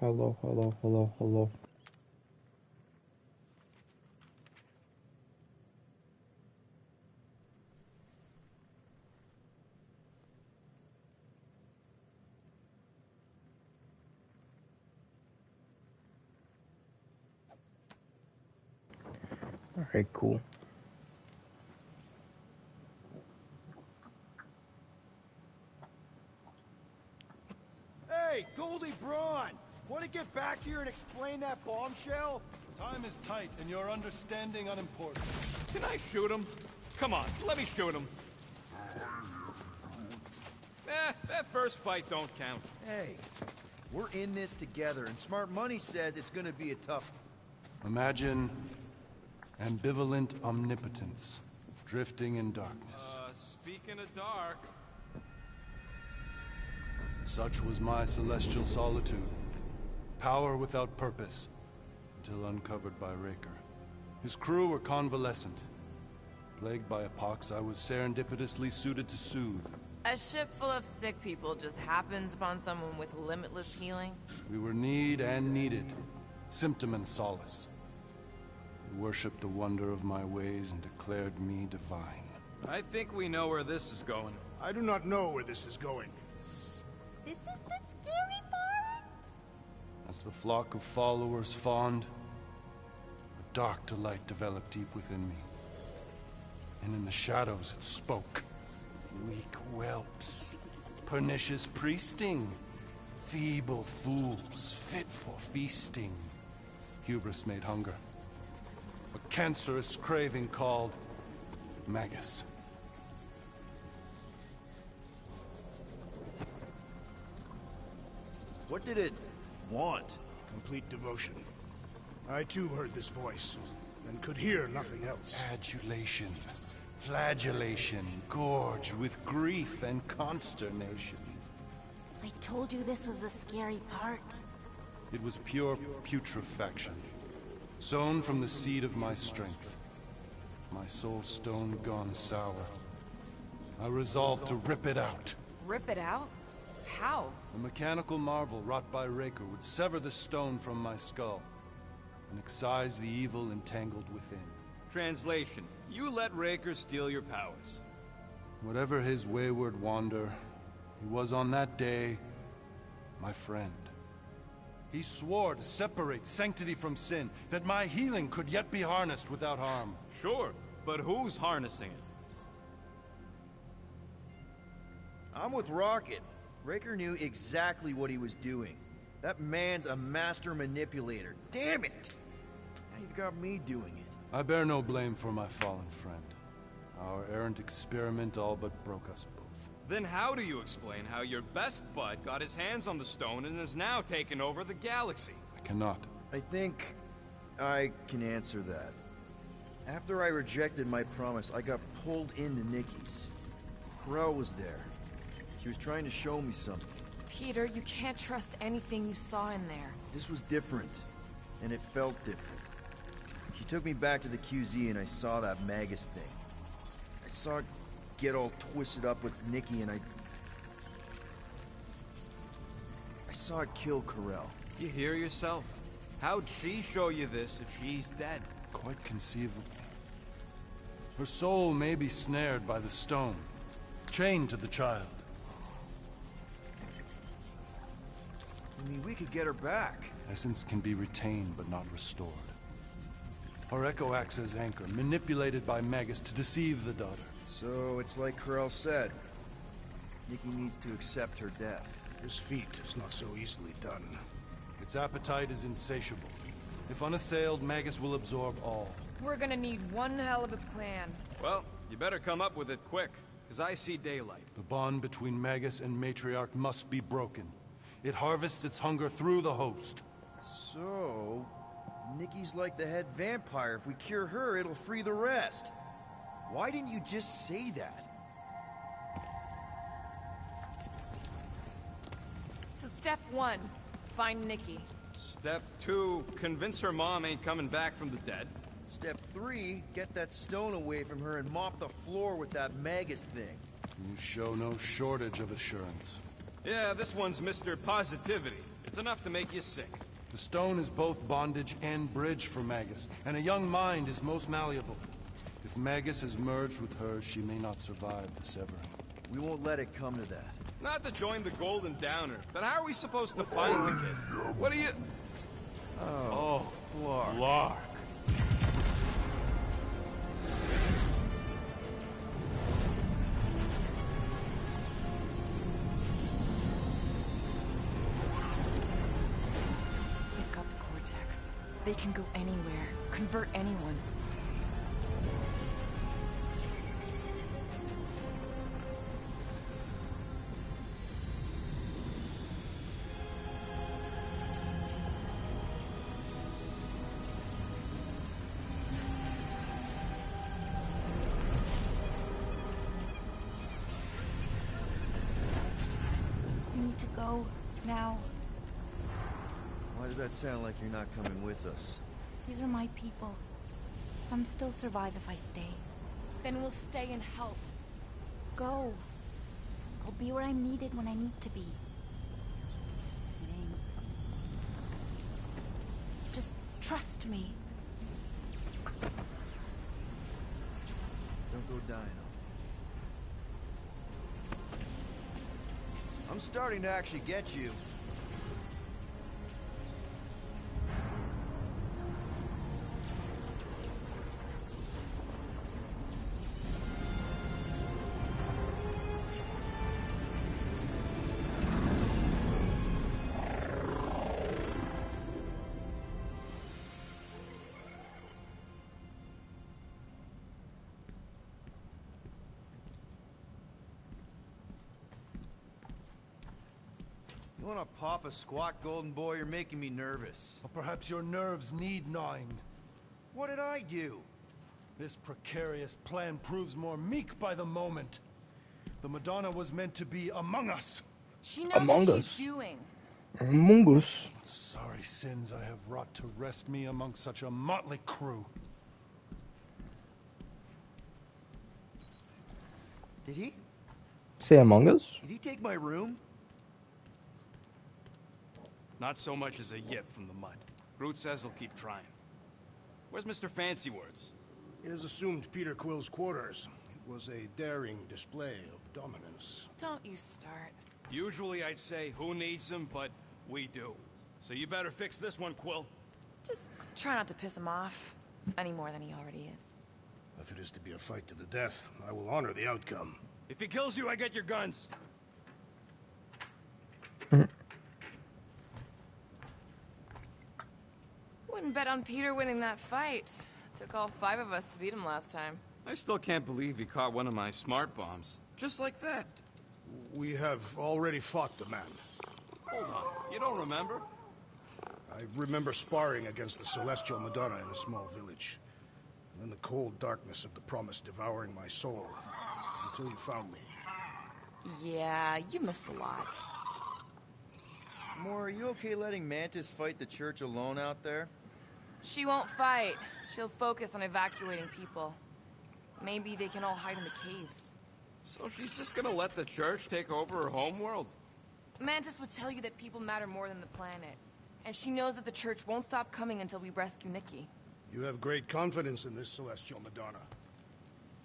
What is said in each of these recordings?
hello, hello, hello, hello. Alright, cool. Hey, Goldie Braun! Want to get back here and explain that bombshell? Time is tight, and your understanding unimportant. Can I shoot him? Come on, let me shoot him. That first fight don't count. Hey, we're in this together, and Smart Money says it's gonna be a tough... Imagine ambivalent omnipotence, drifting in darkness. Speaking of dark... Such was my celestial solitude. Power without purpose, until uncovered by Raker. His crew were convalescent. Plagued by a pox, I was serendipitously suited to soothe. A ship full of sick people just happens upon someone with limitless healing? We were need and needed, symptom and solace. He worshipped the wonder of my ways and declared me divine. I think we know where this is going. I do not know where this is going. This is the scary part! As the flock of followers fawned, a dark delight developed deep within me. And in the shadows it spoke. Weak whelps, pernicious priesting, feeble fools, fit for feasting. Hubris made hunger. A cancerous craving called Magus. What did it want? Complete devotion. I too heard this voice, and could hear nothing else. Adulation, flagellation, gorged with grief and consternation. I told you this was the scary part. It was pure putrefaction, sown from the seed of my strength. My soul stone gone sour. I resolved to rip it out. Rip it out? How? A mechanical marvel wrought by Raker would sever the stone from my skull and excise the evil entangled within. Translation: you let Raker steal your powers. Whatever his wayward wander, he was on that day my friend. He swore to separate sanctity from sin, that my healing could yet be harnessed without harm. Sure, but who's harnessing it? I'm with Rocket. Raker knew exactly what he was doing. That man's a master manipulator. Damn it! Now you've got me doing it. I bear no blame for my fallen friend. Our errant experiment all but broke us both. Then how do you explain how your best bud got his hands on the stone and is now taking over the galaxy? I cannot. I think I can answer that. After I rejected my promise, I got pulled into Nikki's. Corel was there. She was trying to show me something. Peter, you can't trust anything you saw in there. This was different, and it felt different. She took me back to the QZ and I saw that Magus thing. I saw it get all twisted up with Nikki and I saw it kill Corel. You hear yourself? How'd she show you this if she's dead? Quite conceivable. Her soul may be snared by the stone, chained to the child. I mean, we could get her back. Essence can be retained but not restored. Her echo acts as anchor, manipulated by Magus to deceive the daughter. So it's like Corel said. Nikki needs to accept her death. This feat is not so easily done. Its appetite is insatiable. If unassailed, Magus will absorb all. We're gonna need one hell of a plan. Well, you better come up with it quick, because I see daylight. The bond between Magus and Matriarch must be broken. It harvests its hunger through the host. So, Nikki's like the head vampire. If we cure her, it'll free the rest. Why didn't you just say that? So step 1, find Nikki. Step 2, convince her mom ain't coming back from the dead. Step 3, get that stone away from her and mop the floor with that Magus thing. You show no shortage of assurance. Yeah, this one's Mr. Positivity. It's enough to make you sick. The stone is both bondage and bridge for Magus, and a young mind is most malleable. If Magus is merged with hers, she may not survive the severing. We won't let it come to that. Not to join the Golden Downer, but how are we supposed to find the kid? What are you... Oh, Flark. Lark. They've got the Cortex. They can go anywhere, convert anyone. We need to go now. Why does that sound like you're not coming with us? These are my people. Some still survive if I stay. Then we'll stay and help. Go. I'll be where I'm needed when I need to be. Name. Just trust me. Don't go dying on me. I'm starting to actually get you. You wanna pop a squat, golden boy? You're making me nervous. Or perhaps your nerves need gnawing. What did I do? This precarious plan proves more meek by the moment. The Madonna was meant to be among us. She knows Among what Us. she's doing. Among Us. Sorry sins I have wrought to wrest me among such a motley crew. Did he? Say Among Us? Did he take my room? Not so much as a yip from the mud. Groot says he'll keep trying. Where's Mr. Fancy Words? It is assumed Peter Quill's quarters. It was a daring display of dominance. Don't you start. Usually I'd say, who needs him, but we do. So you better fix this one, Quill. Just try not to piss him off any more than he already is. If it is to be a fight to the death, I will honor the outcome. If he kills you, I get your guns. Wouldn't bet on Peter winning that fight. Took all 5 of us to beat him last time. I still can't believe he caught one of my smart bombs. Just like that. We have already fought the man. Hold on, you don't remember? I remember sparring against the Celestial Madonna in a small village. And then the cold darkness of the promise devouring my soul. Until you found me. Yeah, you missed a lot. Moore, are you okay letting Mantis fight the church alone out there? She won't fight. She'll focus on evacuating people. Maybe they can all hide in the caves. So she's just gonna let the church take over her homeworld? Mantis would tell you that people matter more than the planet. And she knows that the church won't stop coming until we rescue Nikki. You have great confidence in this Celestial Madonna.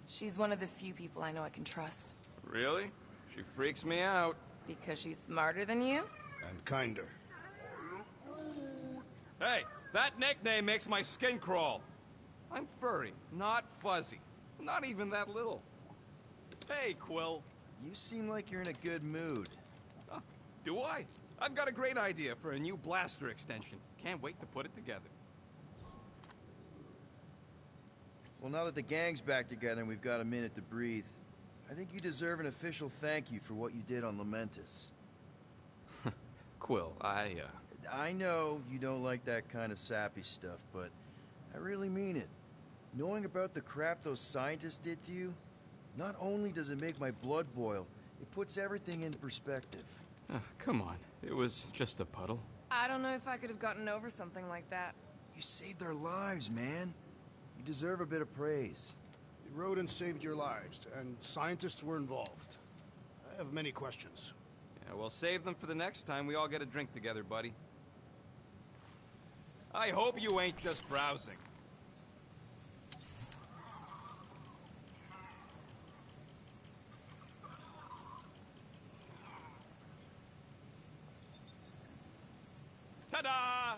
She's one of the few people I know I can trust. Really? She freaks me out. Because she's smarter than you? And kinder. Hey, that nickname makes my skin crawl. I'm furry, not fuzzy. Not even that little. Hey, Quill. You seem like you're in a good mood. Do I? I've got a great idea for a new blaster extension. Can't wait to put it together. Well, now that the gang's back together and we've got a minute to breathe, I think you deserve an official thank you for what you did on Lamentus. Quill, I know you don't like that kind of sappy stuff, but I really mean it. Knowing about the crap those scientists did to you, not only does it make my blood boil, it puts everything in perspective. Come on. It was just a puddle. I don't know if I could have gotten over something like that. You saved their lives, man. You deserve a bit of praise. The rodents saved your lives, and scientists were involved. I have many questions. Yeah, we'll save them for the next time we all get a drink together, buddy. I hope you ain't just browsing. Ta-da!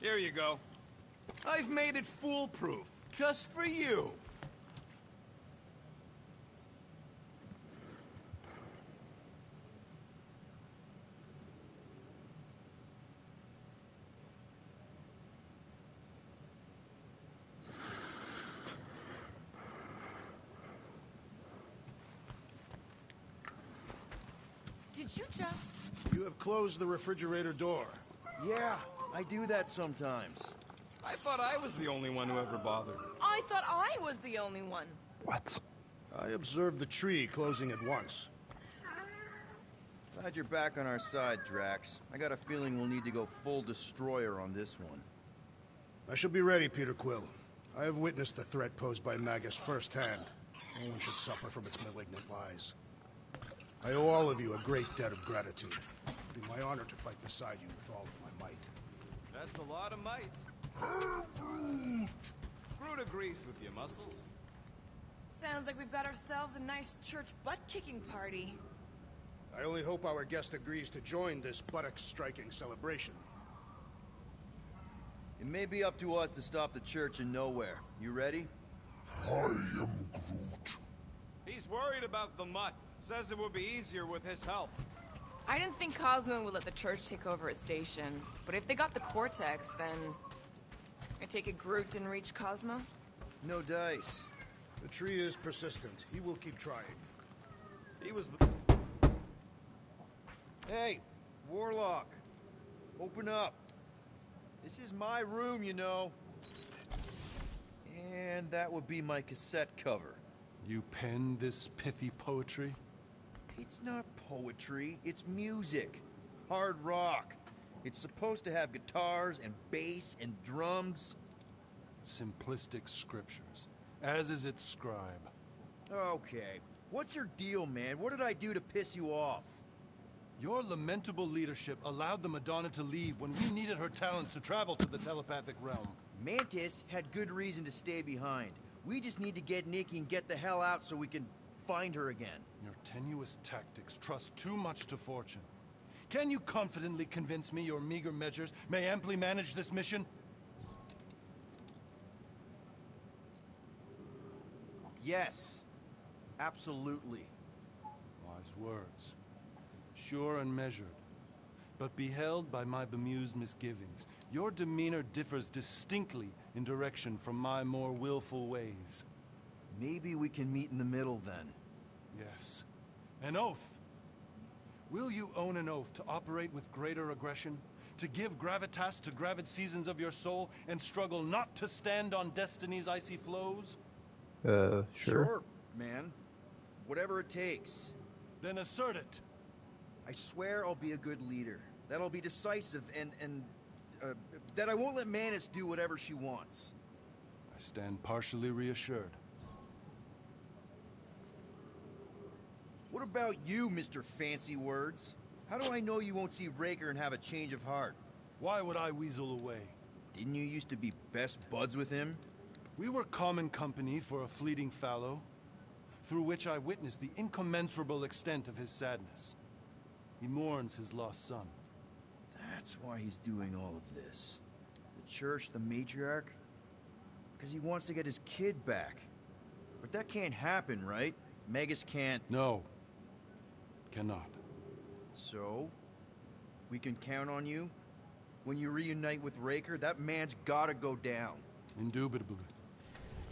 Here you go. I've made it foolproof, just for you. Did you just... You have closed the refrigerator door. Yeah, I do that sometimes. I thought I was the only one who ever bothered. I thought I was the only one. What? I observed the tree closing at once. Glad you're back on our side, Drax. I got a feeling we'll need to go full destroyer on this one. I shall be ready, Peter Quill. I have witnessed the threat posed by Magus firsthand. No one should suffer from its malignant lies. I owe all of you a great debt of gratitude. It will be my honor to fight beside you with all of my might. That's a lot of might. Groot agrees with you, Muscles. Sounds like we've got ourselves a nice church butt-kicking party. I only hope our guest agrees to join this buttock-striking celebration. It may be up to us to stop the church in nowhere. You ready? I am Groot. He's worried about the mutt. Says it would be easier with his help. I didn't think Cosmo would let the church take over its station, but if they got the Cortex, then... I take it Groot didn't reach Cosmo? No dice. The tree is persistent. He will keep trying. He was the... Hey, Warlock. Open up. This is my room, you know. And that would be my cassette cover. You penned this pithy poetry? It's not poetry, it's music. Hard rock. It's supposed to have guitars and bass and drums. Simplistic scriptures, as is its scribe. Okay. What's your deal, man? What did I do to piss you off? Your lamentable leadership allowed the Madonna to leave when we needed her talents to travel to the telepathic realm. Mantis had good reason to stay behind. We just need to get Nikki and get the hell out so we can find her again. Your tenuous tactics trust too much to fortune. Can you confidently convince me your meager measures may amply manage this mission? Yes. Absolutely. Wise words. Sure and measured. But beheld by my bemused misgivings, your demeanor differs distinctly in direction from my more willful ways. Maybe we can meet in the middle then. Yes. An oath. Will you own an oath to operate with greater aggression? To give gravitas to gravid seasons of your soul and struggle not to stand on destiny's icy flows? Sure. Man. Whatever it takes. Then assert it. I swear I'll be a good leader. That I'll be decisive and that I won't let Mantis do whatever she wants. I stand partially reassured. What about you, Mr. Fancy Words? How do I know you won't see Raker and have a change of heart? Why would I weasel away? Didn't you used to be best buds with him? We were common company for a fleeting fallow, through which I witnessed the incommensurable extent of his sadness. He mourns his lost son. That's why he's doing all of this. The church, the matriarch? Because he wants to get his kid back. But that can't happen, right? Magus can't... No. Cannot. So? We can count on you? When you reunite with Raker, that man's gotta go down. Indubitably.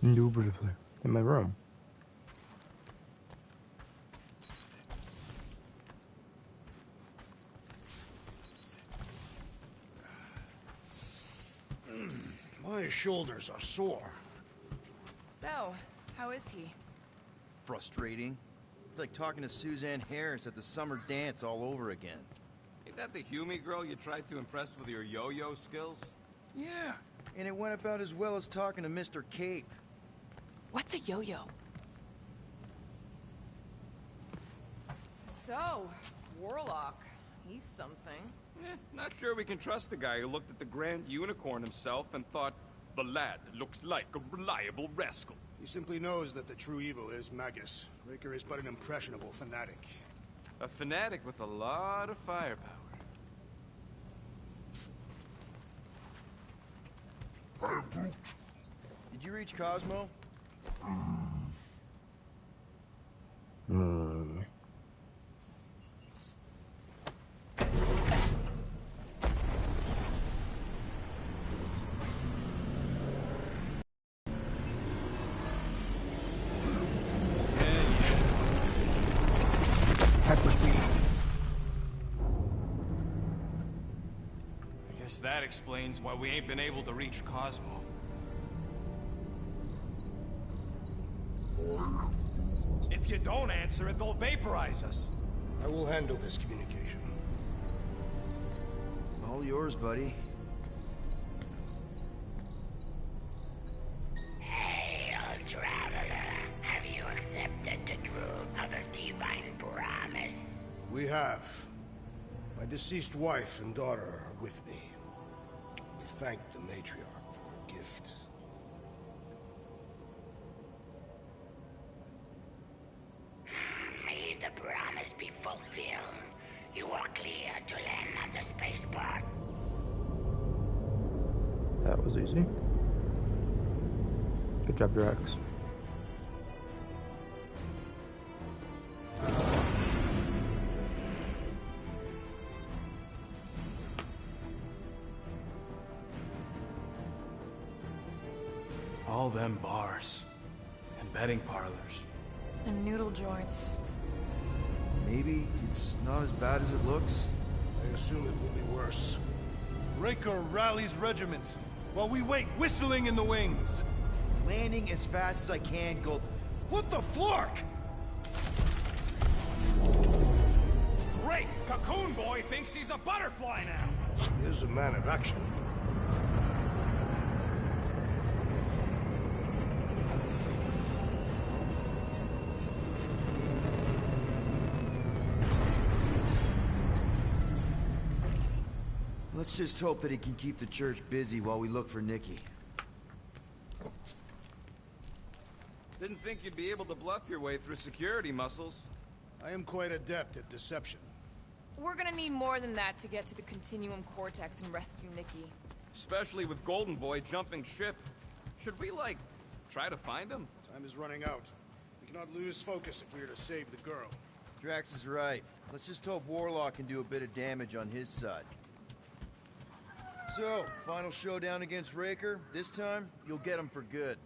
Indubitably. In my room. My shoulders are sore. So, how is he? Frustrating. It's like talking to Suzanne Harris at the summer dance all over again. Ain't that the Hume girl you tried to impress with your yo-yo skills? Yeah, and it went about as well as talking to Mr. Cape. What's a yo-yo? So, Warlock. He's something. Not sure we can trust the guy who looked at the Grand Unicorn himself and thought, the lad looks like a reliable rascal. He simply knows that the true evil is Magus. Raker is but an impressionable fanatic. A fanatic with a lot of firepower. Hey, Groot. Did you reach Cosmo? Hyperspeed. I guess that explains why we ain't been able to reach Cosmo. If you don't answer it, they'll vaporize us. I will handle this communication. All yours, buddy. Hail, traveler. Have you accepted the truth of a divine promise? We have. My deceased wife and daughter are with me. Thank the matriarch for her gift. May the promise be fulfilled. You are clear to land on the spaceport. That was easy. Good job, Drax. All them bars. And betting parlors. And noodle joints. Maybe it's not as bad as it looks. I assume it will be worse. Raker rallies regiments, while we wait whistling in the wings. Landing as fast as I can, Gold. What the flark? Great! Cocoon Boy thinks he's a butterfly now! He is a man of action. Let's just hope that he can keep the church busy while we look for Nikki. Didn't think you'd be able to bluff your way through security muscles. I am quite adept at deception. We're gonna need more than that to get to the Continuum Cortex and rescue Nikki. Especially with Golden Boy jumping ship. Should we, like, try to find him? Time is running out. We cannot lose focus if we are to save the girl. Drax is right. Let's just hope Warlock can do a bit of damage on his side. So, final showdown against Raker. This time, you'll get him for good.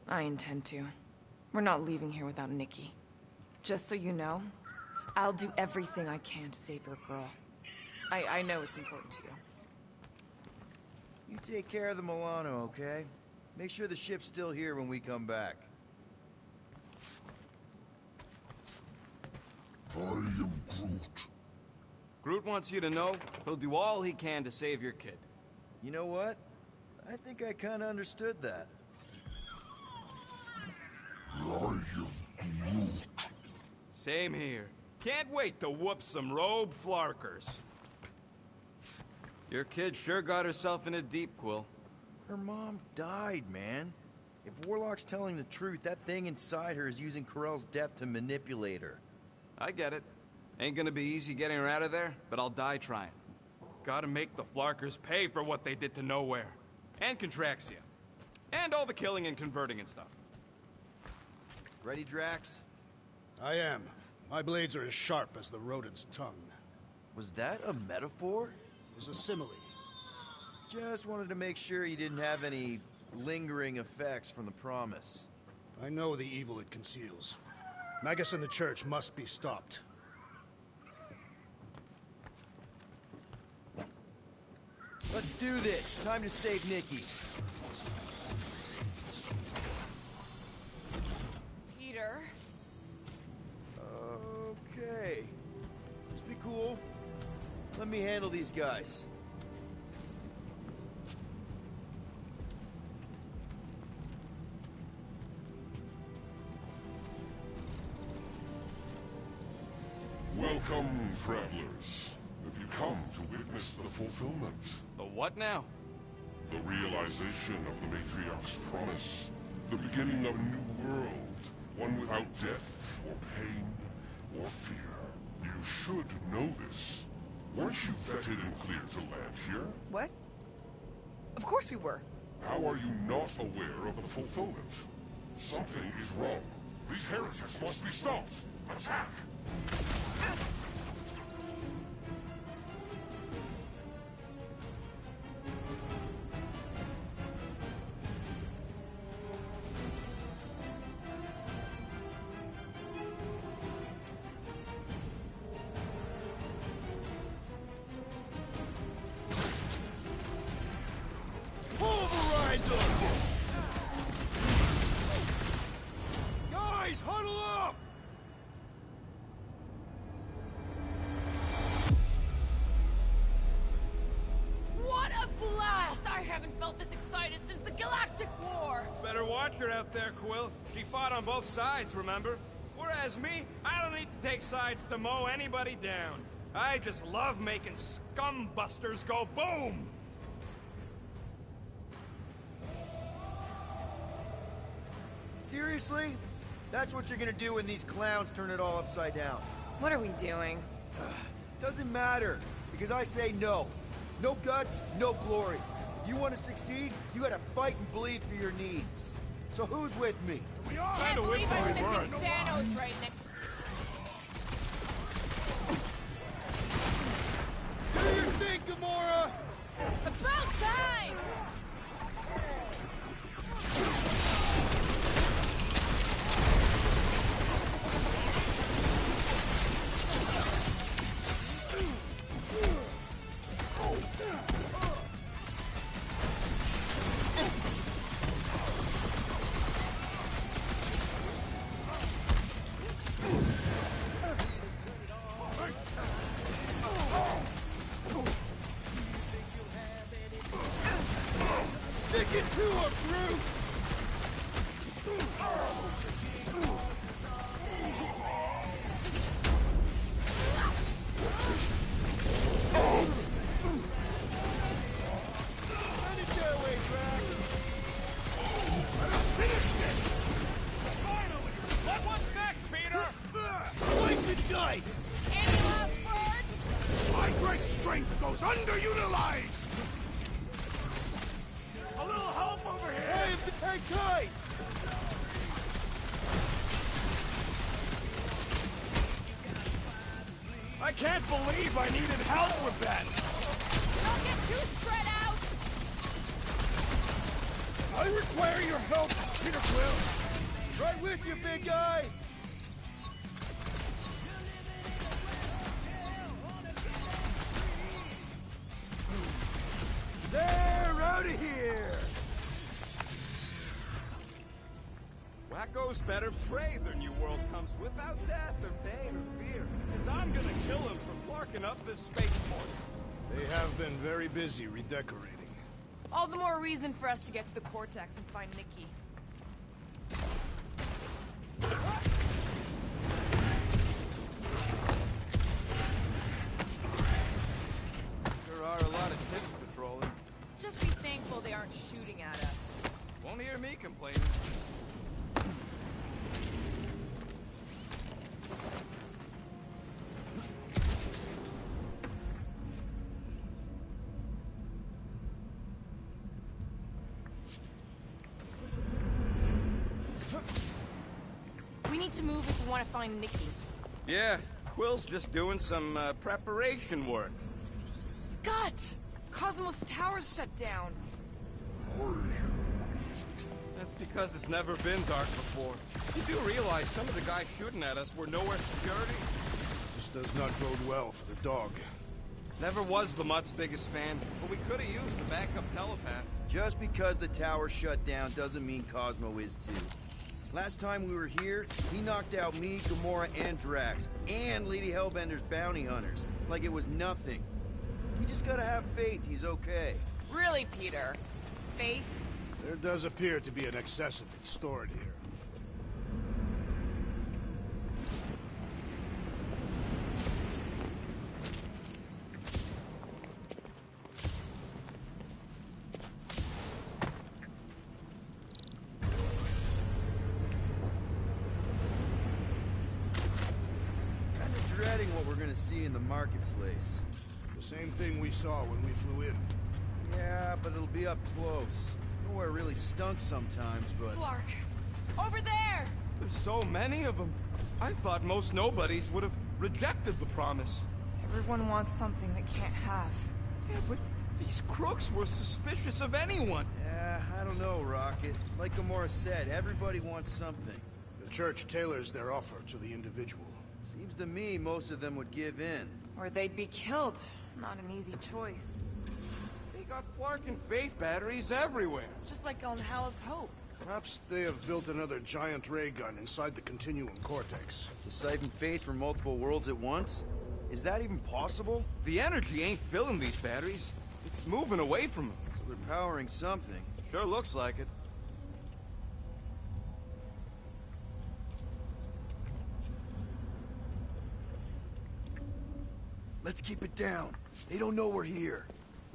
I intend to. We're not leaving here without Nikki. Just so you know, I'll do everything I can to save your girl. I know it's important to you. You take care of the Milano, okay? Make sure the ship's still here when we come back. I am Groot. Groot wants you to know he'll do all he can to save your kid. You know what? I think I kinda understood that. I am Groot. Same here. Can't wait to whoop some robe flarkers. Your kid sure got herself in a deep, Quill. Her mom died, man. If Warlock's telling the truth, that thing inside her is using Corell's death to manipulate her. I get it. Ain't gonna be easy getting her out of there, but I'll die trying. Gotta make the flarkers pay for what they did to Nowhere. And Contraxia. And all the killing and converting and stuff. Ready, Drax? I am. My blades are as sharp as the rodent's tongue. Was that a metaphor? It is a simile. Just wanted to make sure you didn't have any lingering effects from the promise. I know the evil it conceals. Magus and the church must be stopped. Let's do this. Time to save Nikki. Peter? Okay. Just be cool. Let me handle these guys. travelers. Have you come to witness the fulfillment? The what now? The realization of the Matriarch's promise. The beginning of a new world. One without death, or pain, or fear. You should know this. Weren't you vetted and cleared to land here? What? Of course we were. How are you not aware of the fulfillment? Something is wrong. These heretics must be stopped. Attack! Pulverize them! Guys, huddle up! What a blast! I haven't felt this excited since the Galactic War! Better watch her out there, Quill. She fought on both sides, remember? Whereas me, I don't need to take sides to mow anybody down. I just love making scumbusters go boom! Seriously? That's what you're gonna do when these clowns turn it all upside down. What are we doing? Doesn't matter, because I say no. No guts, no glory. If you want to succeed, you gotta fight and bleed for your needs. So who's with me? We are Can't believe I'm missing Thanos right now. Do your thing, Gamora! About time! Stick it to a brute! Send it their way, Drax! Let us finish this! Finally! What's next, Peter? Slice and dice! Any last words? My great strength goes underutilized! A little help over here! Hey, hang tight! I can't believe I needed help with that! Don't get too spread out! I require your help, Peter Quill! Right with you, big guy! They're out of here! Wacko's better pray their new world comes without death or pain or fear. Cause I'm gonna kill him for flarking up this spaceport. They have been very busy redecorating. All the more reason for us to get to the Cortex and find Nikki. There are a lot of tips patrolling. Just be thankful they aren't shooting at us. Won't hear me complaining. We need to move if we want to find Nikki. Yeah, Quill's just doing some preparation work. Scott! Cosmos Tower's shut down. That's because it's never been dark before. You do realize some of the guys shooting at us were nowhere security? This does not bode well for the dog. Never was the Mutt's biggest fan, but we could have used a backup telepath. Just because the tower shut down doesn't mean Cosmo is too. Last time we were here, he knocked out me, Gamora, and Drax, and Lady Hellbender's bounty hunters, like it was nothing. We just gotta have faith he's okay. Really, Peter? Faith? There does appear to be an excess of it stored here. see in the marketplace. The same thing we saw when we flew in. Yeah, but it'll be up close. Nowhere really stunk sometimes, but... Flark! Over there! There's so many of them. I thought most nobodies would have rejected the promise. Everyone wants something they can't have. Yeah, but these crooks were suspicious of anyone. Yeah, I don't know, Rocket. Like Gamora said, everybody wants something. The church tailors their offer to the individual. Seems to me most of them would give in. Or they'd be killed. Not an easy choice. They got Flark and Faith batteries everywhere. Just like on Hal's Hope. Perhaps they have built another giant ray gun inside the Continuum Cortex. To siphon Faith from multiple worlds at once? Is that even possible? The energy ain't filling these batteries. It's moving away from them. So they're powering something. Sure looks like it. Let's keep it down. They don't know we're here.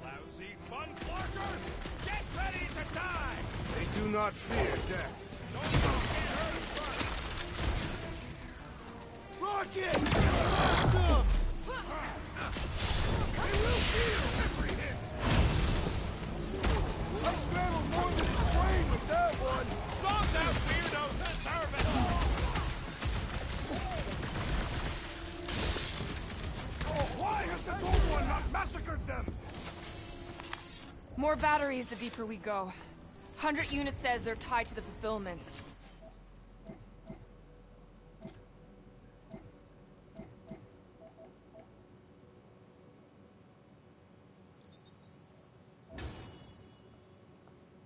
Lousy fun flarkers! Get ready to die! They do not fear death. Don't get hurt first! Rocket! I will feel every hit! I scrambled more than his brain with that one! Some of them weirdos deserve it! Why has the Gold One not massacred them? More batteries the deeper we go. 100 units says they're tied to the fulfillment.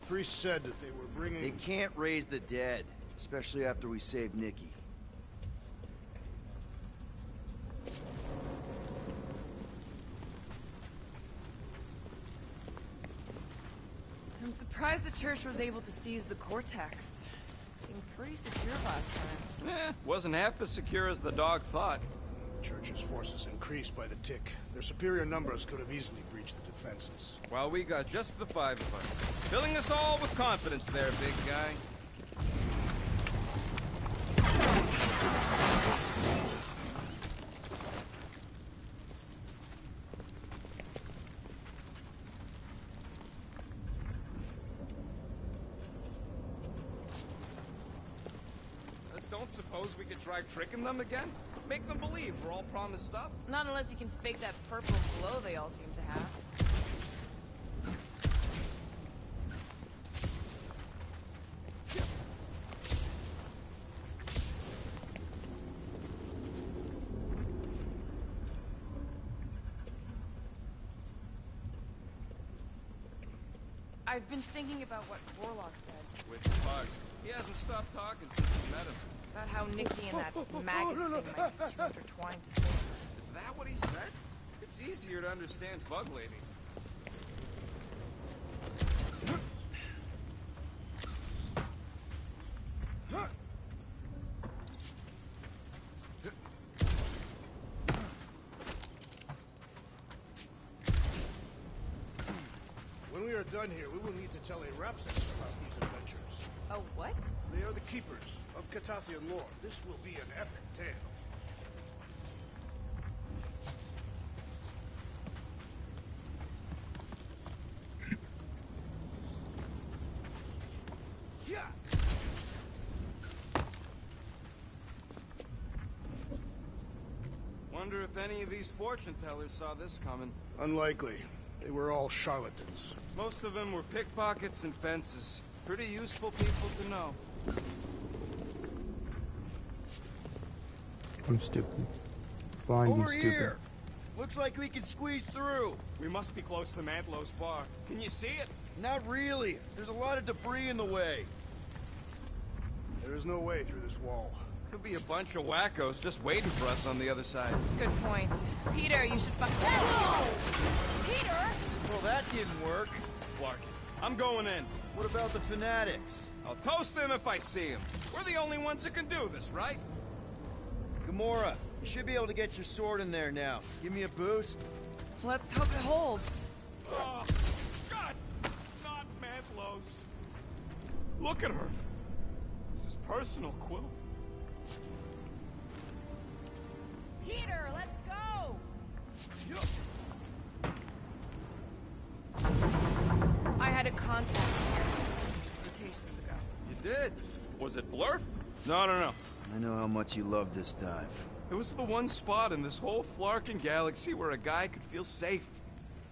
Priest said that they were bringing... They can't raise the dead, especially after we saved Nikki. I'm surprised the church was able to seize the Cortex. It seemed pretty secure last time. Wasn't half as secure as the dog thought. The church's forces increased by the tick. Their superior numbers could have easily breached the defenses. While we got just the 5 of us. Filling us all with confidence there, big guy. Don't suppose we could try tricking them again? Make them believe we're all promised stuff? Not unless you can fake that purple glow they all seem to have. I've been thinking about what Warlock said. With the bug. He hasn't stopped talking since we met him. About how Nikki and that Magus thing might be too intertwined to save her. Is that what he said? It's easier to understand Bug Lady. When we are done here, we will need to tell a Rhapsodist about these adventures. Oh, what? They are the keepers of Catathian lore. This will be an epic tale. Yeah! Wonder if any of these fortune tellers saw this coming. Unlikely. They were all charlatans. Most of them were pickpockets and fences. Pretty useful people to know. I'm stupid. Blind and Over stupid. here! Looks like we can squeeze through. We must be close to Mantlow's bar. Can you see it? Not really. There's a lot of debris in the way. There is no way through this wall. Could be a bunch of wackos just waiting for us on the other side. Good point. Peter, you should fuck. Peter! Well, that didn't work. Clark, I'm going in. What about the fanatics? I'll toast them if I see them. We're the only ones that can do this, right? Gamora, you should be able to get your sword in there now. Give me a boost. Let's hope it holds. Oh, God! Not Mantlow's. Look at her. This is personal, Quill. Peter, let's go! did. Was it Blurf? No. I know how much you love this dive. It was the one spot in this whole Flarkin galaxy where a guy could feel safe.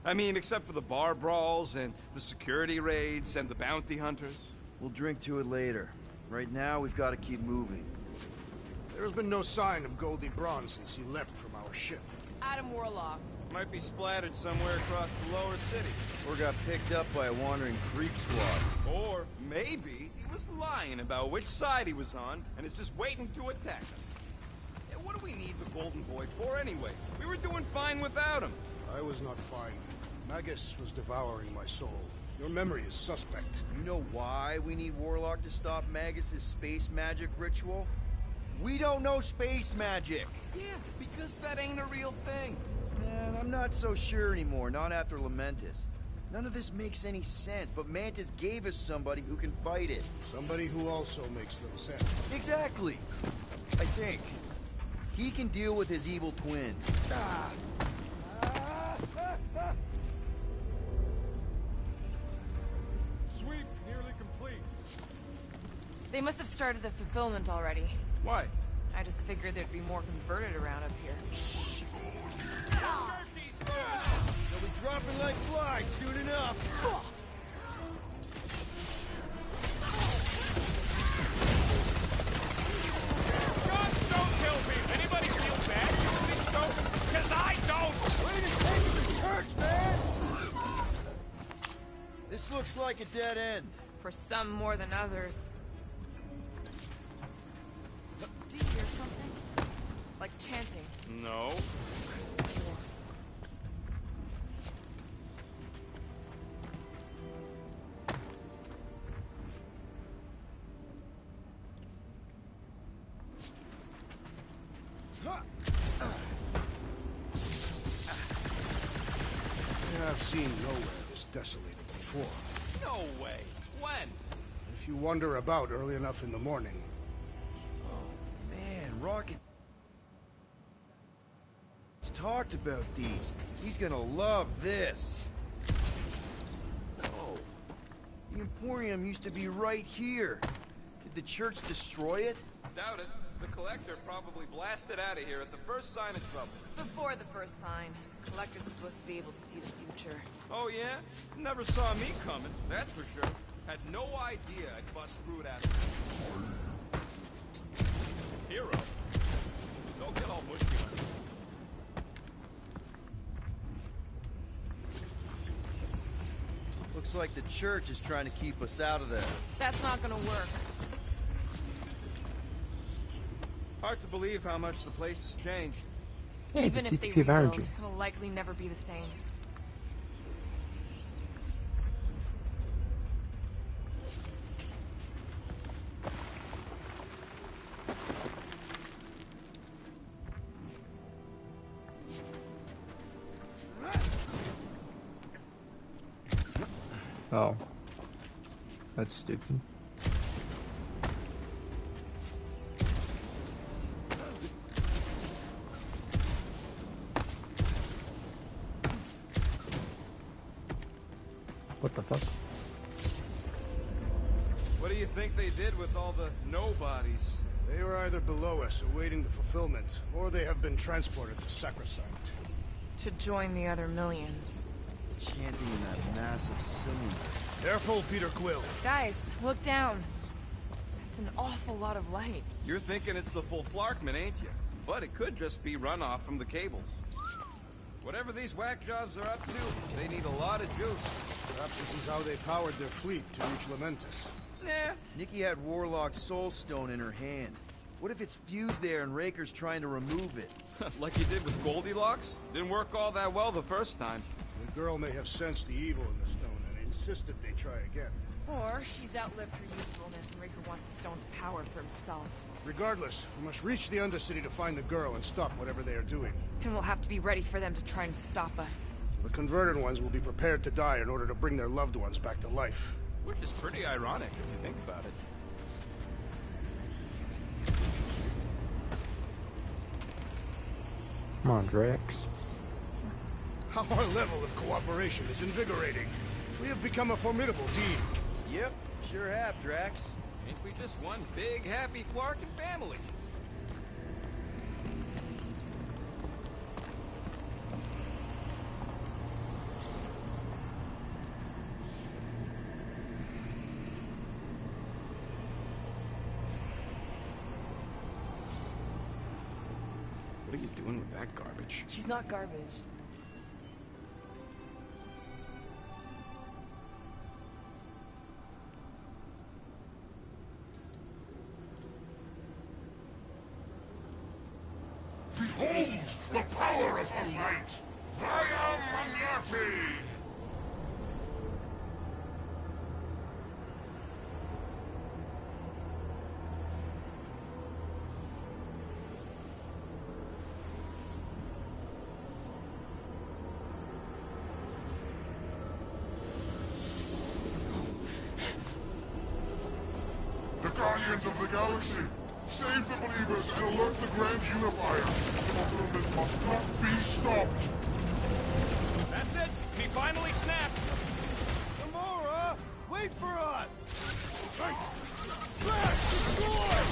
I mean, except for the bar brawls and the security raids and the bounty hunters. We'll drink to it later. Right now, we've got to keep moving. There's been no sign of Goldie Braun since he left from our ship. Adam Warlock. Might be splattered somewhere across the lower city. Or got picked up by a wandering creep squad. Or maybe he was lying about which side he was on and is just waiting to attack us. Yeah, what do we need the Golden Boy for anyways? We were doing fine without him. I was not fine. Magus was devouring my soul. Your memory is suspect. You know why we need Warlock to stop Magus's space magic ritual? We don't know space magic! Yeah, because that ain't a real thing. Man, I'm not so sure anymore, not after Lamentus. None of this makes any sense, but Mantis gave us somebody who can fight it. Somebody who also makes little sense. Exactly! I think. He can deal with his evil twin. Sweep nearly complete. They must have started the fulfillment already. Why? I just figured there'd be more converted around up here. They'll be dropping like flies soon enough. Guns don't kill me. Anybody feel bad doing this stuff? Because I don't! Way to take it to church, man! This looks like a dead end. For some more than others. Do you hear something? Like chanting. No. I've seen nowhere this desolated before. No way. When? If you wander about early enough in the morning. Oh, man, Rocket... talked about these. He's gonna love this. Oh. The Emporium used to be right here. Did the church destroy it? Doubt it. The Collector probably blasted out of here at the first sign of trouble. Before the first sign. Collector's supposed to be able to see the future. Oh yeah? Never saw me coming, that's for sure. Had no idea I'd bust through that. Hero? Don't get all mushy on me. Looks like the church is trying to keep us out of there. That's not gonna work. Hard to believe how much the place has changed. Yeah, Even this if they CTP rebuild, verci. it'll likely never be the same. Oh. That's stupid. What the fuck? What do you think they did with all the nobodies? They were either below us awaiting the fulfillment, or they have been transported to Sacrosanct. To join the other millions. Chanting in that massive cylinder. Careful, Peter Quill. Guys, look down. That's an awful lot of light. You're thinking it's the full Flarkman, ain't you? But it could just be runoff from the cables. Whatever these whack jobs are up to, they need a lot of juice. Perhaps this is how they powered their fleet to reach Lamentus. Nah. Nikki had Warlock's soul stone in her hand. What if it's fused there and Raker's trying to remove it? Like you did with Goldilocks? Didn't work all that well the first time. The girl may have sensed the evil in the stone and insisted they try again. Or she's outlived her usefulness and Raker wants the stone's power for himself. Regardless, we must reach the Undercity to find the girl and stop whatever they are doing. And we'll have to be ready for them to try and stop us. The converted ones will be prepared to die in order to bring their loved ones back to life. Which is pretty ironic if you think about it. Come on, Drax. Our level of cooperation is invigorating. We have become a formidable team. Yep, sure have, Drax. Ain't we just one big, happy Flarkin family? What are you doing with that garbage? She's not garbage. Behold the power of the light! Via Magnati! The Guardians of the Galaxy! Save the believers and alert the Grand Unifier! The fulfillment must not be stopped! That's it! He finally snapped! Gamora! Wait for us! Hey! Drax, destroy!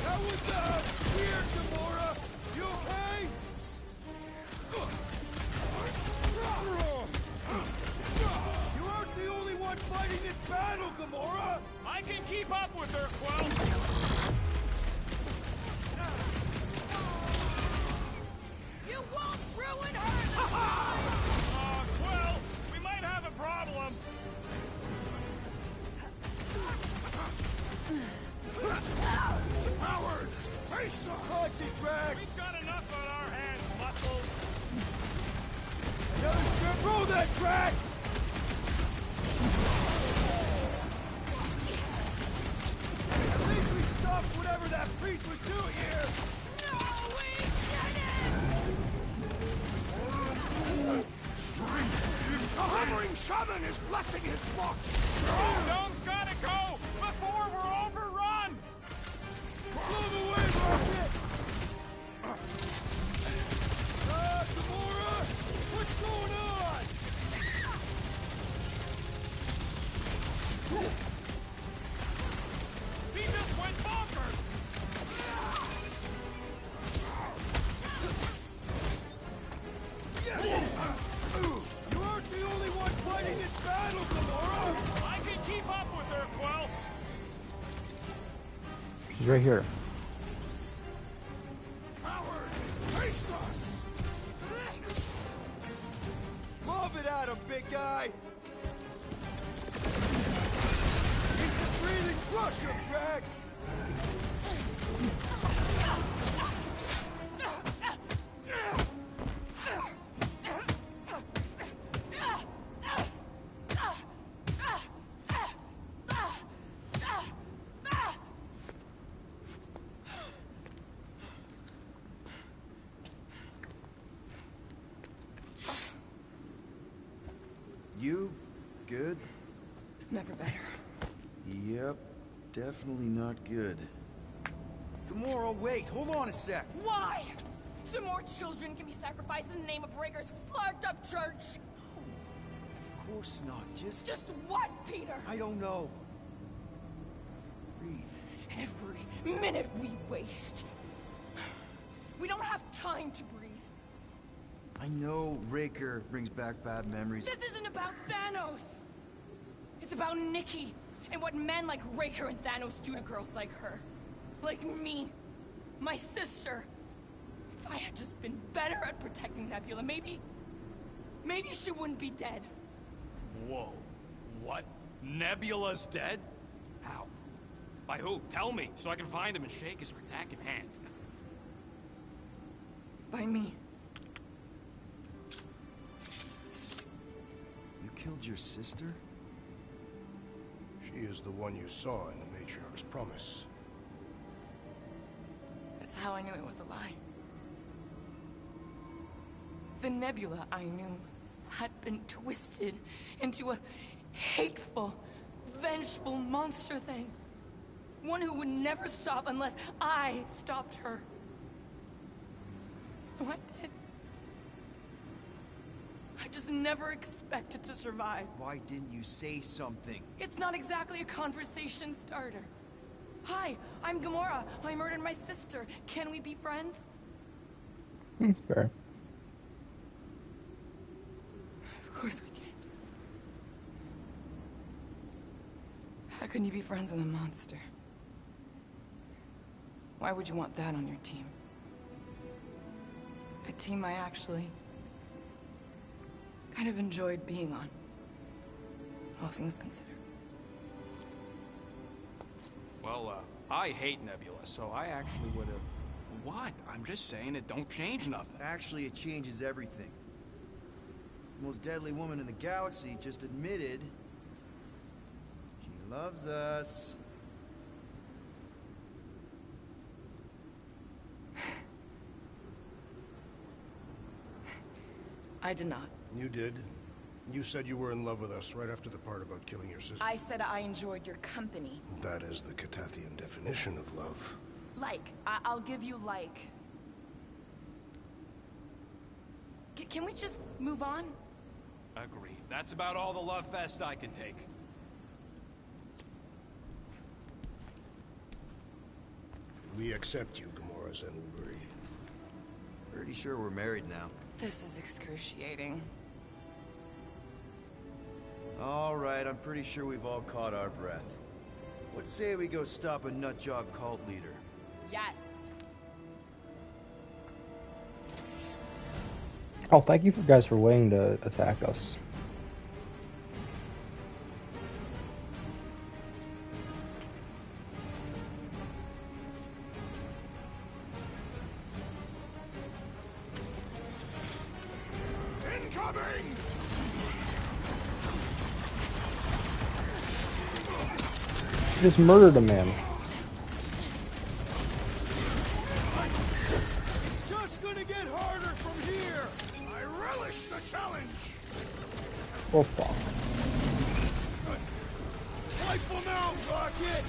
That was, weird, Gamora! You okay? You aren't the only one fighting this battle, Gamora! I can keep up with her, Quill! You won't ruin her! Quill, we might have a problem. Cowards! Face off! Punch Drax! We've got enough on our hands, Muscles. Another strip! Roll that, Drax! At least we stopped whatever that priest was doing here! No, we didn't! The Hammering Shaman is blessing his flock! Dome's gotta go before we're overrun! Blow them away, Rocket! Gamora! What's going on? He just went bonkers! You aren't the only one fighting this battle, Gamora! I can keep up with her, Quill! She's right here. Cowards! Face us! Lob it at him, big guy! He's a breathing crush him, Drax! You good? Never better. Yep, definitely not good. Gamora, wait, hold on a sec. Why? So more children can be sacrificed in the name of Raker's flarked up church? Of course not, just Just what, Peter? I don't know. Breathe. Every minute we waste. We don't have time to breathe. I know Raker brings back bad memories. This isn't about Thanos. It's about Nikki and what men like Raker and Thanos do to girls like her. Like me. My sister. If I had just been better at protecting Nebula, maybe she wouldn't be dead. Whoa. What? Nebula's dead? How? By who? Tell me, so I can find him and shake his attack in hand. By me. You killed your sister? She is the one you saw in the Matriarch's promise. That's how I knew it was a lie. The Nebula I knew had been twisted into a hateful, vengeful monster thing. One who would never stop unless I stopped her. So I did. I just never expected to survive. Why didn't you say something? It's not exactly a conversation starter. Hi, I'm Gamora. I murdered my sister. Can we be friends? Fair. Of course we can't. How can you be friends with a monster? Why would you want that on your team? A team I actually kind of enjoyed being on, all things considered. Well, I hate Nebula, so I actually would have... What? I'm just saying it don't change nothing. Actually, it changes everything. The most deadly woman in the galaxy just admitted she loves us. I did not. You did. You said you were in love with us right after the part about killing your sister. I said I enjoyed your company. That is the Catathian definition of love. Like. I'll give you like. Can we just move on? Agreed. That's about all the love fest I can take. We accept you, Gamora Zenuburi. Pretty sure we're married now. This is excruciating. All right, I'm pretty sure we've all caught our breath. What say we go stop a nutjob cult leader? Yes. Oh, thank you guys for waiting to attack us. Incoming! Just murdered a man. It's just gonna get harder from here! I relish the challenge! Oh fuck. Wipe them out, Rocket!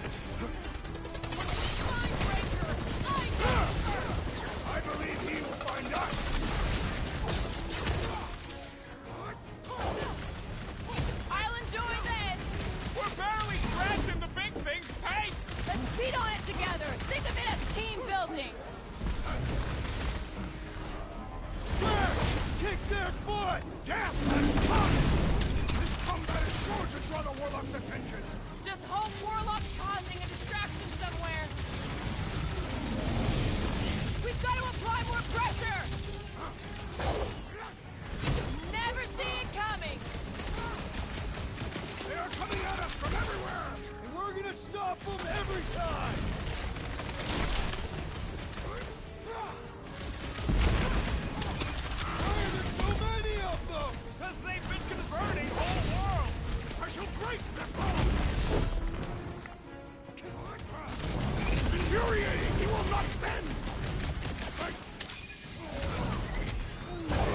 I believe he will find us! I'll enjoy this! We're barely scratching the big thing's paint! Let's beat on it together! Think of it as team building! Kick their butts! Death has come! This combat is sure to draw the Warlock's attention! Just hope Warlock's causing a distraction somewhere! We've got to apply more pressure! Never see it coming! They are coming at us from everywhere! And we're gonna stop them every time! Why are there so many of them? Because they've been converting whole worlds! I shall break their bones! It's infuriating! He will not bend!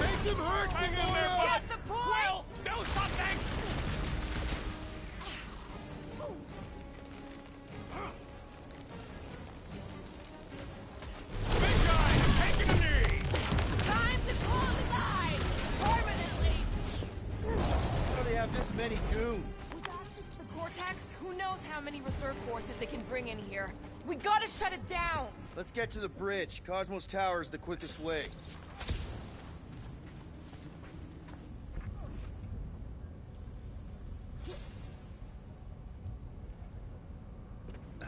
Make them hurt, Hang in there, Gamora! bud! Get the point! Do something! Big guy, taking a knee! Time to close his eyes! Permanently! How do they have this many goons? The Cortex? Who knows how many reserve forces they can bring in here? We gotta shut it down! Let's get to the bridge. Cosmos Tower is the quickest way.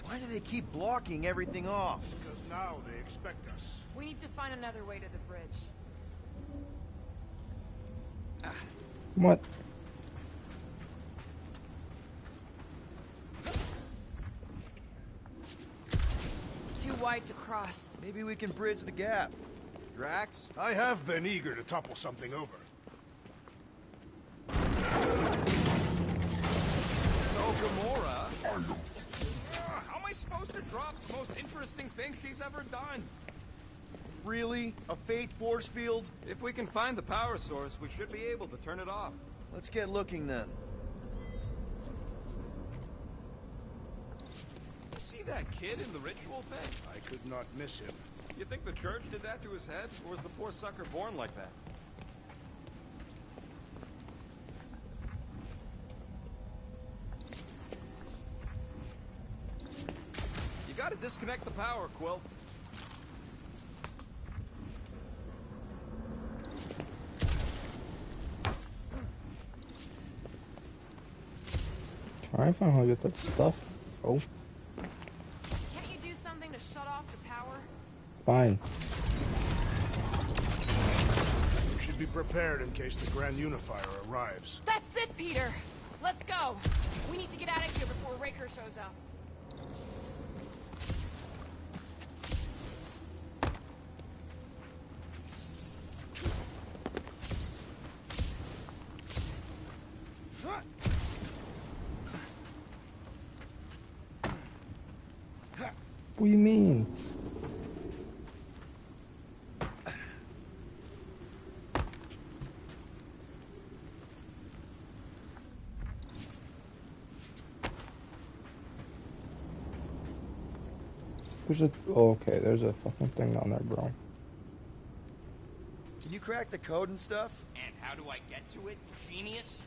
Why do they keep blocking everything off? Because now they expect us. We need to find another way to the bridge. What? Too wide to cross. Maybe we can bridge the gap. Drax? I have been eager to topple something over. So, Gamora... How am I supposed to drop the most interesting thing she's ever done? Really? A faith force field? If we can find the power source, we should be able to turn it off. Let's get looking then. You see that kid in the ritual thing? I could not miss him. You think the church did that to his head? Or was the poor sucker born like that? to disconnect the power, Quill. Try and find how to get that stuff. Oh, Can't you do something to shut off the power? fine. We should be prepared in case the Grand Unifier arrives. That's it, Peter! Let's go! We need to get out of here before Raker shows up. What do you mean? There's a... Oh, okay, there's a fucking thing down there, bro. Can you crack the code and stuff? And how do I get to it, genius?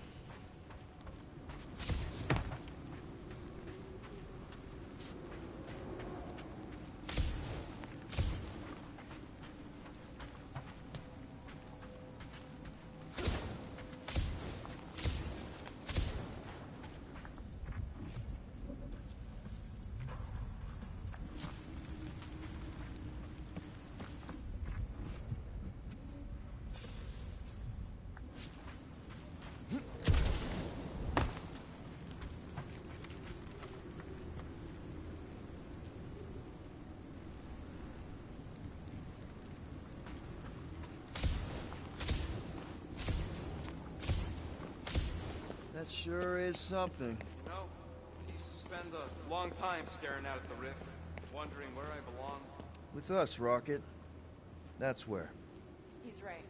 That sure is something. You know, I used to spend a long time staring out at the rift, wondering where I belong. With us, Rocket. That's where. He's right.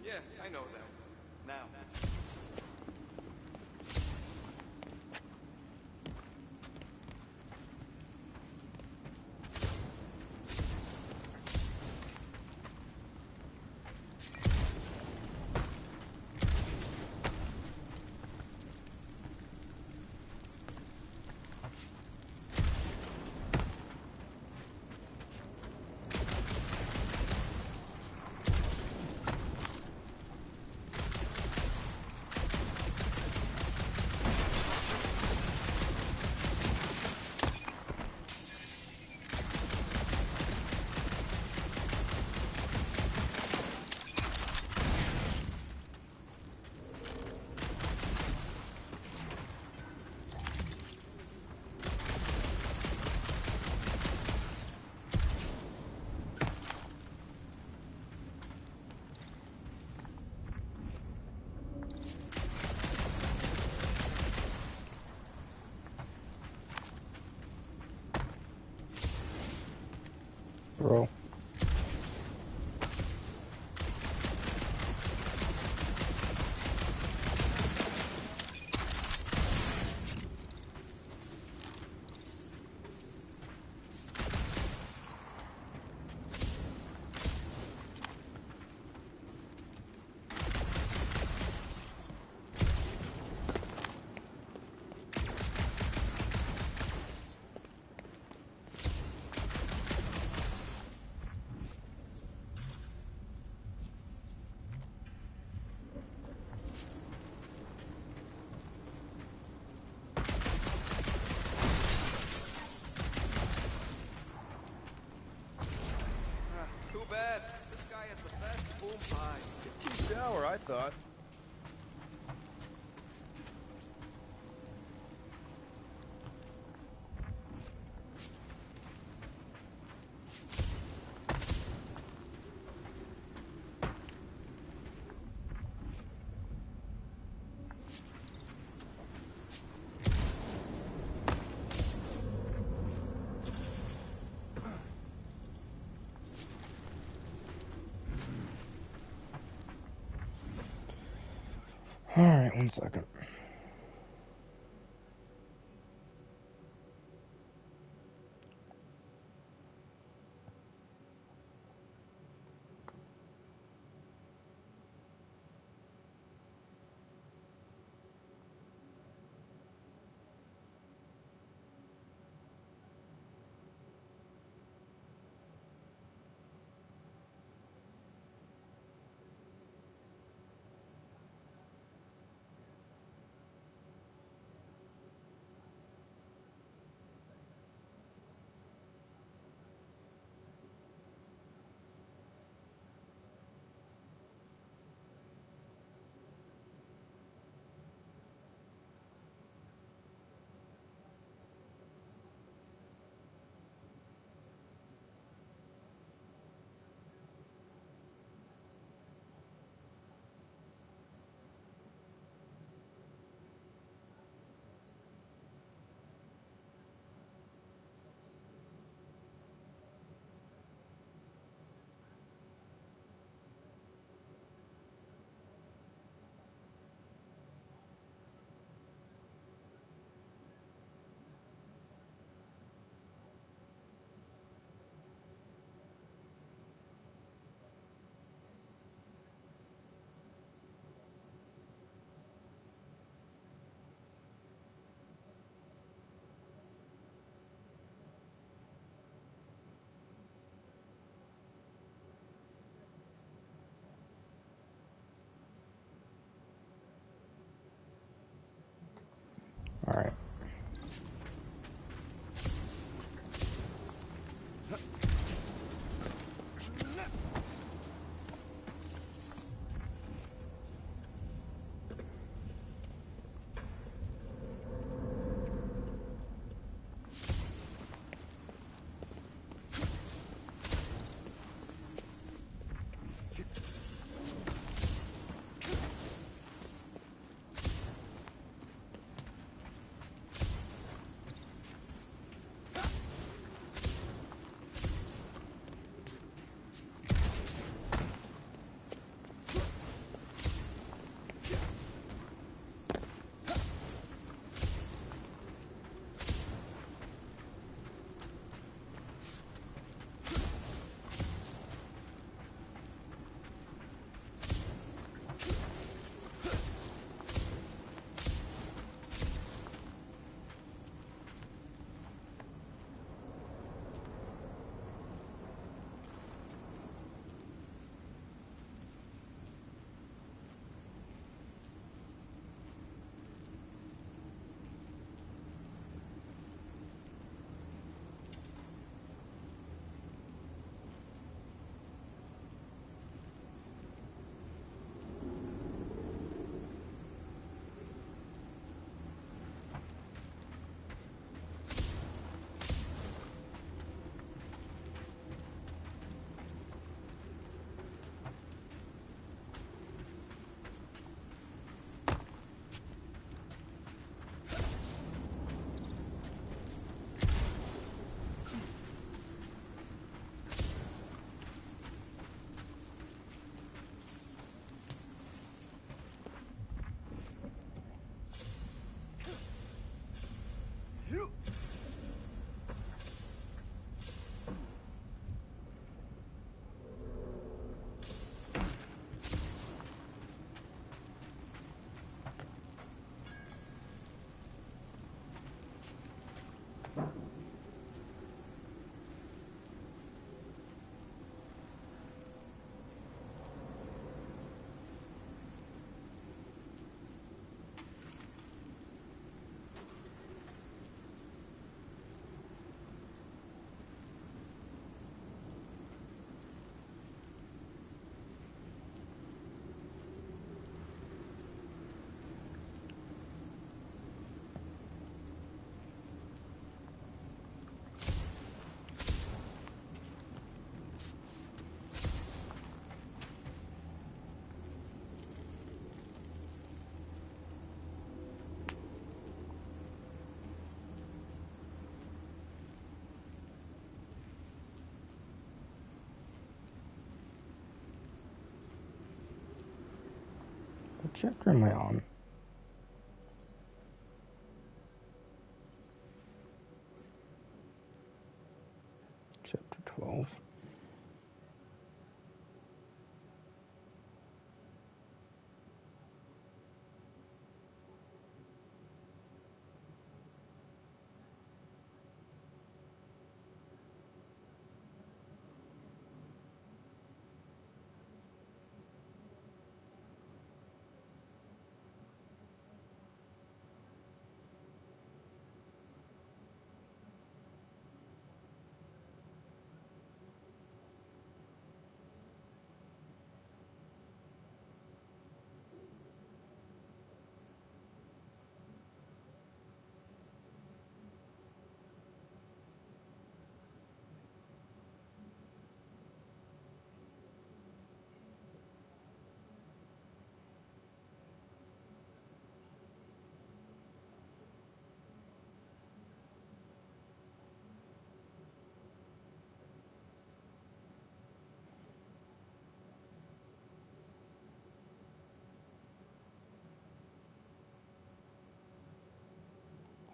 Yeah, I know that. Now. Bro. Too bad. This guy had the best boom pies. Too sour, I thought. Alright, 1 second. What chapter am I on? Chapter 12.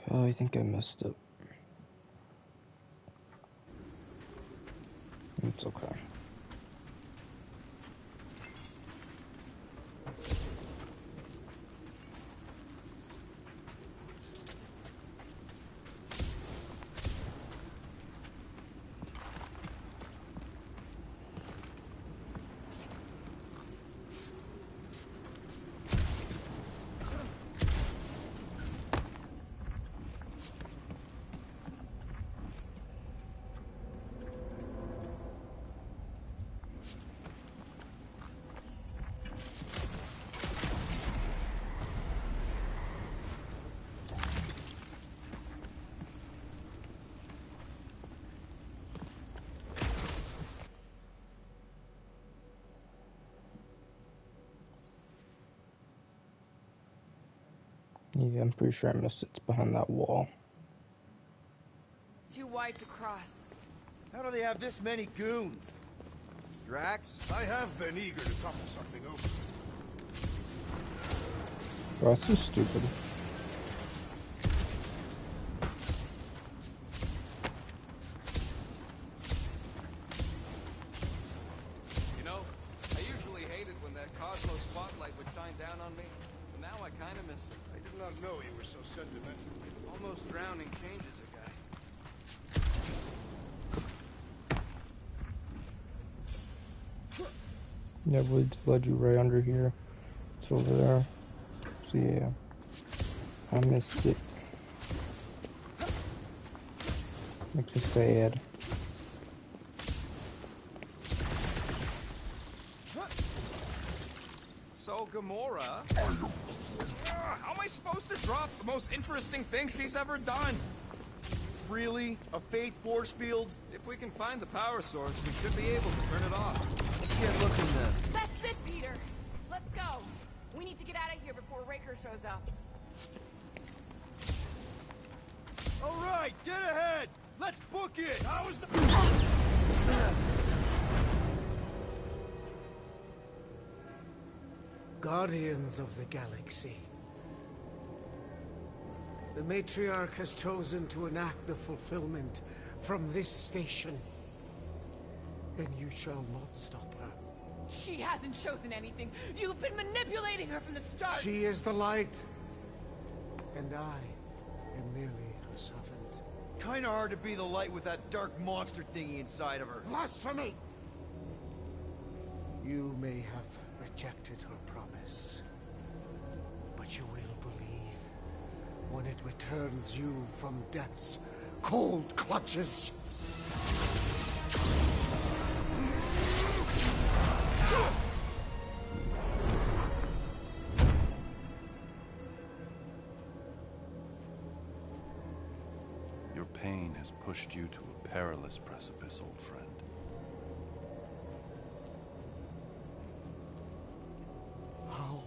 Oh, I think I messed up. It's okay. Yeah, I'm pretty sure I missed it. It's behind that wall. Too wide to cross. How do they have this many goons? Drax? I have been eager to topple something over. Bro, that's so stupid. You know, I usually hated when that Cosmos spotlight would shine down on me, but now I kind of miss it. I did not know you were so sentimental. Almost drowning changes a guy. Yeah, we just led you right under here. It's over there. So yeah, I missed it. Makes me sad. So, Gamora... how am I supposed to drop the most interesting thing she's ever done? Really? A fate force field? If we can find the power source, we should be able to turn it off. Let's get looking then. That's it, Peter. Let's go. We need to get out of here before Raker shows up. All right, dead ahead. Let's book it. How is the... Guardians of the Galaxy. The Matriarch has chosen to enact the fulfillment from this station. And you shall not stop her. She hasn't chosen anything. You've been manipulating her from the start. She is the light. And I am merely her servant. Kinda hard to be the light with that dark monster thingy inside of her. Blasphemy! You may have rejected her promise, but you will believe when it returns you from death's cold clutches. Your pain has pushed you to a perilous precipice, old friend. How?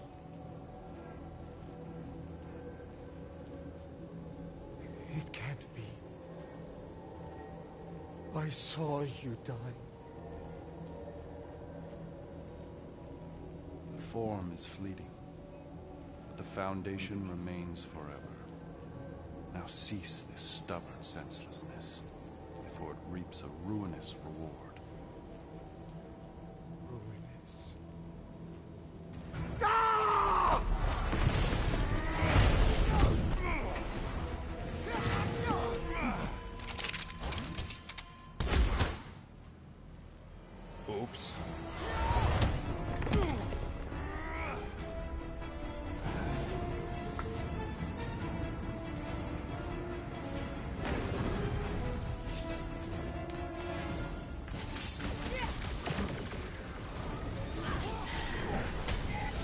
It can't be. I saw you die. The form is fleeting. the Foundation remains forever. Now cease this stubborn senselessness, before it reaps a ruinous reward. Ruinous. Oops.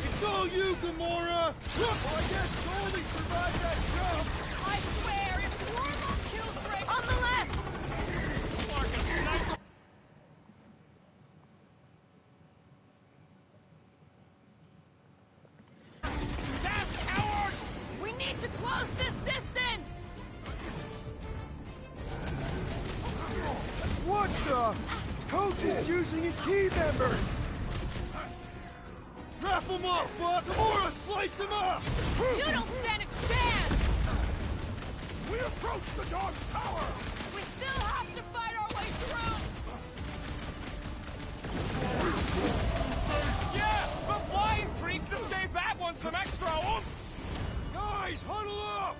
It's all you, Gamora! Well, I guess Goldie survived that jump! I swear, if Warlock kills Drake on the left! Fucking sniper! Gas cowards! We need to close this distance! What the? Coach is choosing his team members! Wrap him up, Buck! Gamora, slice him up! You don't stand a chance! We approach the dog's tower! We still have to fight our way through! Yeah, the flying freak just gave that one some extra oomph! Guys, huddle up!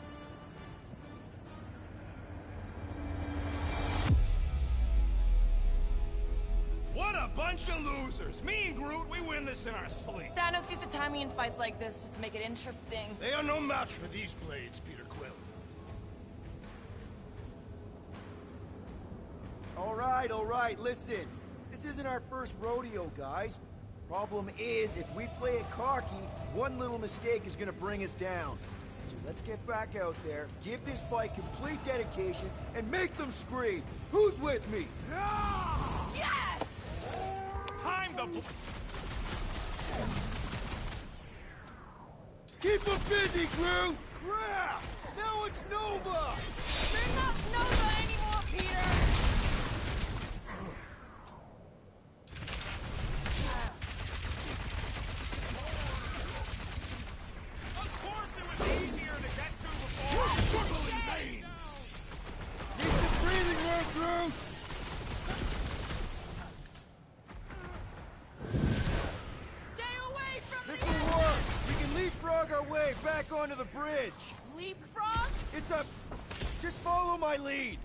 What a bunch of losers! Me and Groot, we win this in our sleep. Thanos used to time me in fights like this just to make it interesting. They are no match for these blades, Peter Quill. All right, listen. This isn't our first rodeo, guys. Problem is, if we play it cocky, one little mistake is gonna bring us down. So let's get back out there, give this fight complete dedication, and make them scream. Who's with me? Yes! Time to Keep them busy, Groot! Crap! Now it's Nova! They're not Nova anymore, Peter! Of course it was easier to get to before. Struggling veins! Need some breathing room, Groot! Stay away from me! This'll work! We can leapfrog our way back onto the bridge! Leapfrog? It's a... Just follow my lead!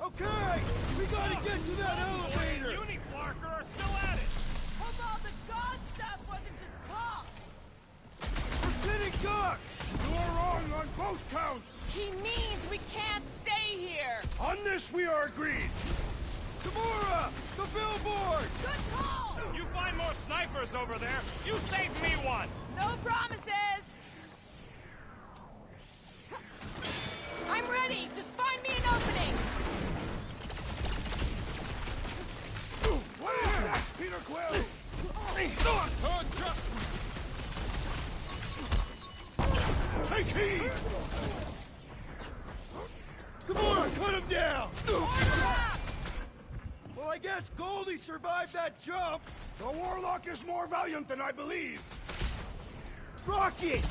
Okay! We gotta get to that elevator! Uniflarker are still at it! Hope all the god stuff wasn't just talk! We're pinning ducks! You are wrong on both counts! He means we can't stay here! On this we are agreed! Gamora! The billboard! Good call! You find more snipers over there, you save me one! No promises! I'm ready! Just find me an opening! What is next, Peter Quill? Just... Take heed! Gamora, cut him down! Order up! Well, I guess Goldie survived that jump! The Warlock is more valiant than I believed! Rocket!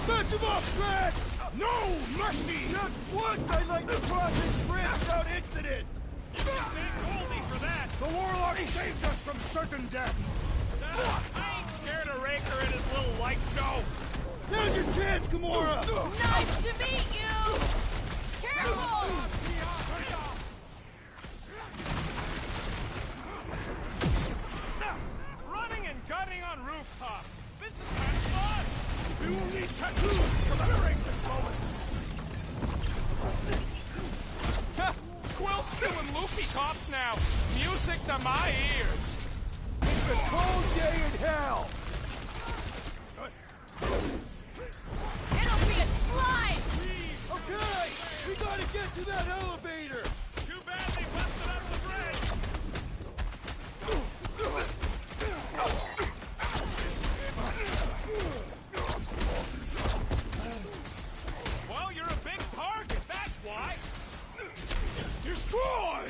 Smash him up, Drax! No mercy! Just once I'd like to cross this bridge without incident! You can thank Goldie for that! The Warlock saved us from certain death! I ain't scared of Raker and his little light show! Now's your chance, Gamora! Nice to meet you! Careful! Running and gunning on rooftops! This is kind of fun! We will need tattoos to commemorate this moment! Quill's killing loopy cops now! Music to my ears! It's a cold day in hell! It'll be a slice! Okay! We gotta get to that elevator! Too bad they busted up the bridge! Well, you're a big target, that's why! Destroy!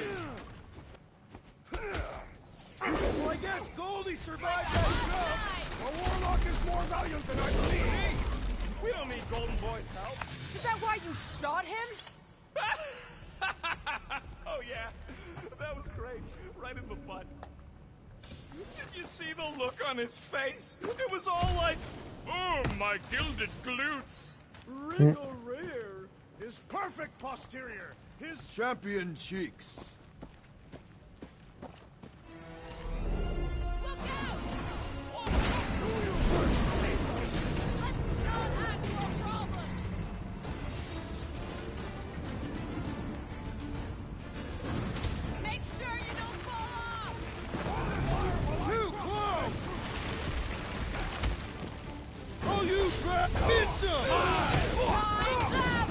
Well, I guess Goldie survived that jump. A warlock is more valiant than I believe. We don't need Golden Boy's help. Is that why you shot him? Oh yeah, that was great. Right in the butt. Did you see the look on his face? It was all like, oh, my gilded glutes. Wrinkle rear. His perfect posterior. His Champion cheeks. Make sure you don't fall off! too close. Oh, you trap! Pizza! Time's up!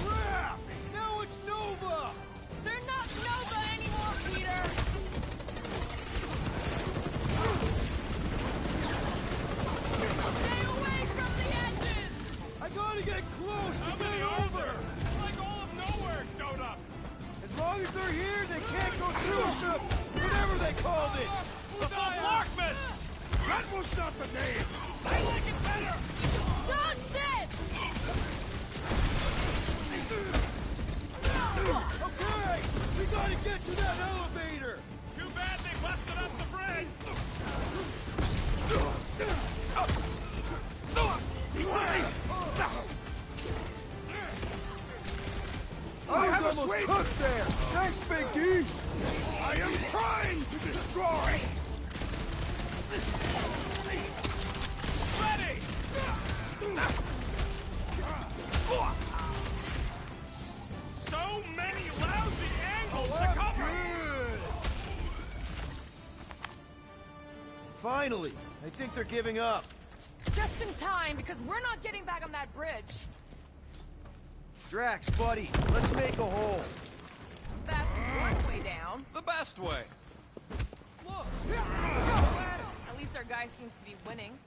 Crap! Now it's Nova. They're not Nova anymore, Peter! Stay away from the edges! I gotta get close to get over. Like all of nowhere showed up. As long as they're here, they can't go through the whatever they called it. The Flockman! That was not the name. I like it better! Dodge this! Okay, we gotta get to that elevator. Too bad they busted up the bridge! I have a sweet hook there. Thanks, Big D. I am trying to destroy. Ready! So many lousy angles to cover! Finally! I think they're giving up. Just in time, because we're not getting back on that bridge. Drax, buddy, let's make a hole. That's one way down. The best way. Look! At least our guy seems to be winning.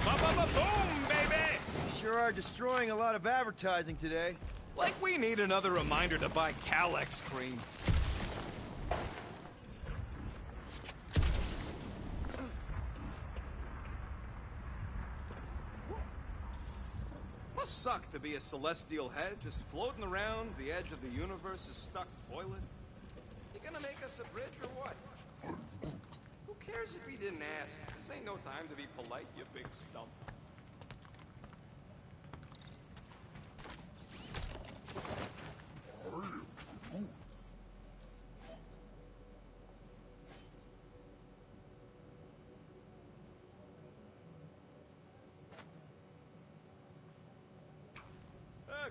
Ba-ba-ba-boom, baby! You sure are destroying a lot of advertising today. Like we need another reminder to buy Calex cream. Must suck to be a celestial head just floating around the edge of the universe's stuck toilet. You gonna make us a bridge or what? Who cares if he didn't ask? This ain't no time to be polite, you big stump.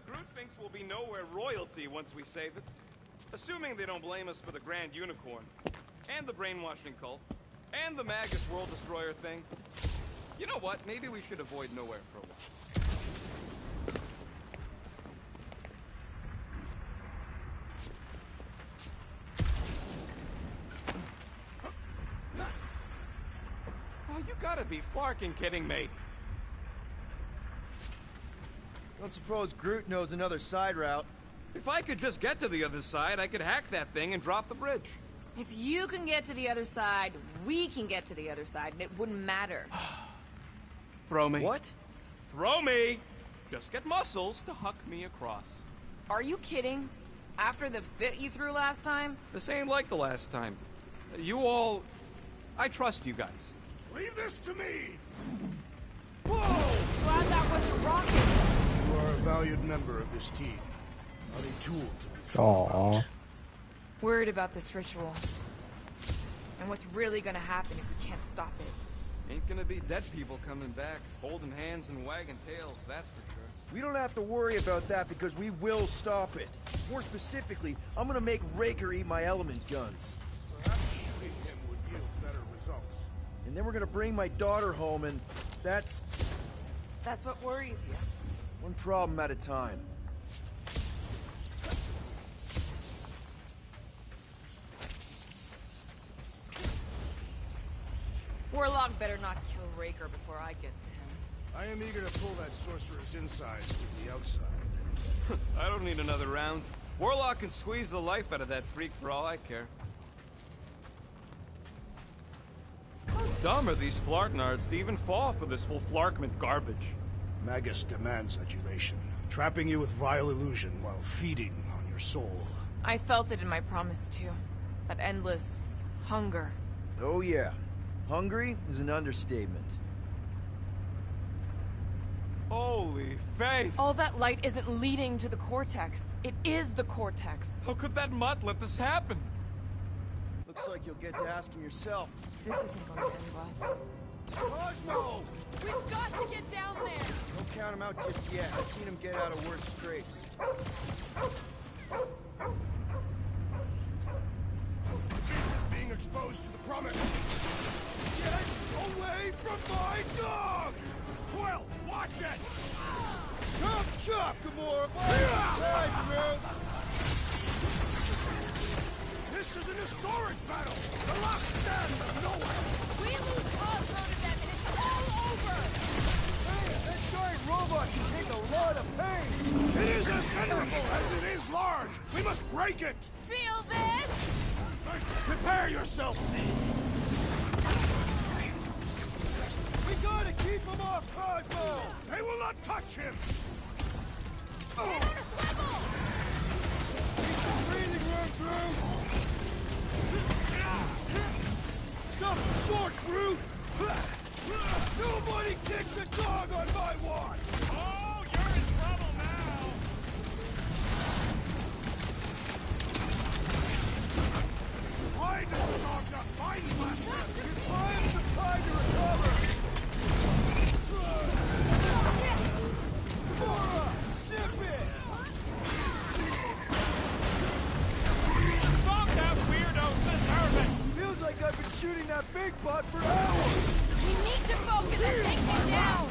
Groot thinks we'll be nowhere royalty once we save it. Assuming they don't blame us for the Grand Unicorn, and the brainwashing cult, and the Magus World Destroyer thing. You know what? Maybe we should avoid nowhere for a while. Oh, you gotta be flarking kidding me. Don't suppose Groot knows another side route. If I could just get to the other side, I could hack that thing and drop the bridge. If you can get to the other side, we can get to the other side, and it wouldn't matter. Throw me. What? Throw me! Just get muscles to huck me across. Are you kidding? After the fit you threw last time? This ain't like the last time. You all... I trust you guys. Leave this to me. Whoa! Glad that wasn't rocket. You are a valued member of this team. Not a tool to be thrown Aww. about. Worried about this ritual. And what's really gonna happen if we can't stop it. Ain't gonna be dead people coming back, holding hands and wagging tails, that's for sure. We don't have to worry about that because we will stop it. More specifically, I'm gonna make Raker eat my element guns. Perhaps shooting him would yield better results. And then we're gonna bring my daughter home and that's That's what worries you. one problem at a time. Warlock better not kill Raker before I get to him. I am eager to pull that sorcerer's insides to the outside. I don't need another round. Warlock can squeeze the life out of that freak for all I care. How dumb are these Flartnards to even fall for this full Flarkment garbage? Magus demands adulation, trapping you with vile illusion while feeding on your soul. I felt it in my promise too. That endless hunger. Oh yeah. Hungry is an understatement. Holy faith! All that light isn't leading to the Cortex. It is the Cortex. How could that mutt let this happen? Looks like you'll get to asking yourself. This isn't going to end well. Cosmo! We've got to get down there! Don't count him out just yet. I've seen him get out of worse scrapes. The beast is being exposed to the promise. Get away from my dog! Quill, watch it! Chop, chop, Gamora! Right, bro! This is an historic battle! The last stand of nowhere! We lose Cosmo to them and it's all over! Hey, that giant robot can take a lot of pain! It is as venerable as it is large! We must break it! Feel this? Prepare yourself! We gotta keep him off Cosmo! They will not touch him! Get on a swivel! Keep the breathing room through! Stop the sword, brute! Nobody kicks a dog on my watch! Oh, you're in trouble now! Why does the dog not find Blaster? Just buy him some time to recover! Gamora! Snip it! Fuck that weirdo's deserve it! Feels like I've been shooting that big butt for hours! We need to focus and take him down!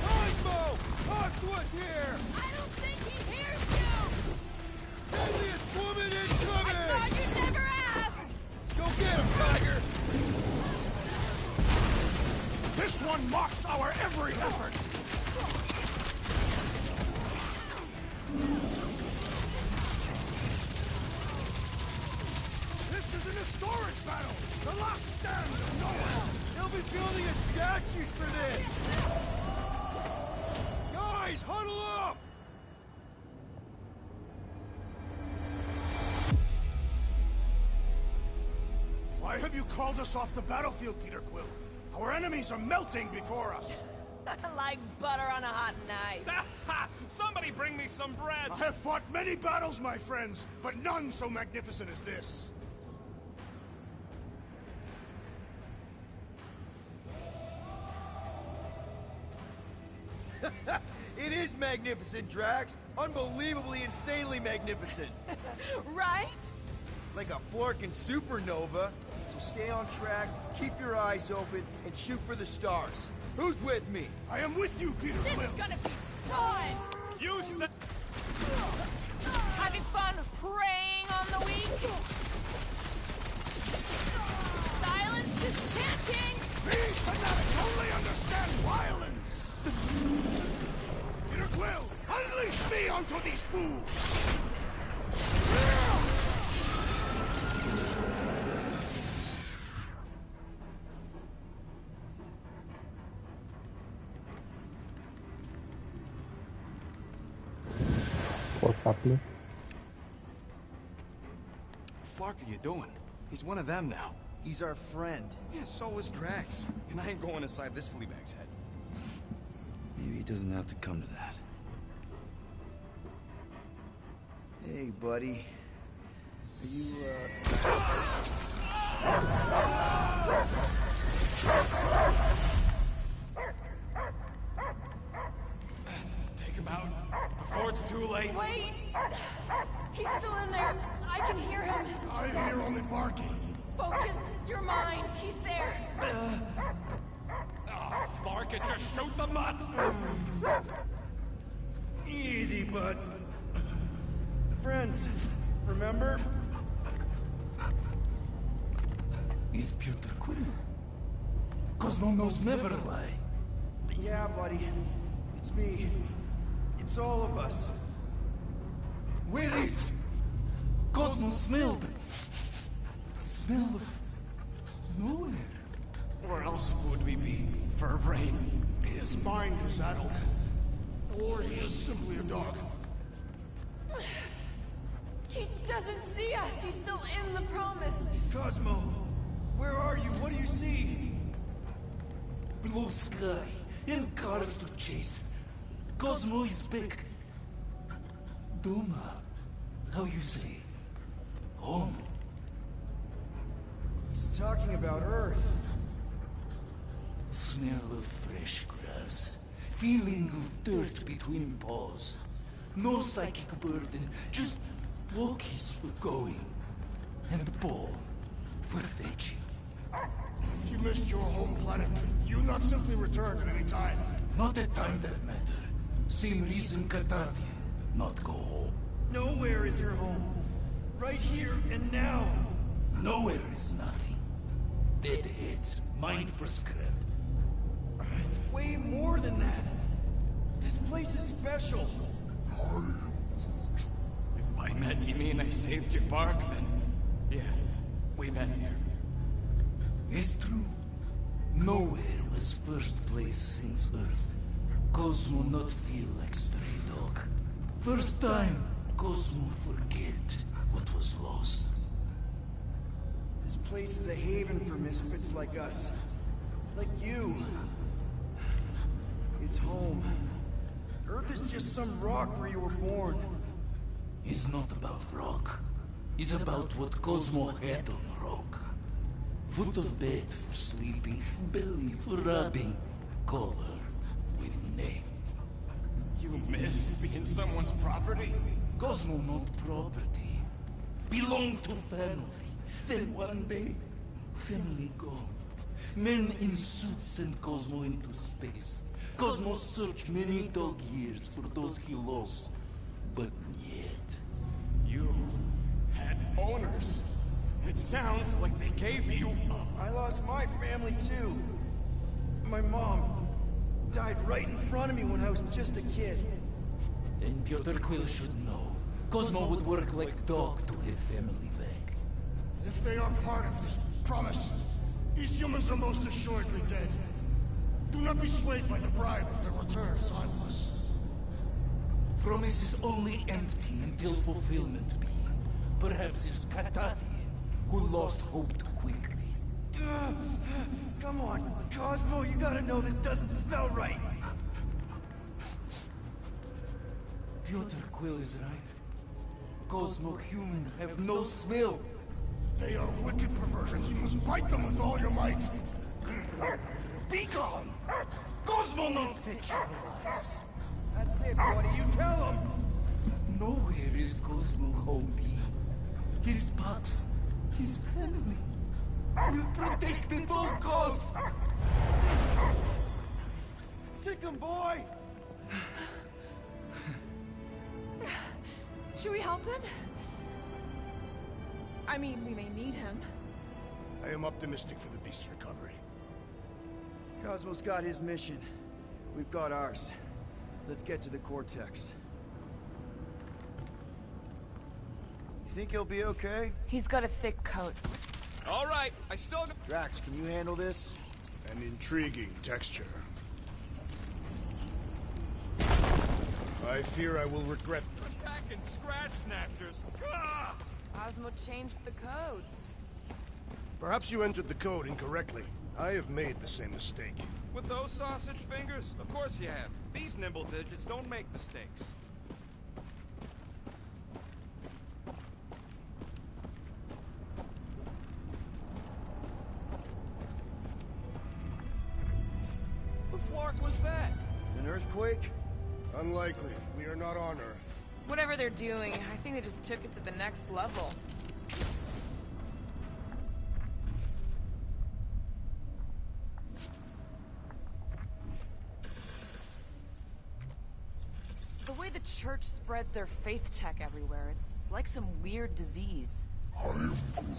Cosmo! Talk to us here! I don't think he hears you! Deadliest woman I incoming! thought you'd never ask! Go get him, Tiger! This one mocks our every effort! This is an historic battle! The last stand of nowhere! They'll be building us statues for this! Guys, huddle up! Why have you called us off the battlefield, Peter Quill? Our enemies are melting before us! Like butter on a hot knife. Somebody bring me some bread! I have fought many battles, my friends, but none so magnificent as this. It is magnificent, Drax! Unbelievably, insanely magnificent! Right? Like a Flarkin supernova. So stay on track, keep your eyes open, and shoot for the stars. Who's with me? I am with you, Peter This Quill! is gonna be fun! You said... Having fun preying on the weak? Silence is chanting! These fanatics only understand violence! Peter Quill, unleash me onto these fools! Poor puppy. What the fuck are you doing? He's one of them now. He's our friend. Yeah, so is Drax. And I ain't going inside this fleabag's head. Maybe it doesn't have to come to that. Hey, buddy. Are you, Take him out before it's too late. Wait! He's still in there. I can hear him. I hear only barking. Focus your mind. He's there. Oh, Flarkin, just shoot the mutt! Easy, bud. Friends, remember? is Peter Quill. Cosmo knows never lie. Yeah, buddy. It's me. It's all of us. Where is... Cosmo smelled... Smell of... nowhere. Where else would we be, Furbrain? His mind is addled. Or he is simply a dog. He doesn't see us. He's still in the promise. Cosmo, where are you? What do you see? Blue sky and cars to chase. Cosmo is back. Doma. How you say? Home. He's talking about Earth. Smell of fresh grass. Feeling of dirt between paws. No psychic burden, just walkies for going. And the ball for fetching. If you missed your home planet, could you not simply return at any time? Not at time that matter. Same reason Cathartian, not go home. Nowhere is your home. Right here and now. Nowhere is nothing. Dead heads, mind for scrap. It's way more than that. This place is special. If by met you mean I saved your bark, then... yeah, we met here. It's true. Nowhere was first place since Earth. Cosmo not feel like stray dog. First time, Cosmo forget what was lost. This place is a haven for misfits like us. Like you. It's home. Earth is just some rock where you were born. It's not about rock. It's about what Cosmo had on rock. Foot of bed for sleeping, belly for rubbing. Call her with name. You miss being someone's property? Cosmo not property. Belong to family. Then one day, family gone. Men in suits send Cosmo into space. Cosmo searched many dog years for those he lost. But yet... You had owners. It sounds like they gave you up. I lost my family too. My mom died right in front of me when I was just a kid. Then Piotr Quill should know. Cosmo would work like dog to have family back. If they are part of this promise, these humans are most assuredly dead. Do not be swayed by the bribe of their return as I was. Promise is only empty until fulfillment be. Perhaps it's Cathartian who lost hope too quickly. Come on, Cosmo, you gotta know this doesn't smell right. Piotr Quill is right. Cosmo human have no smell. They are wicked perversions. You must bite them with all your might. Be gone! Cosmo not fetch your lies. That's it, buddy. You tell him. Nowhere is Cosmo home be. His pups, his family, will protect at all costs. Sick him, boy! Should we help him? I mean, we may need him. I am optimistic for the beast's recovery. Cosmo's got his mission. We've got ours. Let's get to the Cortex. You think he'll be okay? He's got a thick coat. All right, I still got... Drax, can you handle this? An intriguing texture. I fear I will regret... Attacking scratch snatchers. Gah! Cosmo changed the codes. Perhaps you entered the code incorrectly. I have made the same mistake. With those sausage fingers? Of course you have. These nimble digits don't make mistakes. What flark was that? An earthquake? Unlikely. We are not on Earth. Whatever they're doing, I think they just took it to the next level. The way the church spreads their faith tech everywhere, it's like some weird disease. I am Groot.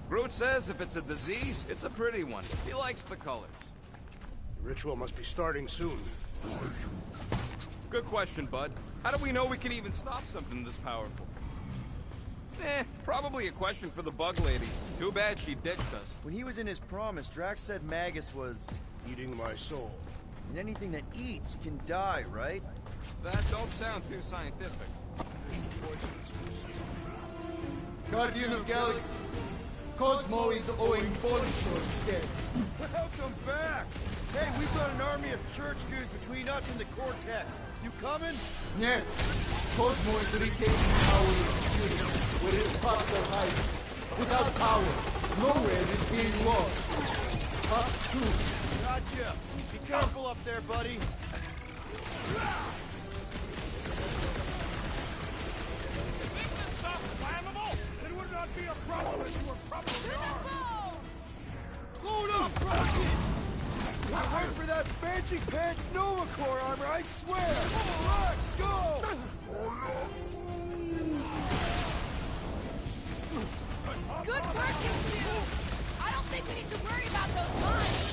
Groot says if it's a disease, it's a pretty one. He likes the colors. The ritual must be starting soon. Good question, bud. How do we know we can even stop something this powerful? Probably a question for the bug lady. Too bad she ditched us. When he was in his promise, Drax said Magus was... Eating my soul. And anything that eats can die, right? That don't sound too scientific. Guardian of Galaxy, Cosmo is owing Bolshoi death. Welcome back! Hey, we've got an army of church goons between us and the Cortex. You coming? Yeah, Cosmo is retaining power in security, where his parts are hiding. Without power, nowhere is being lost. Us too. Gotcha! Be careful up there, buddy. Think this stuff's flammable? It would not be a problem if you were properly armed. Load up, Rocket! I work for that fancy pants Nova Corps armor, I swear! Let's go! Good work, you two! I don't think we need to worry about those lines!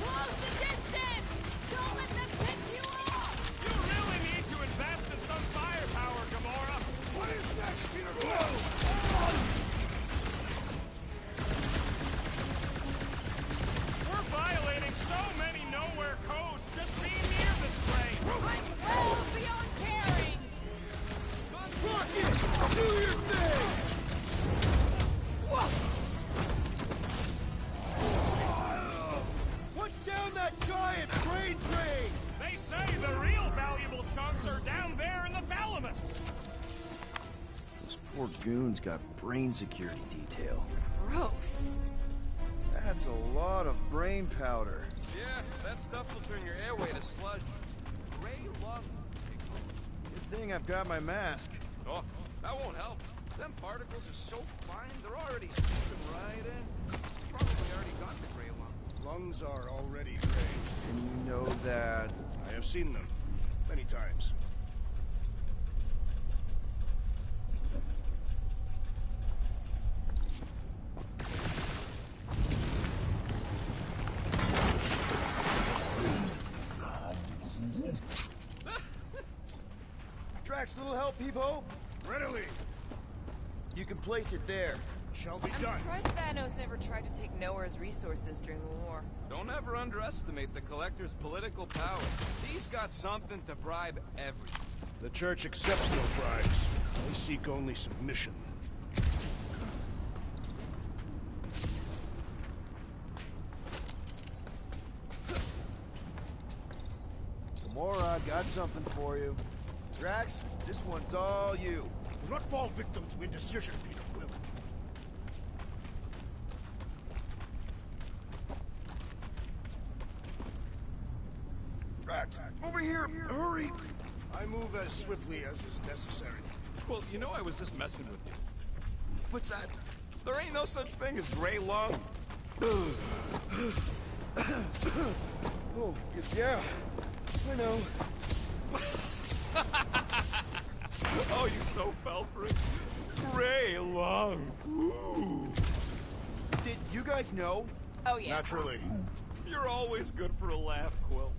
Close the distance! Don't let them pick you off! You really need to invest in some firepower, Gamora. What is next, Peter? We're violating so many nowhere codes just being near this train. I'm well beyond caring! Rocket! Do your thing! What's down that giant brain drain? They say the real valuable chunks are down there in the thalamus. Those poor goons got brain security detail. Gross. That's a lot of brain powder. Yeah, that stuff will turn your airway to sludge. Gray lung. Good thing I've got my mask. Oh, that won't help. Them particles are so fine, they're already seeping right in. Probably already got the gray lung. Lungs are already gray. And you know that... I have seen them. Many times. Drax, little help, Evo? Readily. You can place it there. Shall be I'm done. surprised Thanos never tried to take Nowhere's resources during the war. Don't ever underestimate the Collector's political power. He's got something to bribe everyone. The Church accepts no bribes. They seek only submission. Gamora, I've got something for you. Drax, this one's all you. Do not fall victim to indecision, Peter Quill. Drax, over here! Hurry! I move as swiftly as is necessary. Well, you know I was just messing with you. What's that? There ain't no such thing as gray lung. Oh, yeah. I know. Oh, you so fell for it. Gray lung. Ooh. Did you guys know? Oh, yeah. Naturally. You're always good for a laugh, Quill.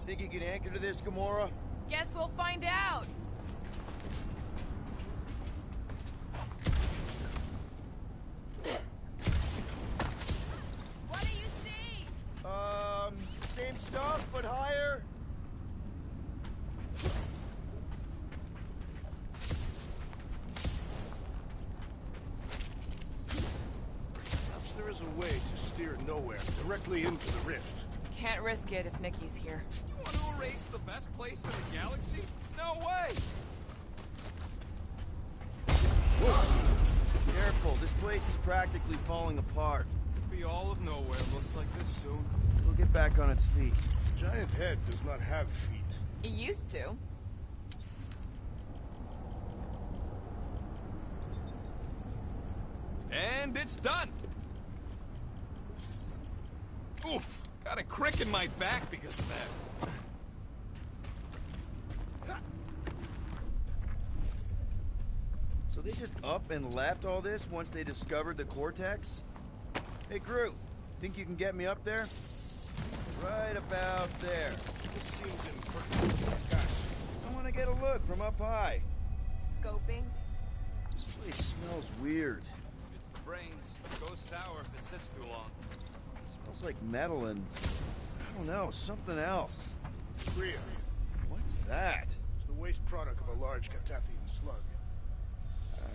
Think you can anchor to this, Gamora? Guess we'll find out. What do you see? Same stuff, but higher. Perhaps there is a way to steer nowhere directly into the rift. Can't risk it if Nikki's here. You want to erase the best place in the galaxy? No way! Careful, this place is practically falling apart. Could be all of nowhere looks like this soon. We'll get back on its feet. Giant head does not have feet. It used to. And it's done! Oof! Got a crick in my back because of that. So they just up and left all this once they discovered the cortex? Hey, Groot, think you can get me up there? Right about there. This seems impertinent to discuss. I want to get a look from up high. Scoping? This place smells weird. It's the brains. It goes sour if it sits too long. Smells like metal and, I don't know, something else. Rhea. What's that? It's the waste product of a large Catathian slug.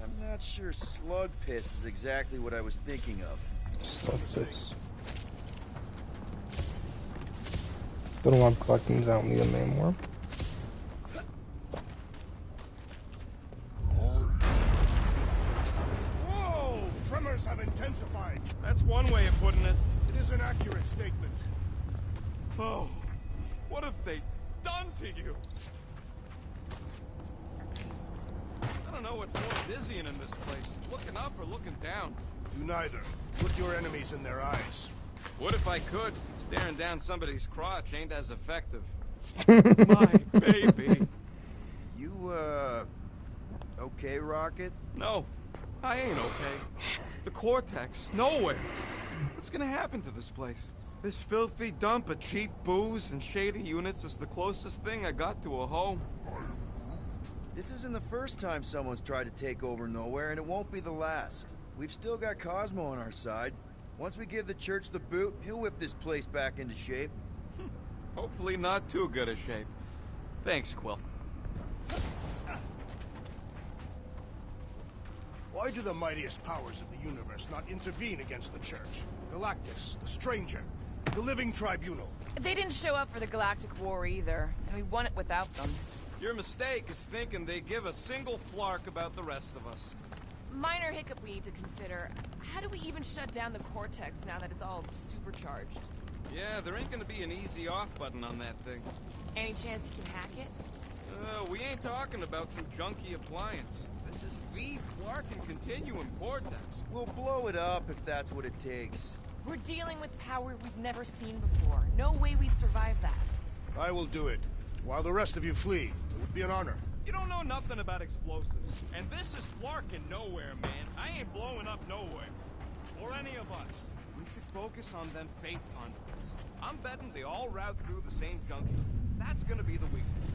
I'm not sure slug piss is exactly what I was thinking of. Slug piss. Don't know why I'm collecting these, I don't need them anymore. Whoa! Tremors have intensified. That's one way of putting it. It is an accurate statement. Oh, what have they done to you? I don't know what's more dizzying in this place, looking up or looking down. Do neither. Look your enemies in their eyes. What if I could? Staring down somebody's crotch ain't as effective. My baby. You, okay, Rocket? No, I ain't okay. The Cortex, nowhere. What's gonna happen to this place? This filthy dump of cheap booze and shady units is the closest thing I got to a home. This isn't the first time someone's tried to take over Nowhere, and it won't be the last. We've still got Cosmo on our side. Once we give the church the boot, he'll whip this place back into shape. Hopefully not too good a shape. Thanks, Quill. Why do the mightiest powers of the universe not intervene against the church? Galactus, the Stranger, the Living Tribunal. They didn't show up for the Galactic War either, and we won it without them. Your mistake is thinking they give a single flark about the rest of us. Minor hiccup we need to consider. How do we even shut down the Cortex now that it's all supercharged? Yeah, there ain't gonna be an easy off button on that thing. Any chance you can hack it? We ain't talking about some junky appliance. This is the Flarkin Continuum Cortex. We'll blow it up if that's what it takes. We're dealing with power we've never seen before. No way we'd survive that. I will do it. While the rest of you flee, it would be an honor. You don't know nothing about explosives. And this is Flarkin Nowhere, man. I ain't blowing up Nowhere. Or any of us. We should focus on them faith conduits. I'm betting they all route through the same junction. That's gonna be the weakness.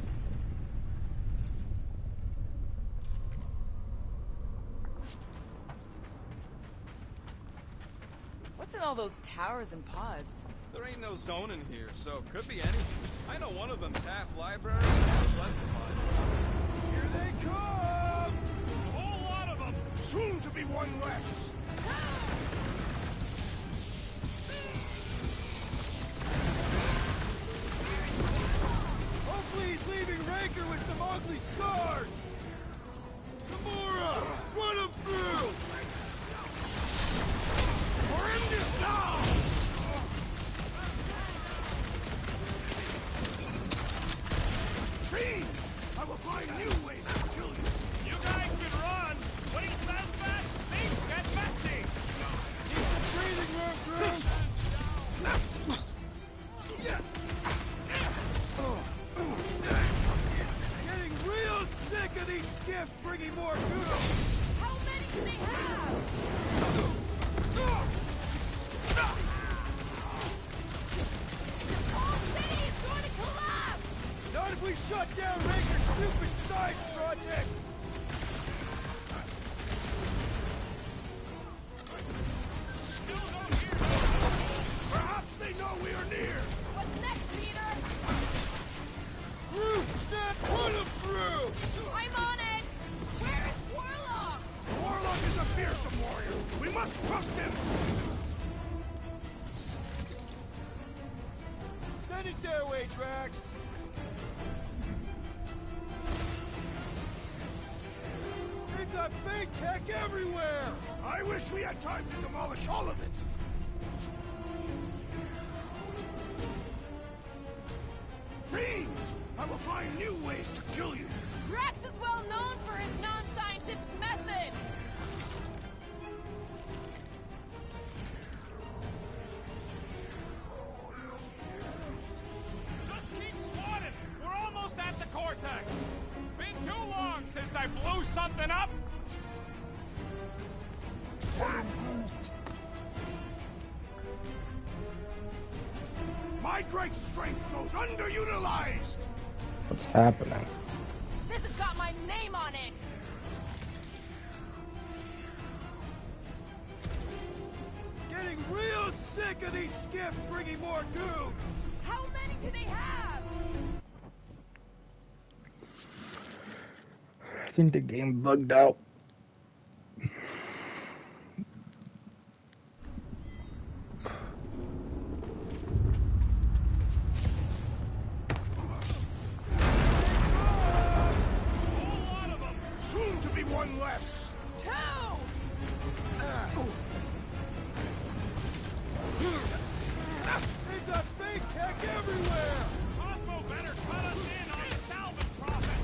What's in all those towers and pods? There ain't no zone in here, so it could be anything. I know one of them's half library and half classified. Here they come! A whole lot of them! Soon to be one less! Hopefully he's leaving Raker with some ugly scars! Gamora! Run him through! Horrendous now! Fiends! I will find new ways to kill you! You guys can run! When he says that, things get messy! Keep the breathing room, Groot! Getting real sick of these skiffs bringing more kudos! How many do they have? The whole city is going to collapse! Not if we shut down Raker's stupid science project! Perhaps they know we are near! What's next, Peter? Groot, snap, run him through! I'm on it! Where is Warlock? Warlock is a fearsome warrior! We must trust him! Send it their way, Drax! They've got fake tech everywhere! I wish we had time to demolish all of it! Fiends! I will find new ways to kill you! Drax is well known for his non-scientific method! since I blew something up? My great strength goes underutilized! What's happening? This has got my name on it! Getting real sick of these skiffs bringing more goons! How many do they have? I think the game bugged out. Soon to be one less! Two! They've got fake tech everywhere! Cosmo better cut us in on the salvage profit!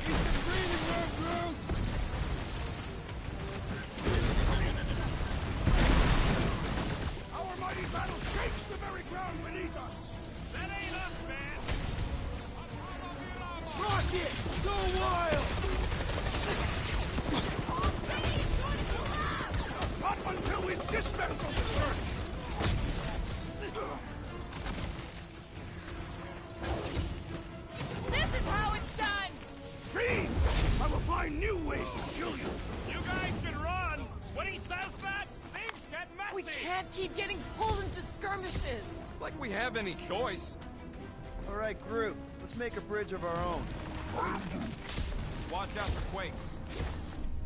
He's the breathing room, Groot! Our mighty battle shakes the very ground beneath us! That ain't us, man! Rocket! Go wild! Not until we've dismantled the church! This is how it's done! Fiends! I will find new ways to kill you! You guys should run! When he says that, things get messy! We can't keep getting pulled into skirmishes. Like we have any choice. All right, Groot. Let's make a bridge of our own. Watch out for quakes.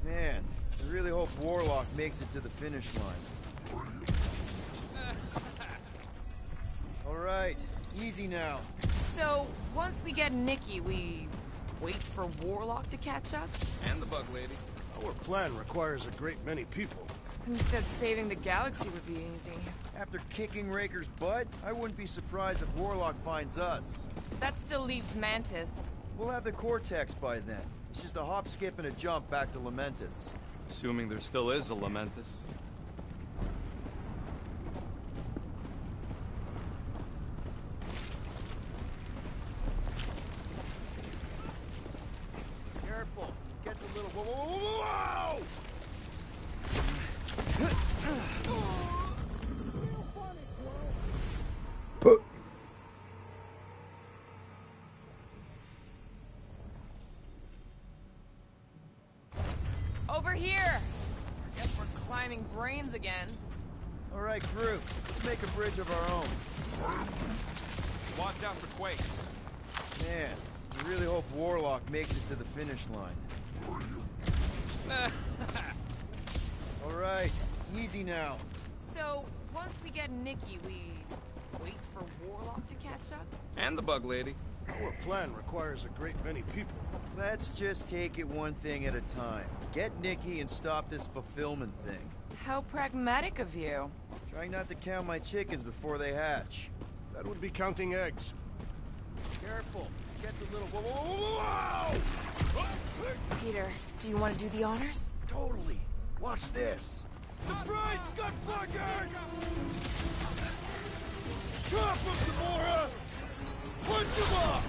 Man, I really hope Warlock makes it to the finish line. All right, easy now. So, once we get Nikki, we wait for Warlock to catch up? And the bug lady. Our plan requires a great many people. Who said saving the galaxy would be easy? After kicking Raker's butt, I wouldn't be surprised if Warlock finds us. That still leaves Mantis. We'll have the Cortex by then. It's just a hop, skip, and a jump back to Lamentus. Assuming there still is a Lamentus. Careful. Gets a little... Whoa! But Over here! Guess we're climbing brains again. All right, Groot. Let's make a bridge of our own. Watch out for quakes. Man, I really hope Warlock makes it to the finish line. All right, easy now. So, once we get Nikki, we wait for Warlock to catch up? And the bug lady. Our plan requires a great many people. Let's just take it one thing at a time. Get Nikki and stop this fulfillment thing. How pragmatic of you. Trying not to count my chickens before they hatch. That would be counting eggs. Careful. Gets a little... Whoa! Peter, do you want to do the honors? Totally. Watch this. Surprise, Scudfuckers! Chop them, Gamora! Punch them up!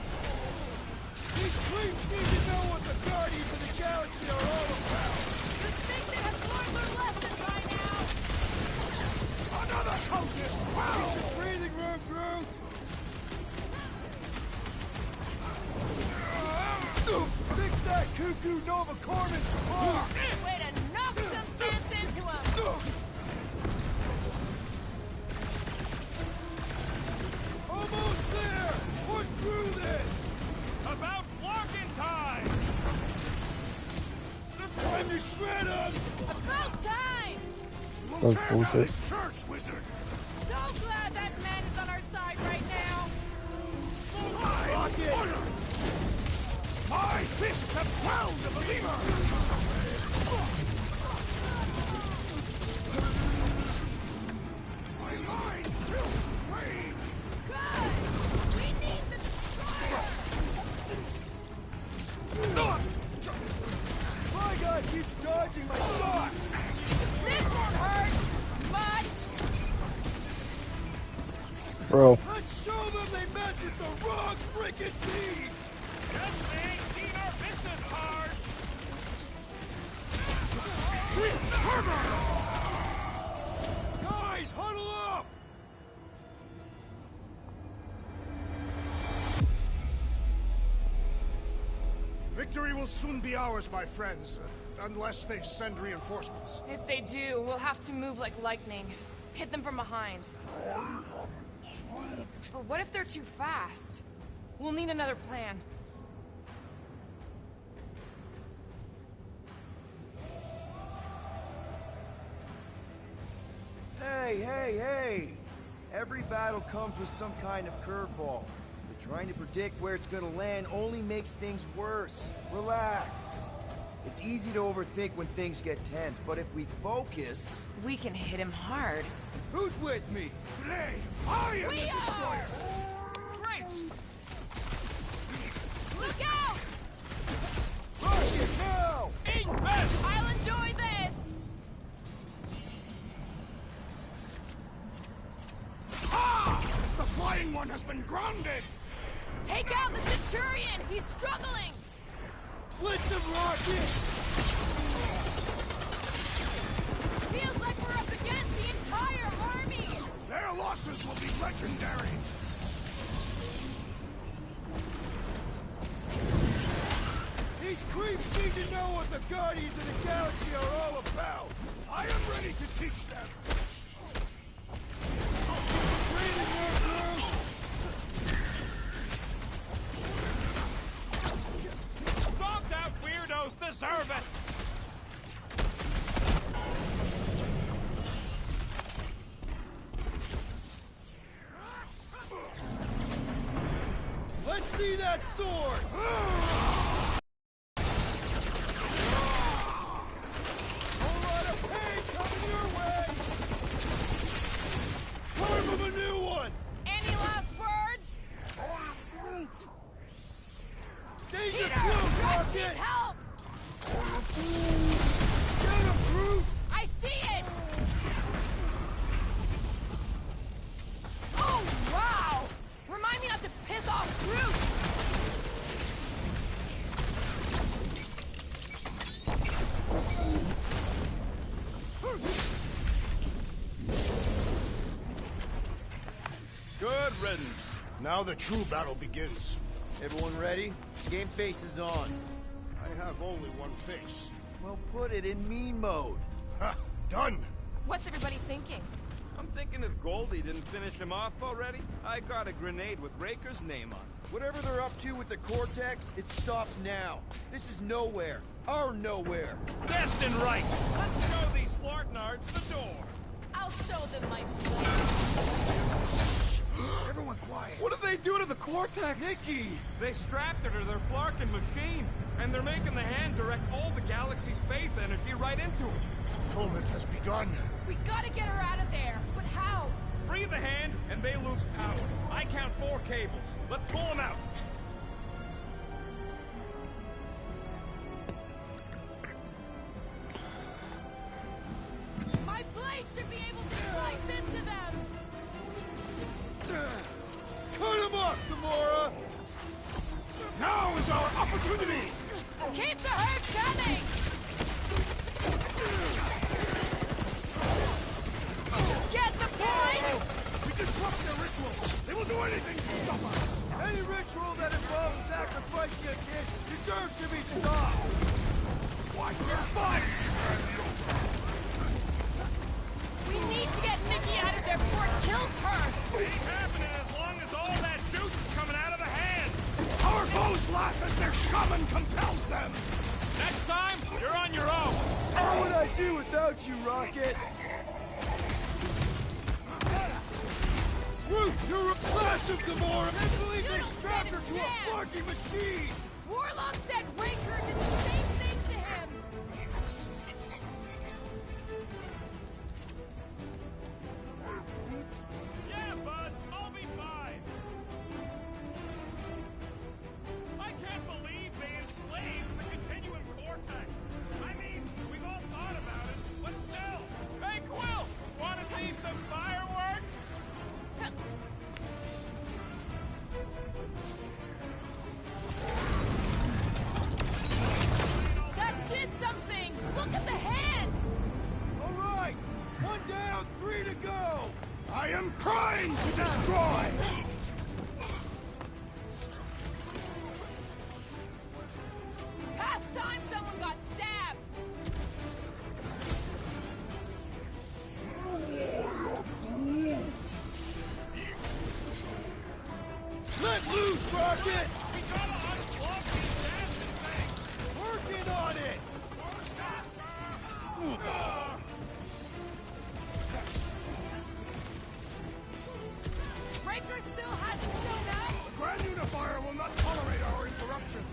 These creeps need to know what the Guardians of the Galaxy are all about! You'd think they'd have learned their lesson by now! Another cultist! Wow! It's a breathing room, Groot! Fix that cuckoo Nova Corman's car! Way to knock some sense into him! Almost there! Push through this! About flocking time! Time to shred him! About time! We'll That's tear down bullshit. this church, wizard! So glad that man is on our side right now! I honor! My fists have found the believer! My mind fills with rage! Good! We need the destroyer! My guy keeps dodging my shots! This won't hurt! Much! Bro. Let's show them they met with the wrong freaking team! Guess they ain't seen our business card. Guys, huddle up! Victory will soon be ours, my friends, unless they send reinforcements. If they do, we'll have to move like lightning. Hit them from behind. But what if they're too fast? We'll need another plan. Hey! Every battle comes with some kind of curveball. But trying to predict where it's gonna land only makes things worse. Relax. It's easy to overthink when things get tense, but if we focus... We can hit him hard. Who's with me? Today, I am the destroyer! Great! Look out! Rocket, now! Eat best! I'll enjoy this! Ha! The flying one has been grounded! Take out the Centurion! He's struggling! Blitz him, Rocket! Feels like we're up against the entire army! Their losses will be legendary! These creeps need to know what the Guardians of the Galaxy are all about! I am ready to teach them! Stomped out weirdos deserve it! Let's see that sword! Whole lot of pain coming your way! Carve him a new one! Any last words? Danger Peter! close, Drax Rocket! needs help! Get him, Groot! I see it! Oh, wow! Remind me not to piss off Groot! Good riddance. Now the true battle begins. Everyone ready? Game face is on. I have only one face. Well, put it in mean mode. Ha! Done! What's everybody thinking? I'm thinking if Goldie didn't finish him off already, I got a grenade with Raker's name on it. Whatever they're up to with the Cortex, it stops now. This is nowhere. Our nowhere. Best and right. Let's show these Flartnards the door. I'll show them my blade. Everyone quiet. What did they do to the Cortex? Nikki! They strapped her to their Flarkin machine, and they're making the hand direct all the galaxy's faith energy right into it. Fulfillment has begun. We gotta get her out of there. But how? Free the hand, and they lose power. I count 4 cables. Let's pull them out. My blade should be able to slice into them! Cut him off, Gamora! Now is our opportunity! Keep the herd coming! Get the point! We disrupt their ritual! They will do anything to stop us! Any ritual that involves sacrificing a kid deserves to be stopped! Watch your butts! We need to get Nikki out of there before it kills her! Ain't happening as long as all that juice is coming out of the hand. Our foes laugh as their shaman compels them! Next time, you're on your own. What would I do without you, Rocket? Groot, you're a slash of Gamora! Mentally You they don't strapped stand a her to a chance. fucking machine! Warlock said Raker did the same thing to him! Yeah, bud, I'll be fine. I can't believe they enslaved the continuum cortex. I mean, we've all thought about it, but still. Hey, Quill, want to see some fireworks? down, 3 to go! I am primed to destroy! Past time someone got stabbed! Let loose, Rocket! We gotta unplug these acid things! Working on it! Breaker still hasn't shown up? The Grand Unifier will not tolerate our interruption!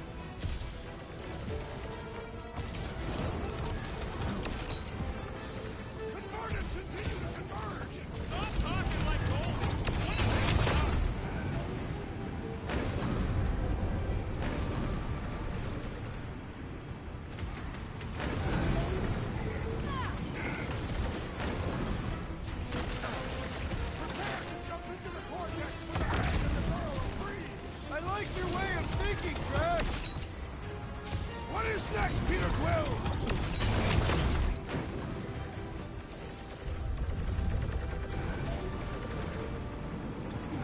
Converters continue to converge! Stop talking like Goldie! What have they done? Prepare to jump into the vortex when the hand and the girl are free! I like your way of thinking, Drax! What is next, Peter Quill?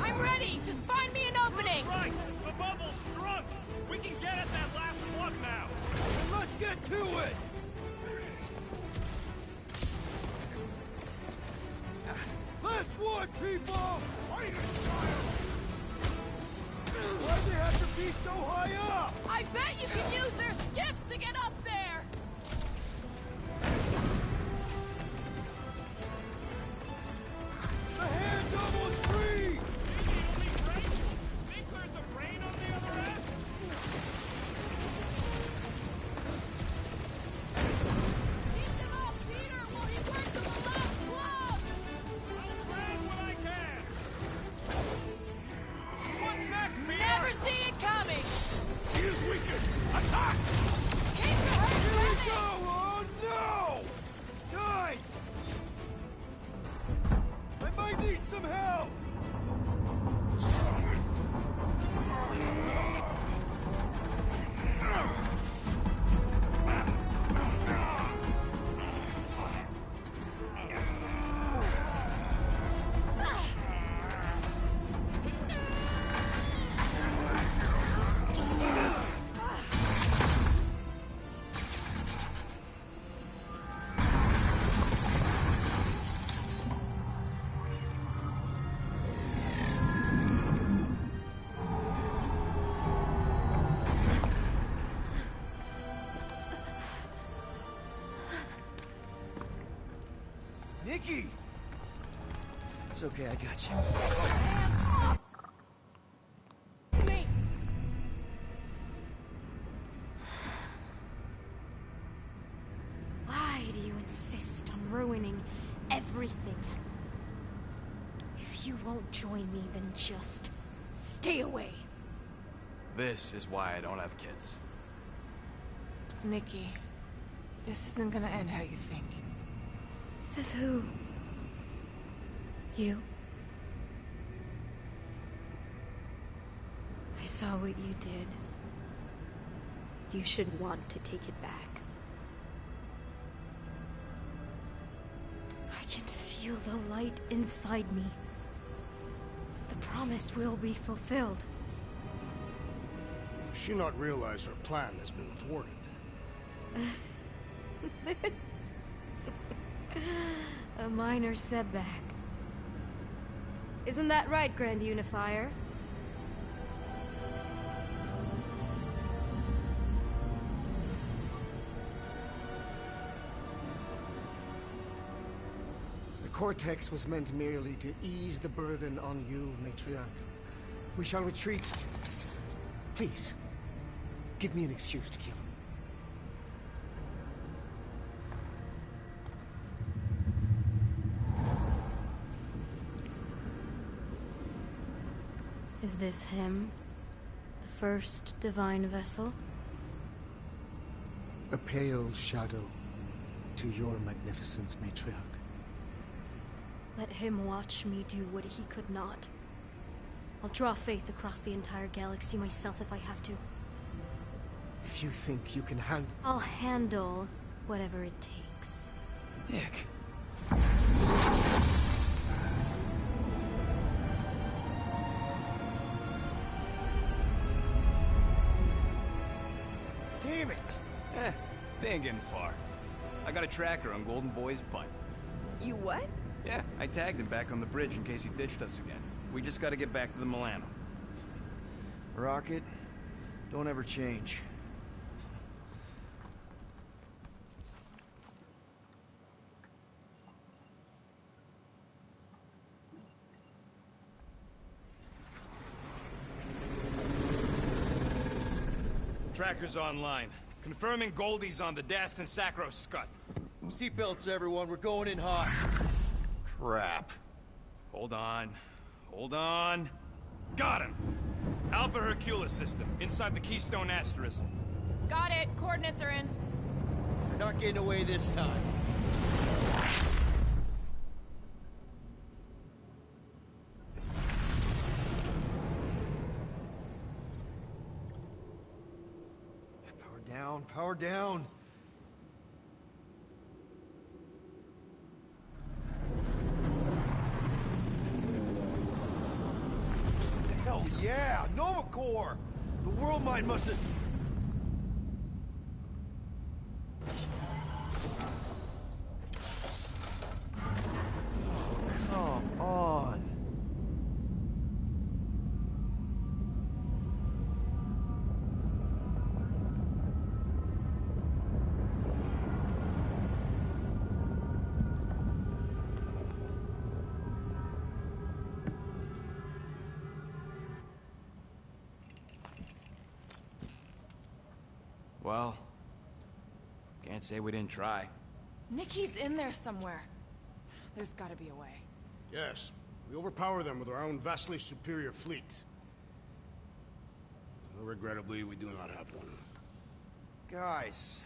I'm ready! Just find me an opening! Right! The bubble's shrunk! We can get at that last plug now! Then let's get to it! Last one, people! Fight it, child! Why'd they have to be so high up? I bet you can use their skiffs to get up there! The hand's almost free! Think there's a brain on the other end? Keep them off Peter while he works on the last plug! I'll grab what I can! What's next, Peter? Never see it coming! He is weakened! Attack! Keep the herd Here we coming! go! Oh no! Guys! I might need some help! Nikki! It's okay, I got you. Me! Why do you insist on ruining everything? If you won't join me, then just stay away. This is why I don't have kids. Nikki, this isn't gonna end how you think. Says who? You? I saw what you did. You should want to take it back. I can feel the light inside me. The promise will be fulfilled. Does she not realize her plan has been thwarted? This... a minor setback. Isn't that right, Grand Unifier? The Cortex was meant merely to ease the burden on you, Matriarch. We shall retreat. Please, give me an excuse to kill him. Is this him? The first divine vessel? A pale shadow to your magnificence, Matriarch. Let him watch me do what he could not. I'll draw faith across the entire galaxy myself if I have to. If you think you can handle... I'll handle whatever it takes. Nick. pirate. They ain't getting far. I got a tracker on Golden Boy's butt. You what? Yeah, I tagged him back on the bridge in case he ditched us again. We just gotta get back to the Milano. Rocket, don't ever change. Tracker's online. Confirming Goldie's on the Dastan Sacro Scut. Seatbelts, everyone. We're going in hot. Crap. Hold on. Hold on. Got him! Alpha Hercules system, inside the Keystone Asterism. Got it. Coordinates are in. You're not getting away this time. Power down, power down. Hell yeah! Nova Corps! The world mine must have... Oh, come on. Well, can't say we didn't try. Nikki's in there somewhere. There's gotta be a way. Yes, we overpower them with our own vastly superior fleet. Regrettably, we do not have one. Guys,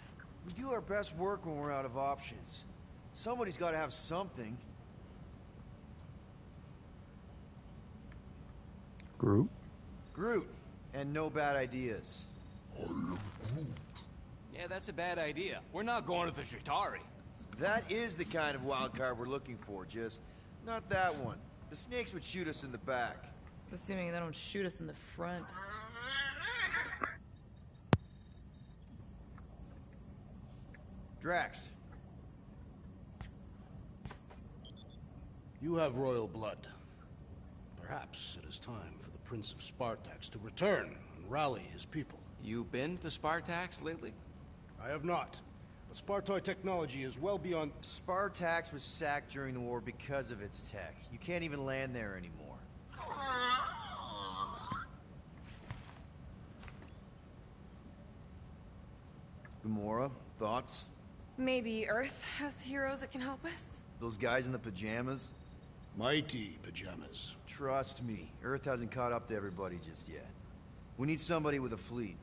we do our best work when we're out of options. Somebody's got to have something. Groot? Groot, and no bad ideas. Yeah, that's a bad idea. We're not going to the Chitauri. That is the kind of wild card we're looking for, just not that one. The snakes would shoot us in the back. Assuming they don't shoot us in the front. Drax. You have royal blood. Perhaps it is time for the Prince of Spartax to return and rally his people. You been to Spartax lately? I have not. But Spartoid technology is well beyond... Spartax was sacked during the war because of its tech. You can't even land there anymore. Gamora, thoughts? Maybe Earth has heroes that can help us? Those guys in the pajamas? Mighty pajamas. Trust me, Earth hasn't caught up to everybody just yet. We need somebody with a fleet.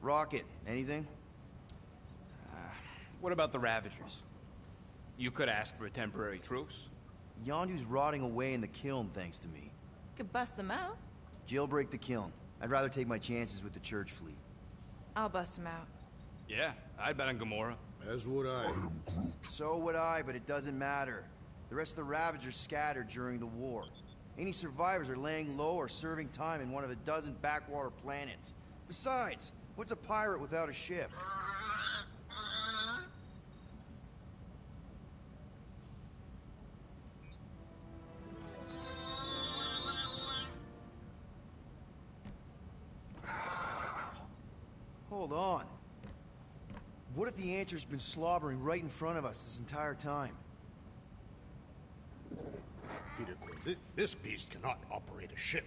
Rocket, anything? What about the Ravagers? You could ask for a temporary truce. Yondu's rotting away in the kiln thanks to me. Could bust them out. Jailbreak the kiln. I'd rather take my chances with the church fleet. I'll bust them out. Yeah, I'd bet on Gamora. As would I. So would I, but it doesn't matter. The rest of the Ravagers scattered during the war. Any survivors are laying low or serving time in one of a dozen backwater planets. Besides, what's a pirate without a ship? Hold on. What if the answer's been slobbering right in front of us this entire time? Peter Quill, this beast cannot operate a ship.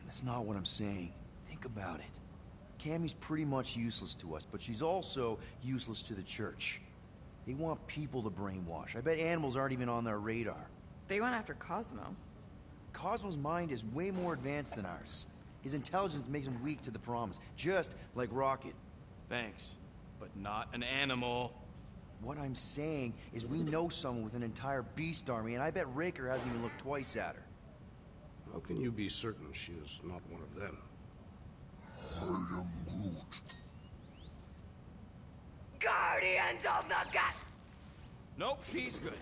That's not what I'm saying. Think about it. Cammy's pretty much useless to us, but she's also useless to the church. They want people to brainwash. I bet animals aren't even on their radar. They went after Cosmo. Cosmo's mind is way more advanced than ours. His intelligence makes him weak to the promise, just like Rocket. Thanks, but not an animal. What I'm saying is we know someone with an entire beast army, and I bet Raker hasn't even looked twice at her. How can you be certain she is not one of them? I am Groot. Guardians of the Gut. Nope, she's good.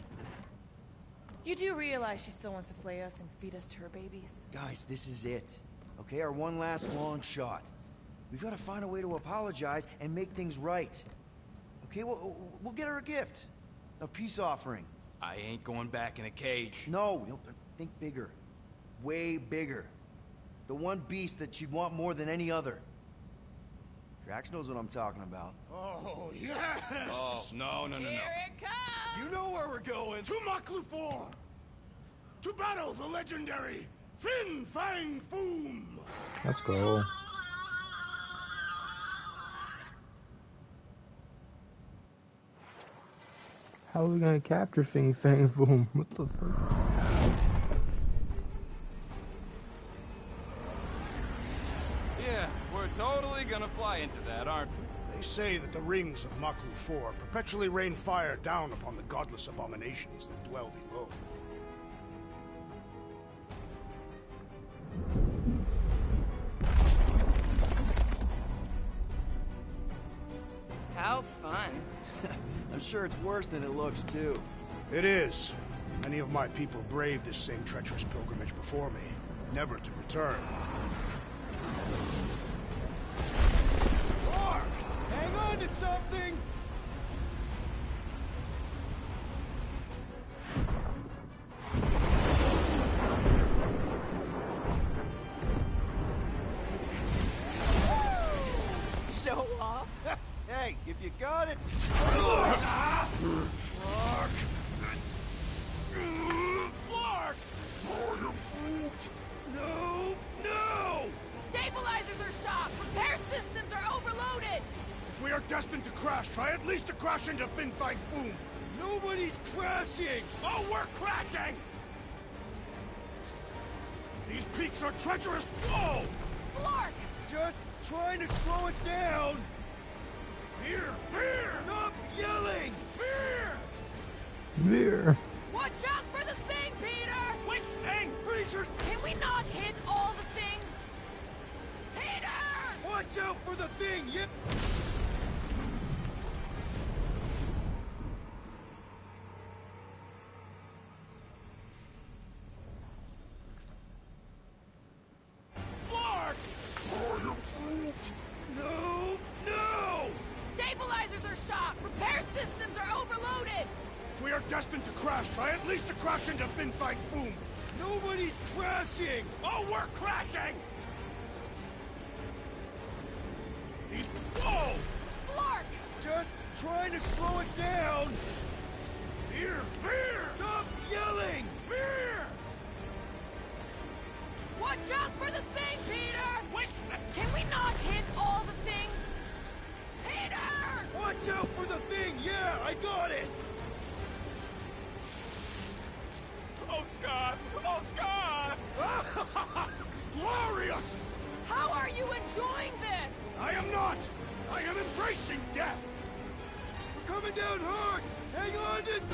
You do realize she still wants to flay us and feed us to her babies? Guys, this is it. Okay, our one last long shot. We've got to find a way to apologize and make things right. Okay, we'll get her a gift. A peace offering. I ain't going back in a cage. No, think bigger. Way bigger. The one beast that she'd want more than any other. Drax knows what I'm talking about. Oh, yes! Oh, no. Here it comes! You know where we're going. To Maklu-4! To battle the legendary Fin Fang Foom! Let's go. How are we gonna capture Fin Fang Foom? What the fuck? Yeah, we're totally gonna fly into that, aren't we? They say that the rings of Maklu-4 perpetually rain fire down upon the godless abominations that dwell below. How fun. I'm sure it's worse than it looks, too. It is. Many of my people braved this same treacherous pilgrimage before me, never to return. Hang on to something! Show off. Hey, if you got it... Clark! No! No! Stabilizers are shot! Repair systems are overloaded! If we are destined to crash, try at least to crash into Fin Fang Foom! Nobody's crashing! Oh, we're crashing! These peaks are treacherous! Whoa! Flark! Just trying to slow us down! Fear! Fear! Stop yelling! Fear! Veer. Watch out for the thing, Peter! Which thing? Freezers! Can we not hit all the things? Peter! Watch out for the thing! Yep! Clark! No! No! Stabilizers are shot! Repair systems are overloaded! If we are destined to crash, try at least to crash into Fin Fang Foom! Nobody's crashing! Oh, we're crashing! These... Whoa! Flark! Just trying to slow us down! Fear! Fear! Stop yelling! Fear! Watch out for the thing, Peter! Which Can we not hit all the things? Peter! Watch out for the thing! Yeah, I got it! Oh, Scott! Oh, Scott! Glorious! How are you enjoying this? I am not! I am embracing death! We're coming down hard! Hang on this...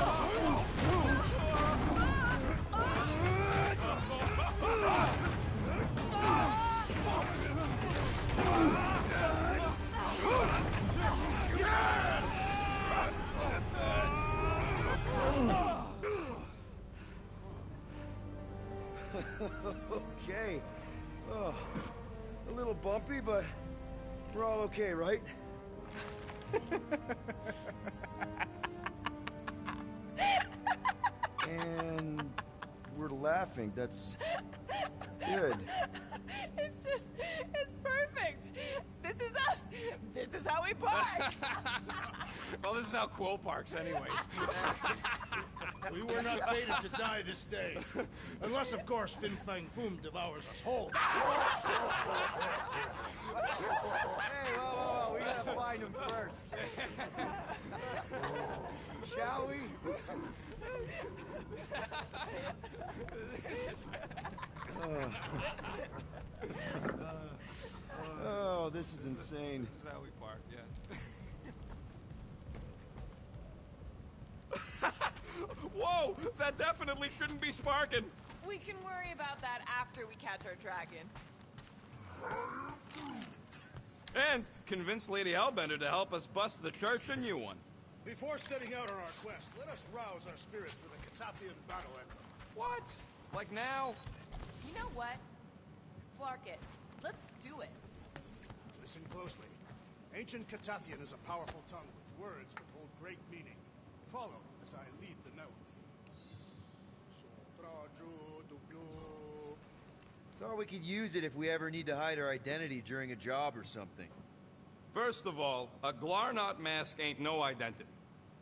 Okay. Oh, a little bumpy, but we're all okay, right? And we're laughing. That's good. It's perfect. This is us. This is how we park. Well, this is how Quill parks anyways. We were not fated to die this day. Unless, of course, Fin Fang Foom devours us whole. Hey, whoa. We gotta find him first. Shall we? Oh, this is insane. This is how we park, yeah. Whoa! That definitely shouldn't be sparking! We can worry about that after we catch our dragon. And convince Lady Hellbender to help us bust the church a new one. Before setting out on our quest, let us rouse our spirits with a Cataphian battle anthem. What? Like now? You know what? Flark it. Let's do it. Listen closely. Ancient Catathian is a powerful tongue with words that hold great meaning. Follow as I lead the melody. Thought we could use it if we ever need to hide our identity during a job or something. First of all, a Glarnot mask ain't no identity.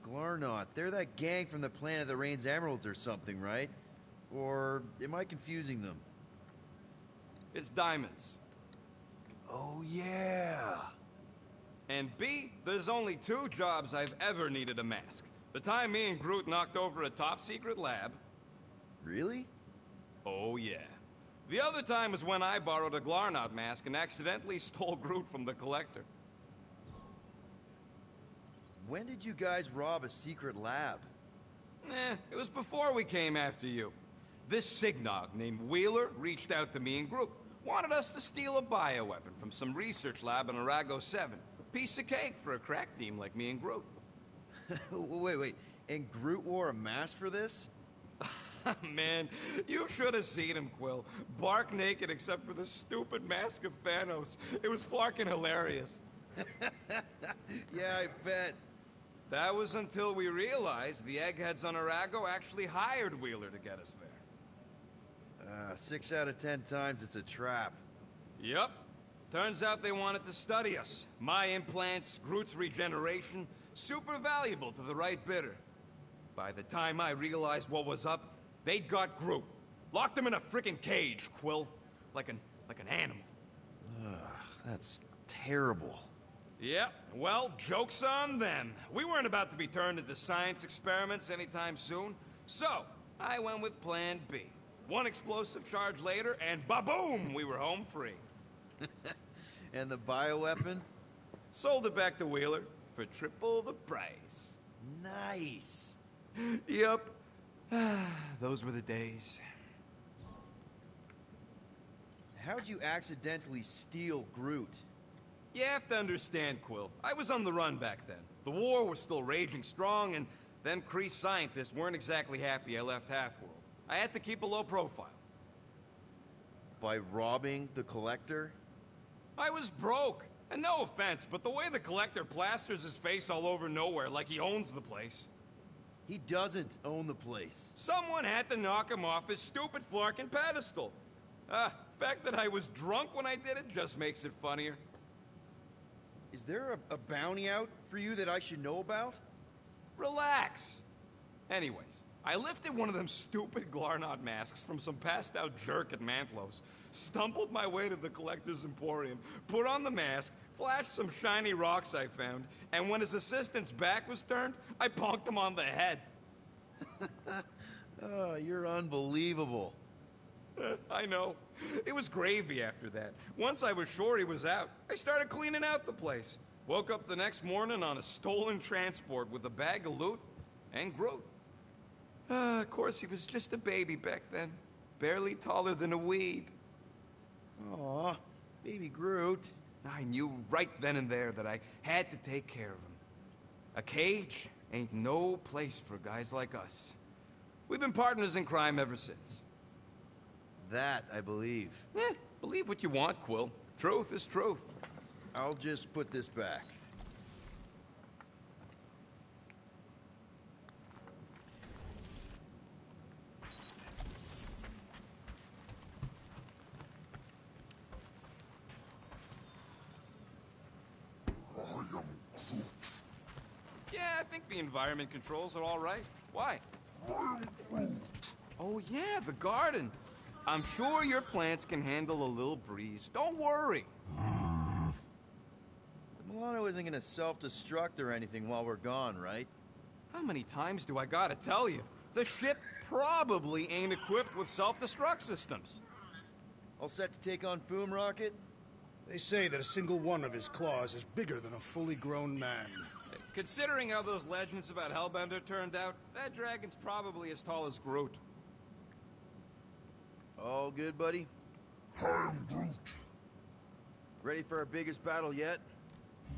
Glarnot, they're that gang from the Planet that Rains Emeralds or something, right? Or am I confusing them? It's diamonds. Oh, yeah. And B, there's only 2 jobs I've ever needed a mask. The time me and Groot knocked over a top-secret lab. Really? Oh, yeah. The other time was when I borrowed a Glarnot mask and accidentally stole Groot from the Collector. When did you guys rob a secret lab? It was before we came after you. This Signog named Wheeler reached out to me and Groot. Wanted us to steal a bioweapon from some research lab in Arago 7. A piece of cake for a crack team like me and Groot. Wait. And Groot wore a mask for this? Man, you should have seen him, Quill. Bark naked except for the stupid mask of Thanos. It was flarkin' hilarious. Yeah, I bet. That was until we realized the eggheads on Arago actually hired Wheeler to get us there. 6 out of 10 times it's a trap. Yep. Turns out they wanted to study us. My implants, Groot's regeneration, super valuable to the right bidder. By the time I realized what was up, they'd got Groot. Locked him in a frickin' cage, Quill. Like an animal. That's terrible. Yep, well, joke's on them. We weren't about to be turned into science experiments anytime soon, so I went with Plan B. 1 explosive charge later, and ba-boom, we were home free. And the bioweapon? Sold it back to Wheeler for triple the price. Nice. Yep. Those were the days. How'd you accidentally steal Groot? You have to understand, Quill. I was on the run back then. The war was still raging strong, and them Kree scientists weren't exactly happy I left Half-World. I had to keep a low profile. By robbing the Collector? I was broke. And no offense, but the way the Collector plasters his face all over nowhere like he owns the place. He doesn't own the place. Someone had to knock him off his stupid flarkin' pedestal. Fact that I was drunk when I did it just makes it funnier. Is there a bounty out for you that I should know about? Relax. Anyways, I lifted one of them stupid Glarnot masks from some passed-out jerk at Mantlos, stumbled my way to the Collector's Emporium, put on the mask, flashed some shiny rocks I found, and when his assistant's back was turned, I bonked him on the head. Oh, you're unbelievable. I know. It was gravy after that. Once I was sure he was out, I started cleaning out the place. Woke up the next morning on a stolen transport with a bag of loot and Groot. Of course, he was just a baby back then. Barely taller than a weed. Aw, baby Groot. I knew right then and there that I had to take care of him. A cage ain't no place for guys like us. We've been partners in crime ever since. That, I believe. Believe what you want, Quill. Truth is truth. I'll just put this back. Yeah, I think the environment controls are all right. Why? Oh yeah, the garden. I'm sure your plants can handle a little breeze. Don't worry. The Milano isn't gonna self-destruct or anything while we're gone, right? How many times do I gotta tell you? The ship probably ain't equipped with self-destruct systems. All set to take on Foom Rocket? They say that a single one of his claws is bigger than a fully grown man. Considering how those legends about Hellbender turned out, that dragon's probably as tall as Groot. All good, buddy? I'm Groot. Ready for our biggest battle yet?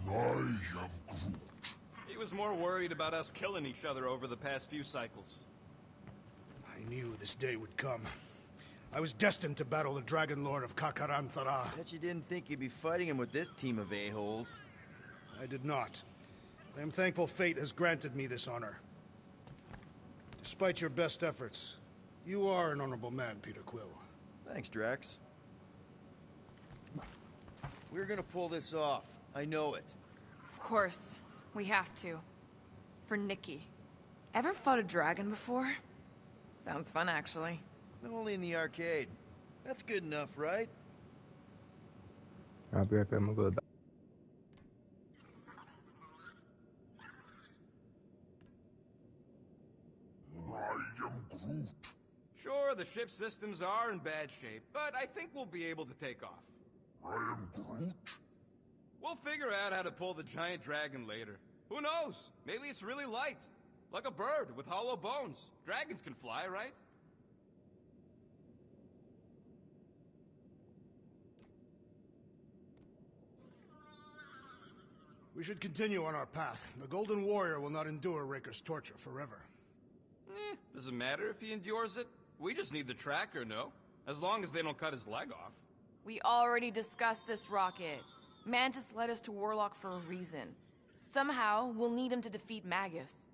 I am Groot. He was more worried about us killing each other over the past few cycles. I knew this day would come. I was destined to battle the Dragon Lord of Kakarantara. Bet you didn't think you'd be fighting him with this team of a-holes. I did not. I am thankful fate has granted me this honor. Despite your best efforts, you are an honorable man, Peter Quill. Thanks, Drax. We're gonna pull this off. I know it. Of course. We have to. For Nikki. Ever fought a dragon before? Sounds fun, actually. Only in the arcade. That's good enough, right? I'll be right back. I'm gonna go back. I am Groot. Sure, the ship systems are in bad shape, but I think we'll be able to take off. I am Groot. We'll figure out how to pull the giant dragon later. Who knows? Maybe it's really light. Like a bird with hollow bones. Dragons can fly, right? We should continue on our path. The Golden Warrior will not endure Raker's torture forever. Doesn't matter if he endures it. We just need the tracker, no? As long as they don't cut his leg off. We already discussed this, Rocket. Mantis led us to Warlock for a reason. Somehow, we'll need him to defeat Magus.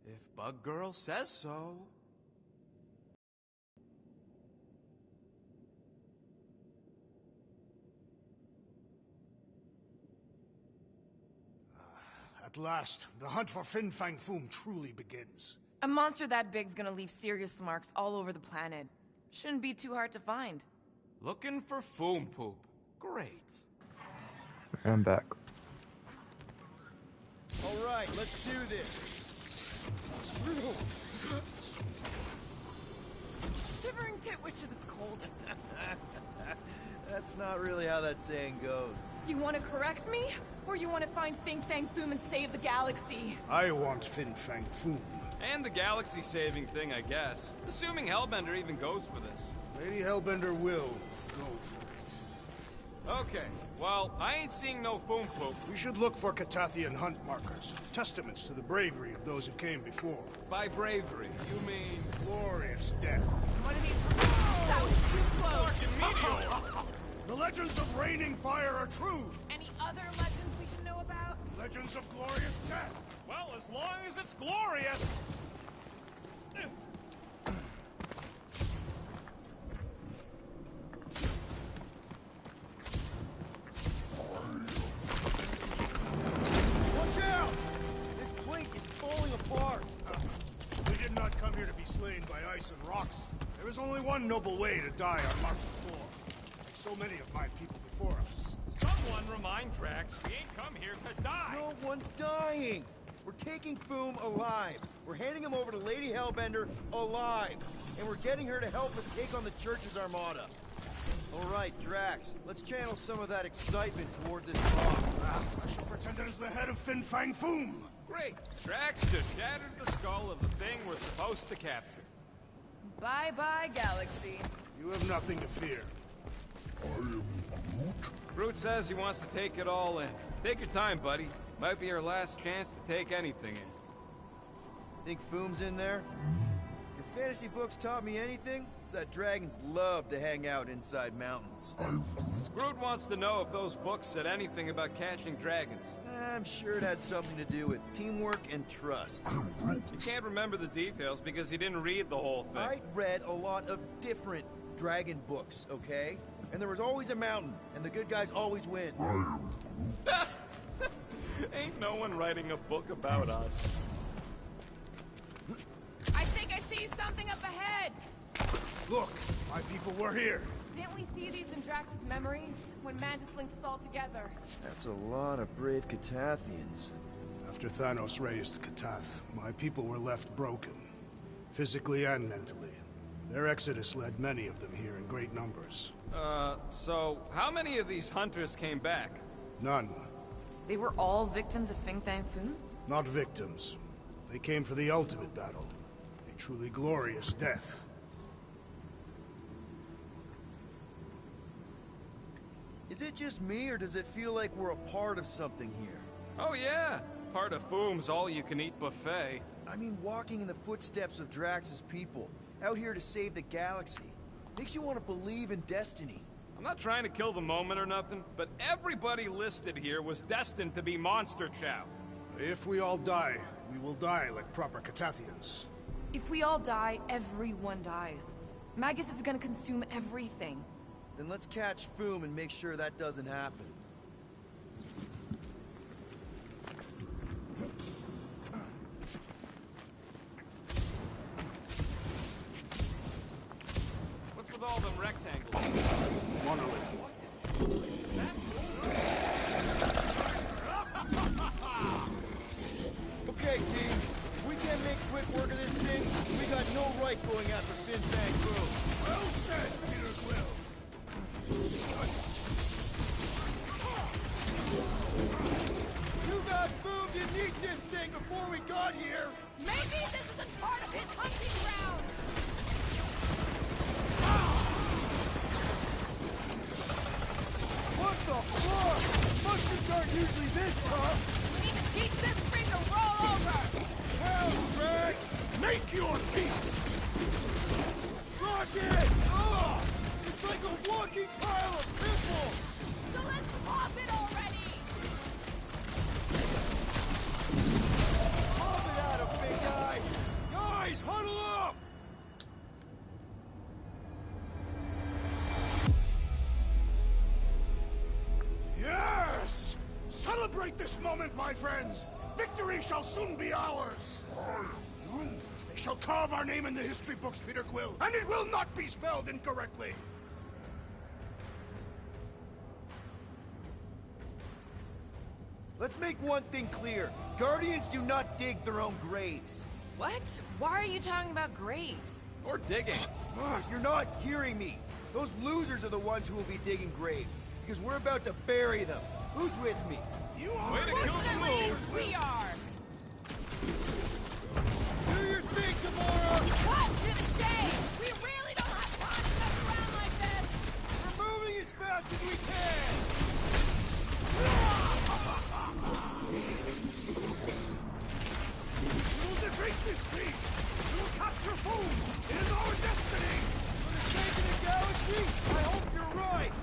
If Bug Girl says so. At last, the hunt for Fin Fang Foom truly begins. A monster that big's gonna leave serious marks all over the planet. Shouldn't be too hard to find. Looking for Foom Poop. Great. I'm back. All right, let's do this. Shivering tit wishes it's cold. That's not really how that saying goes. You want to correct me? Or you want to find Fin Fang Foom and save the galaxy? I want Fin Fang Foom. And the galaxy-saving thing, I guess. Assuming Hellbender even goes for this. Lady Hellbender will go for it. Okay, well, I ain't seeing no Foom Poop. We should look for Catathian hunt markers. Testaments to the bravery of those who came before. By bravery, you mean... Glorious death. One of these... That was too close! The legends of raining fire are true! Any other legends we should know about? Legends of glorious death! Well, as long as it's glorious. Watch out! This place is falling apart. We did not come here to be slain by ice and rocks. There is only one noble way to die on Mark IV, like so many of my people before us. Someone remind Drax we ain't come here to die. No one's dying. We're taking Foom alive. We're handing him over to Lady Hellbender alive. And we're getting her to help us take on the Church's armada. All right, Drax, let's channel some of that excitement toward this rock. I shall pretend it is the head of Fin Fang Foom. Great. Drax just shattered the skull of the thing we're supposed to capture. Bye-bye, galaxy. You have nothing to fear. I am Groot. Groot says he wants to take it all in. Take your time, buddy. Might be our last chance to take anything in. Think Foom's in there? If fantasy books taught me anything, it's that dragons love to hang out inside mountains. Groot wants to know if those books said anything about catching dragons. I'm sure it had something to do with teamwork and trust. You can't remember the details because he didn't read the whole thing. I read a lot of different dragon books, okay? And there was always a mountain, and the good guys always win. Ain't no one writing a book about us. I think I see something up ahead! Look, my people were here. Didn't we see these in Drax's memories? When Mantis linked us all together? That's a lot of brave Catathians. After Thanos raised Katath, my people were left broken, physically and mentally. Their exodus led many of them here in great numbers. So how many of these hunters came back? None. They were all victims of Fin Fang Foom? Not victims. They came for the ultimate battle. A truly glorious death. Is it just me, or does it feel like we're a part of something here? Oh yeah, part of Foom's all-you-can-eat buffet. I mean, walking in the footsteps of Drax's people, Out here to save the galaxy. Makes you want to believe in destiny. I'm not trying to kill the moment or nothing, but everybody listed here was destined to be monster chow. If we all die, we will die like proper Catathians. If we all die, everyone dies. Magus is gonna consume everything. Then let's catch Foom and make sure that doesn't happen. What's with all them rectangles? Monolith. Okay, team. If we can't make quick work of this thing, we got no right going after Fin Fang Foom. Well said, Peter Quill. You got Foom didn't eat this thing before we got here. Maybe this isn't part of his hunting grounds! What the fuck? Mushrooms aren't usually this tough. We need to teach this thing to roll over! Hell, Rex! Make your peace! Rocket! Ugh! It's like a walking pile of pimples! So let's pop it already! Pop it out of big guy! Guys, huddle up! Yes! Celebrate this moment, my friends! Victory shall soon be ours! They shall carve our name in the history books, Peter Quill, and it will not be spelled incorrectly! Let's make one thing clear. Guardians do not dig their own graves. What? Why are you talking about graves? Or digging. You're not hearing me. Those losers are the ones who will be digging graves, because we're about to bury them. Who's with me? You are... Way to kill Fortunately, Foom! we are! Do your thing, Gamora! Cut to the chase! We really don't have time to mess around like this! We're moving as fast as we can! We will defeat this beast! We will capture Foom! It is our destiny! For the sake of the galaxy, I hope you're right!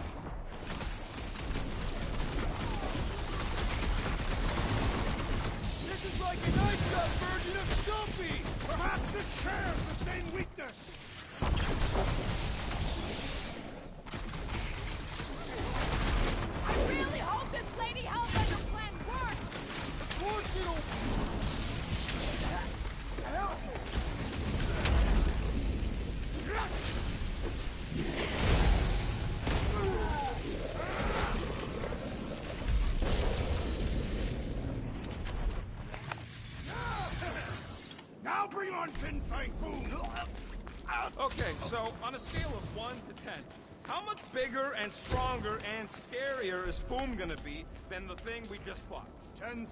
This is like an iced up version of Stumpy! Perhaps it shares the same weakness! I really hope this Lady Hellbender plan works! Of course it'll... Hell! Yes! Now bring on Fin Fang Foom! Okay, so on a scale of 1 to 10, how much bigger and stronger and scarier is Foom gonna be than the thing we just fought? 10,000.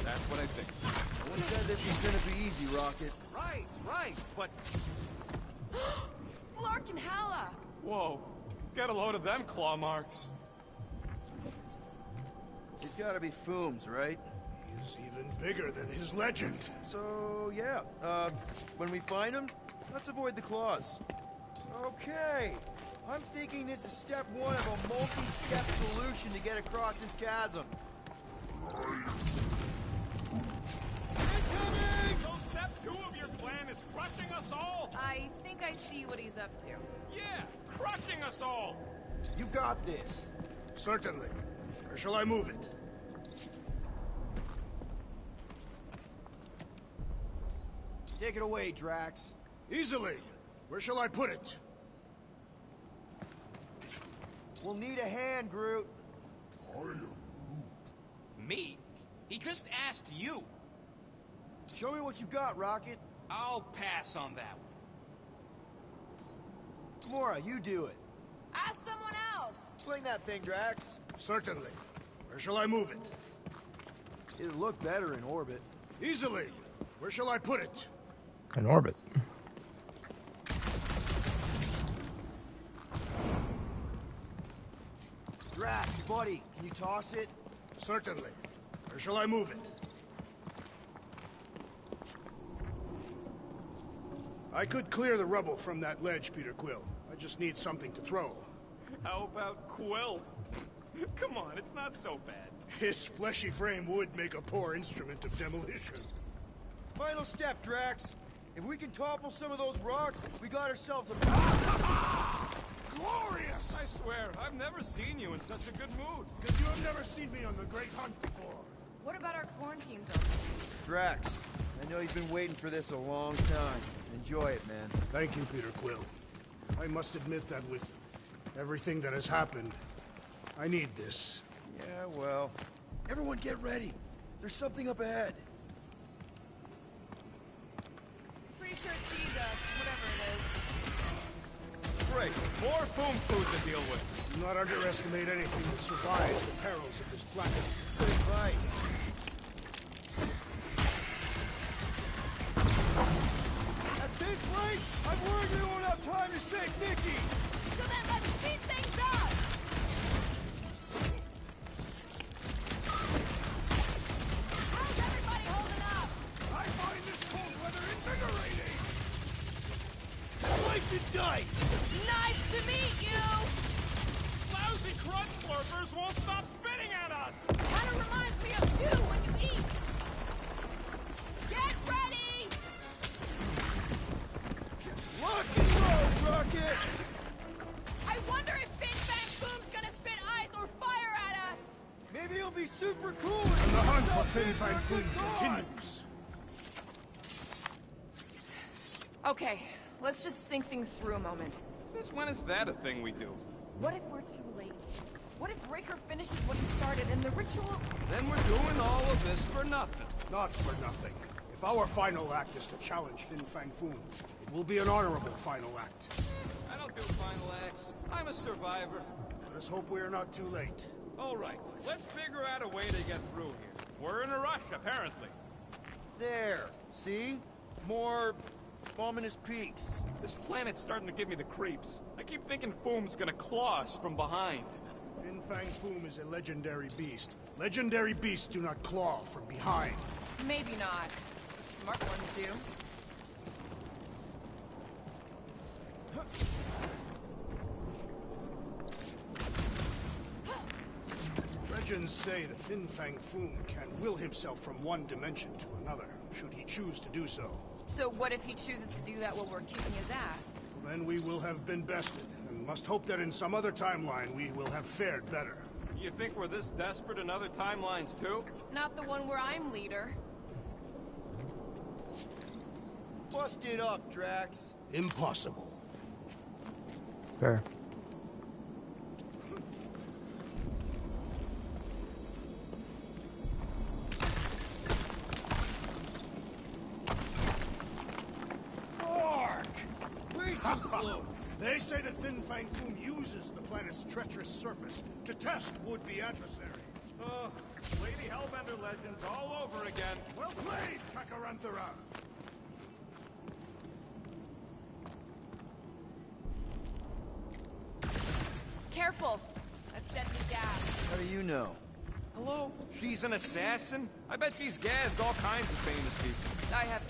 That's what I think. No one said this was gonna be easy, Rocket. Right, but... Flark and Hala! Whoa, get a load of them claw marks. It's gotta be Foom's, right? He's even bigger than his legend. So, yeah. When we find him, let's avoid the claws. Okay. I'm thinking this is step one of a multi-step solution to get across this chasm. Incoming! So step 2 of your plan is crushing us all? I think I see what he's up to. Yeah, crushing us all! You got this. Certainly. Where shall I move it? Take it away, Drax. Easily. Where shall I put it? We'll need a hand, Groot. Me? He just asked you. Show me what you got, Rocket. I'll pass on that one. Gamora, you do it. Ask someone else! Swing that thing, Drax. Certainly. Where shall I move it? It'll look better in orbit. Easily. Where shall I put it? In orbit. Drax, buddy, can you toss it? Certainly. Where shall I move it? I could clear the rubble from that ledge, Peter Quill. I just need something to throw. How about Quill? Come on, it's not so bad. His fleshy frame would make a poor instrument of demolition. Final step, Drax. If we can topple some of those rocks, we got ourselves a... Glorious! I swear, I've never seen you in such a good mood. Because you have never seen me on the Great Hunt before. What about our quarantine zone? Drax, I know you've been waiting for this a long time. Enjoy it, man. Thank you, Peter Quill. I must admit that with everything that has happened, I need this. Yeah, well... Everyone get ready. There's something up ahead. Pretty sure it sees us, whatever it is. Great, more food to deal with. Do not underestimate anything that survives the perils of this planet. Good advice. At this rate, I'm worried we won't have time to save Nikki. So then let's speed things up! How's everybody holding up? I find this cold weather invigorating! Slice and dice! Nice to meet you! Lousy crud slurpers won't stop spitting at us! Kinda reminds me of you when you eat! Get ready! Rock and roll, Rocket! I wonder if Fin Fang Foom's gonna spit ice or fire at us! Maybe he'll be super cool And the hunt for Fin Fin Fang Foom continues. Okay, let's just think things through a moment. Since when is that a thing we do? What if we're too late? What if Raker finishes what he started and the ritual... Then we're doing all of this for nothing. Not for nothing. If our final act is to challenge Fin Fang Foom, it will be an honorable final act. I don't do final acts. I'm a survivor. Let us hope we are not too late. All right, let's figure out a way to get through here. We're in a rush, apparently. There, see? More ominous peaks. This planet's starting to give me the creeps. I keep thinking Foom's gonna claw us from behind. Fin Fang Foom is a legendary beast. Legendary beasts do not claw from behind. Maybe not. Smart ones do. Legends say that Fin Fang Foom can will himself from one dimension to another, should he choose to do so. So what if he chooses to do that while we're kicking his ass? Then we will have been bested, and must hope that in some other timeline we will have fared better. You think we're this desperate in other timelines, too? Not the one where I'm leader. Bust it up, Drax. Impossible. Fair. They say that Fin Fang Foom uses the planet's treacherous surface to test would-be adversaries. Lady Hellbender legends all over again. Well played, Kakaranthara! Careful! That's deadly gas. How do you know? Hello? She's an assassin? I bet she's gassed all kinds of famous people. I have...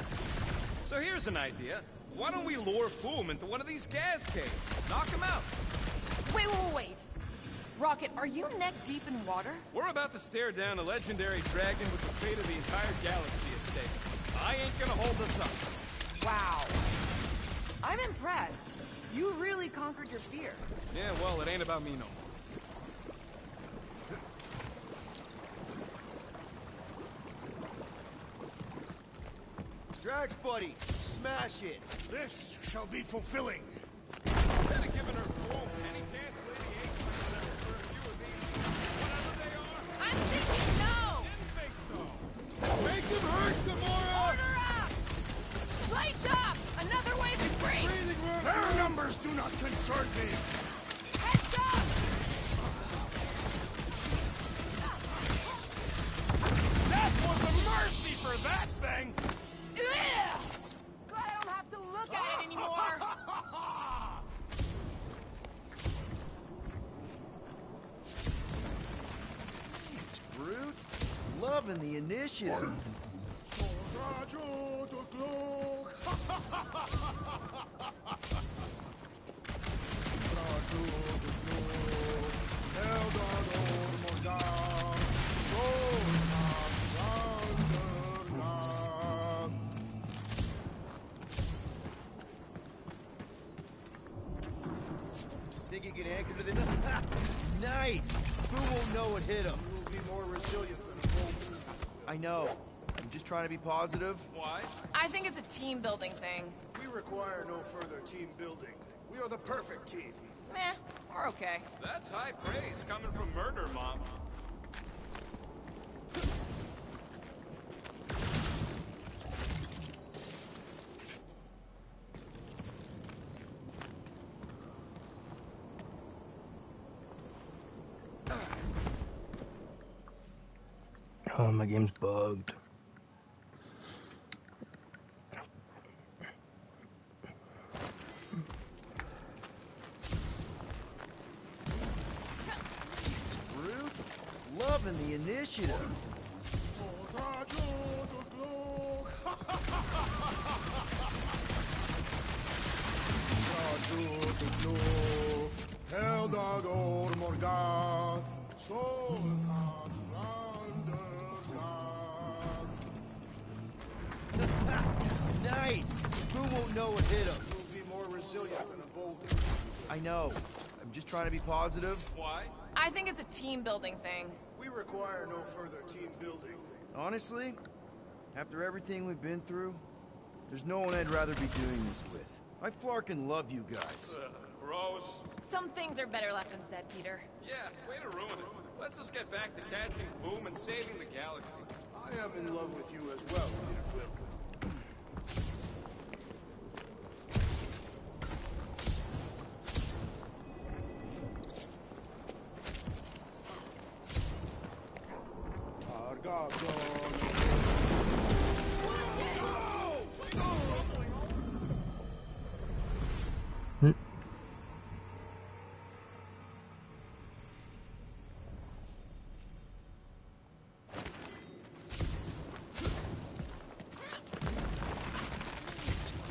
So here's an idea. Why don't we lure Foom into one of these gas caves? Knock him out. Wait. Rocket, are you neck deep in water? We're about to stare down a legendary dragon with the fate of the entire galaxy at stake. I ain't gonna hold us up. Wow. I'm impressed. You really conquered your fear. Yeah, well, it ain't about me no more. Drax, buddy, smash it. This shall be fulfilling. Instead of giving her Foom any dance lady ate for a few of these, whatever they are. I'm thinking no! Didn't think so. Make them hurt, Gamora! Order up! Lights up! Another wave of freaks! Their numbers do not concern me. Heads up! That was a mercy for that thing! Ugh! Glad I don't have to look at it anymore! It's Groot. Loving the initiative. Soldajo to Gotg. Think you can anchor to the... Nice! Who won't know what hit him? You will be more resilient than a boulder. I know. I'm just trying to be positive. Why? I think it's a team building thing. We require no further team building. We are the perfect team. Meh, we're okay. That's high praise coming from Murder Mom. Oh, my game's bugged. Brute. Loving the initiative. Nice! Who won't know what hit him? You will be more resilient than a boulder. I know. I'm just trying to be positive. Why? I think it's a team building thing. We require no further team building. Honestly, after everything we've been through, there's no one I'd rather be doing this with. I flarkin' love you guys. Gross. Some things are better left unsaid, Peter. Yeah, way to ruin it. Let's just get back to catching Boom and saving the galaxy. I am in love with you as well, Peter Quill.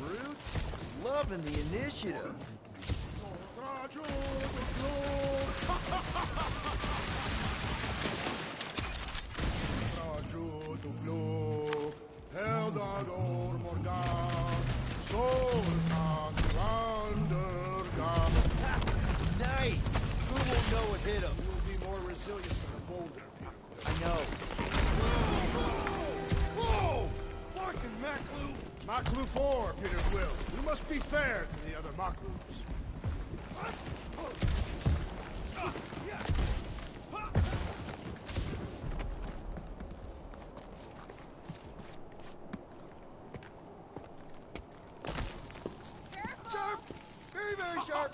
Brute. Loving the initiative. Nice! Who won't know what hit him? You will be more resilient than a boulder, Peter Quill. I know. Whoa! Fucking Maklu! Maklu 4, Peter Quill. We must be fair to the other Maklus. Sharp! Very, very sharp!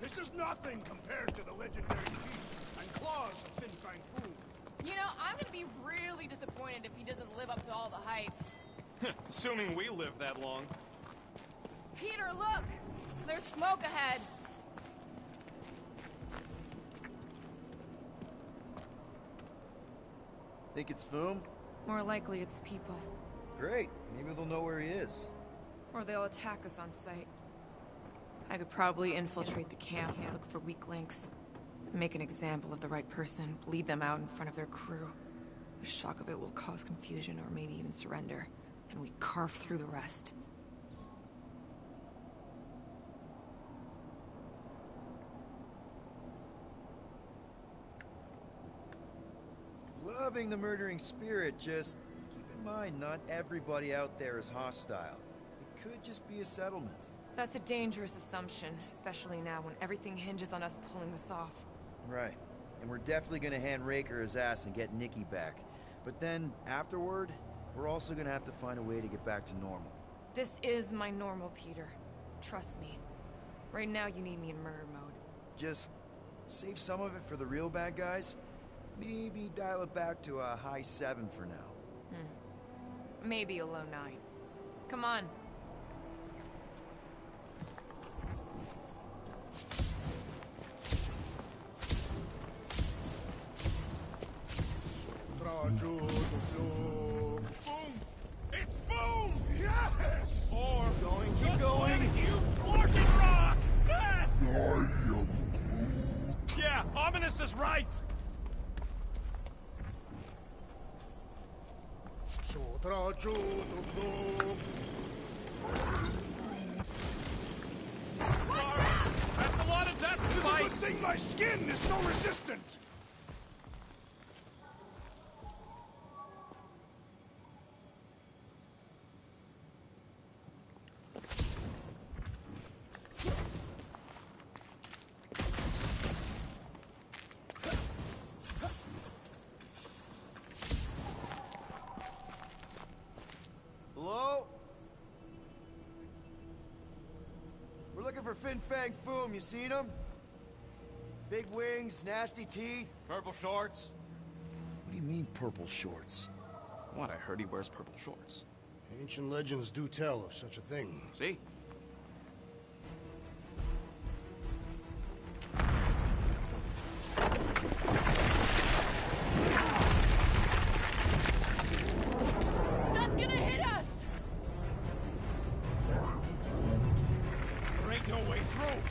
This is nothing compared to the legendary teeth and claws of Fin Fang Foom. You know, I'm gonna be really disappointed if he doesn't live up to all the hype. Assuming we live that long. Peter, look! There's smoke ahead. Think it's Foom? More likely it's people. Great. Maybe they'll know where he is. Or they'll attack us on sight. I could probably infiltrate the camp, look for weak links, make an example of the right person, bleed them out in front of their crew. The shock of it will cause confusion or maybe even surrender. Then we carve through the rest. Loving the murdering spirit, just keep in mind not everybody out there is hostile. It could just be a settlement. That's a dangerous assumption, especially now when everything hinges on us pulling this off. Right. And we're definitely gonna hand Raker his ass and get Nikki back. But then, afterward, we're also gonna have to find a way to get back to normal. This is my normal, Peter. Trust me. Right now you need me in murder mode. Just save some of it for the real bad guys. Maybe dial it back to a high 7 for now. Maybe a low 9. Come on. Boom! It's Boom! Yes! That's a lot of death It is a good spites! thing my skin is so resistant! Hello? We're looking for Fin Fang Foom. You seen him? Big wings, nasty teeth. Purple shorts? What do you mean, purple shorts? What, I heard he wears purple shorts. Ancient legends do tell of such a thing. See? That's gonna hit us! There ain't no way through!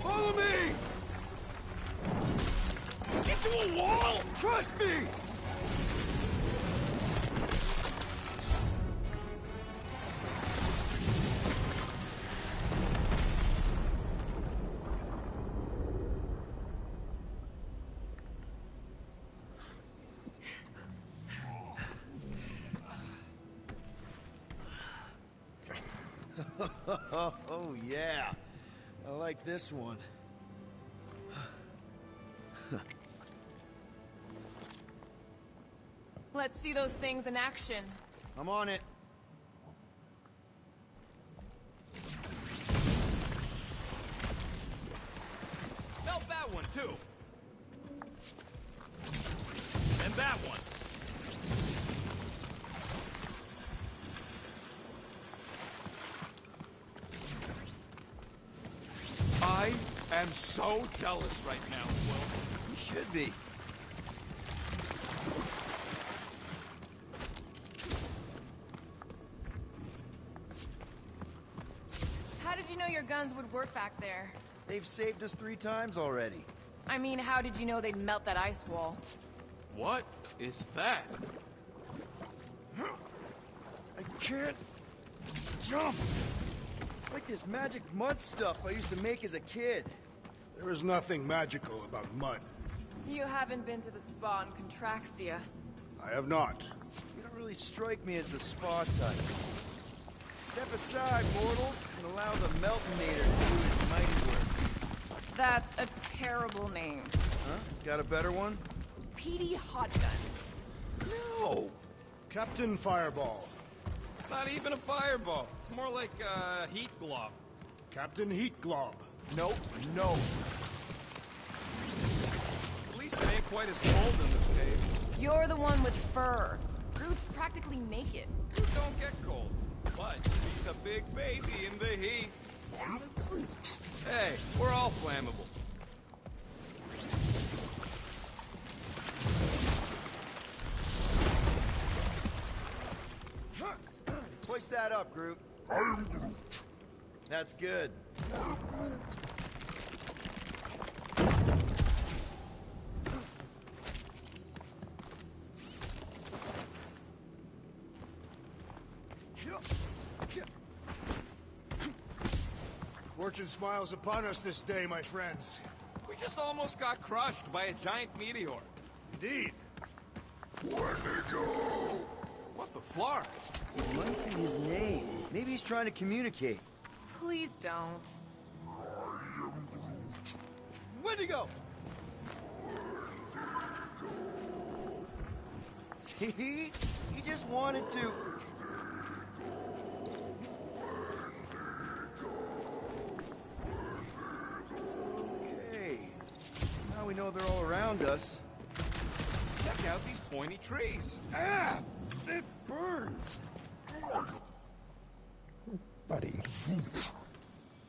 Follow me! Get to a wall! Trust me! Oh, yeah. I like this one. Let's see those things in action. I'm on it. Melt that one, too. And that one. I am so jealous right now, Will. You should be. How did you know your guns would work back there? They've saved us 3 times already. I mean, how did you know they'd melt that ice wall? What is that? I can't jump. It's like this magic mud stuff I used to make as a kid. There is nothing magical about mud. You haven't been to the spa in Contraxia. I have not. You don't really strike me as the spa type. Step aside, mortals, and allow the Meltonator to do his mighty work. That's a terrible name. Huh? Got a better one? Petey Hot Guns. No! Captain Fireball. It's not even a fireball. It's more like a heat glob. Captain Heat Glob. Nope, no. At least it ain't quite as cold in this cave. You're the one with fur. Groot's practically naked. You don't get cold. But he's a big baby in the heat. Hey, we're all flammable. Hoist that up, Groot. I am Groot. That's good. Fortune smiles upon us this day, my friends. We just almost got crushed by a giant meteor. Indeed. Wendigo! What the flark? It might be his name. Maybe he's trying to communicate. Please don't. I am Groot. Wendigo! See? He just wanted to... Okay. Now we know they're all around us. Check out these pointy trees. Ah! It burns! Buddy.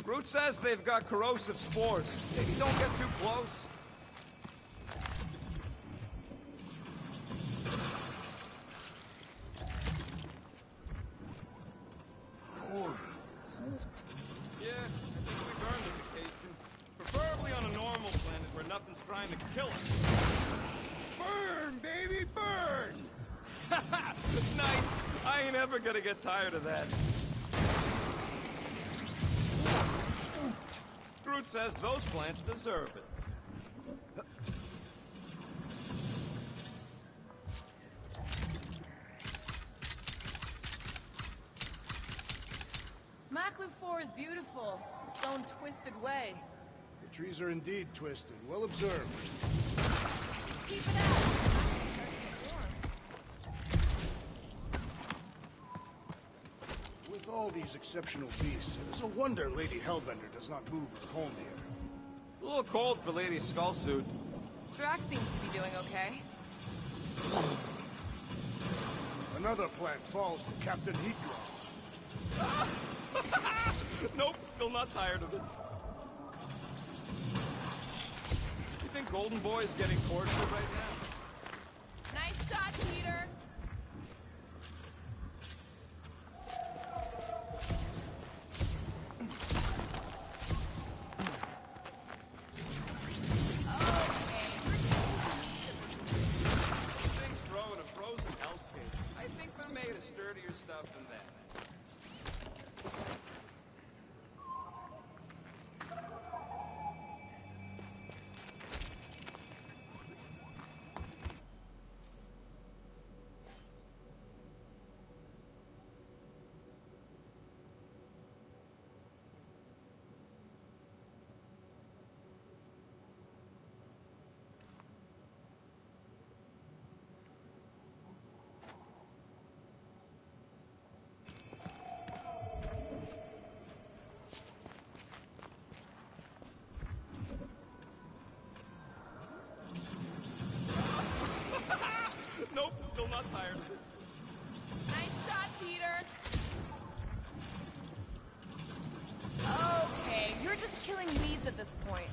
Groot says they've got corrosive spores. Maybe don't get too close. Yeah, I think we've earned a vacation. Preferably on a normal planet. nothing's trying to kill us. Burn, baby, burn! Nice! I ain't ever gonna get tired of that. Groot says those plants deserve it. Maklu 4 is beautiful, its own twisted way. The trees are indeed twisted. Well observed. Keep it up! With all these exceptional beasts, it is a wonder Lady Hellbender does not move her home here. It's a little cold for Lady Skullsuit. Drax seems to be doing okay. Another plant falls to Captain Heatdrop. Nope, still not tired of it. You think Golden Boy is getting tortured right now? Nice shot, Peter! Things throw in a frozen hellscape. I think they're made of sturdier stuff than that. Nope, still not tired of it. Nice shot, Peter! Okay, you're just killing weeds at this point.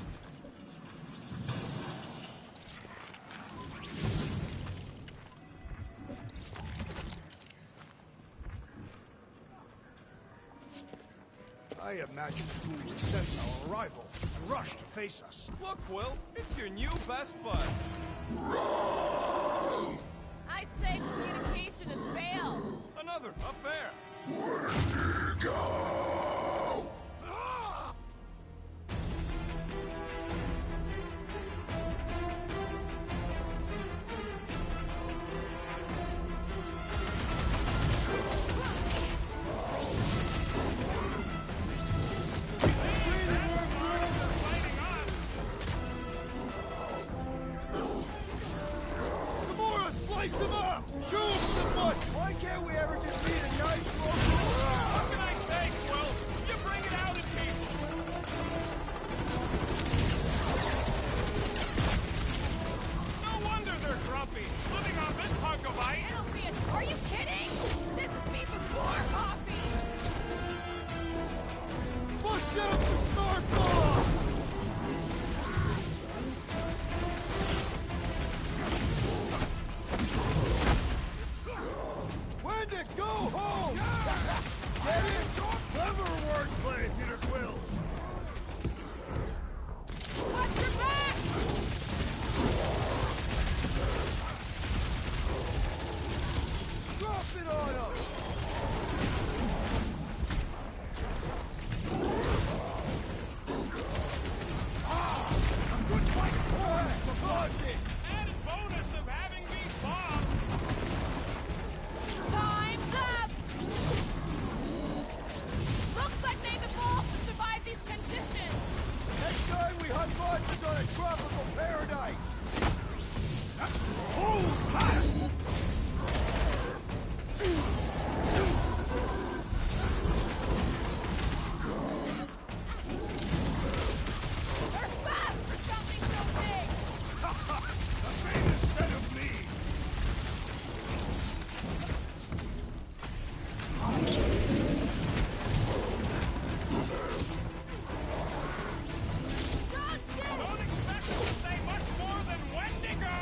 I imagine the fool would sense our arrival and rush to face us. Look, Will, it's your new best bud. I'd say communication has failed. Another affair. Gamora, slice him up! Shoot him some much! Why can't we ever just be a nice local? What can I say, Quill? You bring it out in people. No wonder they're grumpy, living on this hunk of ice. Are you kidding? This is me before coffee! Bust out the smart bomb! When to go home! Get it? Clever wordplay, Peter Quill! Watch your back! Drop it on him! A good fight! Horns to Bugsy! Added bonus of having these bombs. Time's up! Looks like they've evolved to survive these conditions! Next time we hunt monsters on a tropical paradise! Hold fast! They're fast for something so big! The same is said of me. Don't expect them to say much more than Wendigo.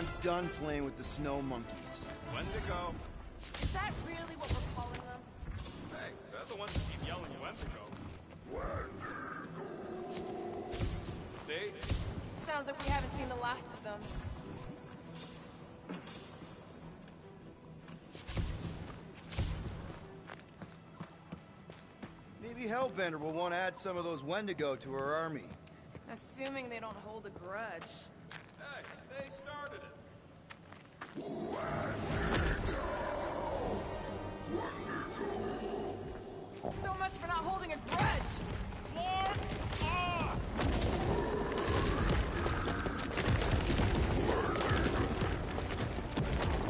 I'm done playing with the snow monkeys. Wendigo. Is that really what we're calling them? Hey, they're the ones that keep yelling Wendigo. See? Sounds like we haven't seen the last of them. Maybe Hellbender will want to add some of those Wendigo to her army. Assuming they don't hold a grudge. Hey, they started it. So much for not holding a grudge! Floor off!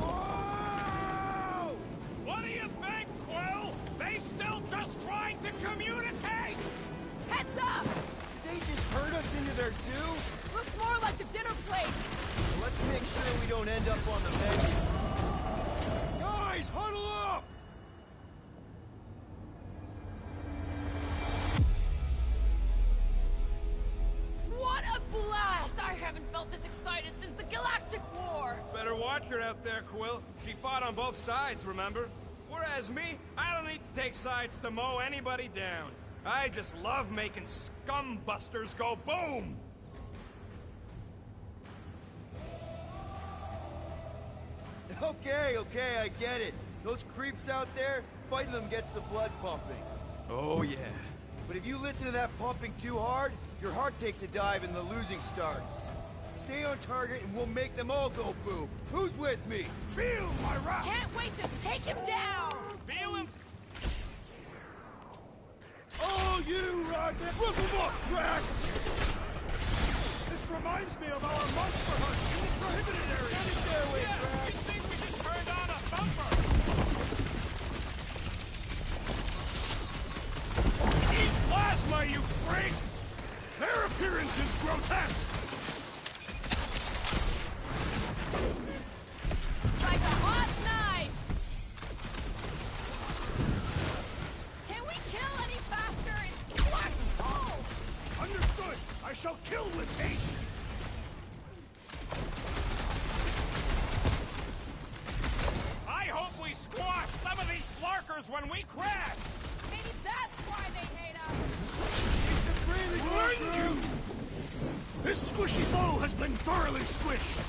Whoa! What do you think, Quill? They still just trying to communicate! Heads up! Did they just herd us into their zoo? Looks more like the dinner plate! Well, let's make sure we don't end up on the menu. Guys, huddle up! What a blast! I haven't felt this excited since the Galactic War! Better watch her out there, Quill. She fought on both sides, remember? Whereas me, I don't need to take sides to mow anybody down. I just love making scum busters go boom! Okay, I get it. Those creeps out there, fighting them gets the blood pumping. Oh, yeah. But if you listen to that pumping too hard, your heart takes a dive and the losing starts. Stay on target and we'll make them all go boom. Who's with me? Feel my wrath! Can't wait to take him down! Feel him? Oh, you rocket! Look them up, Drax! This reminds me of our monster hunt in the prohibited area. Send it their way, Yeah, Drax. you think we just turned on a thumper? Eat plasma, you freak! Their appearance is grotesque! Like a hot knife! Can we kill any faster? What? Oh! Understood! I shall kill with haste! I hope we squash some of these flarkers when we crash! Maybe that's why they hate us! Run you! This squishy foe has been thoroughly squished!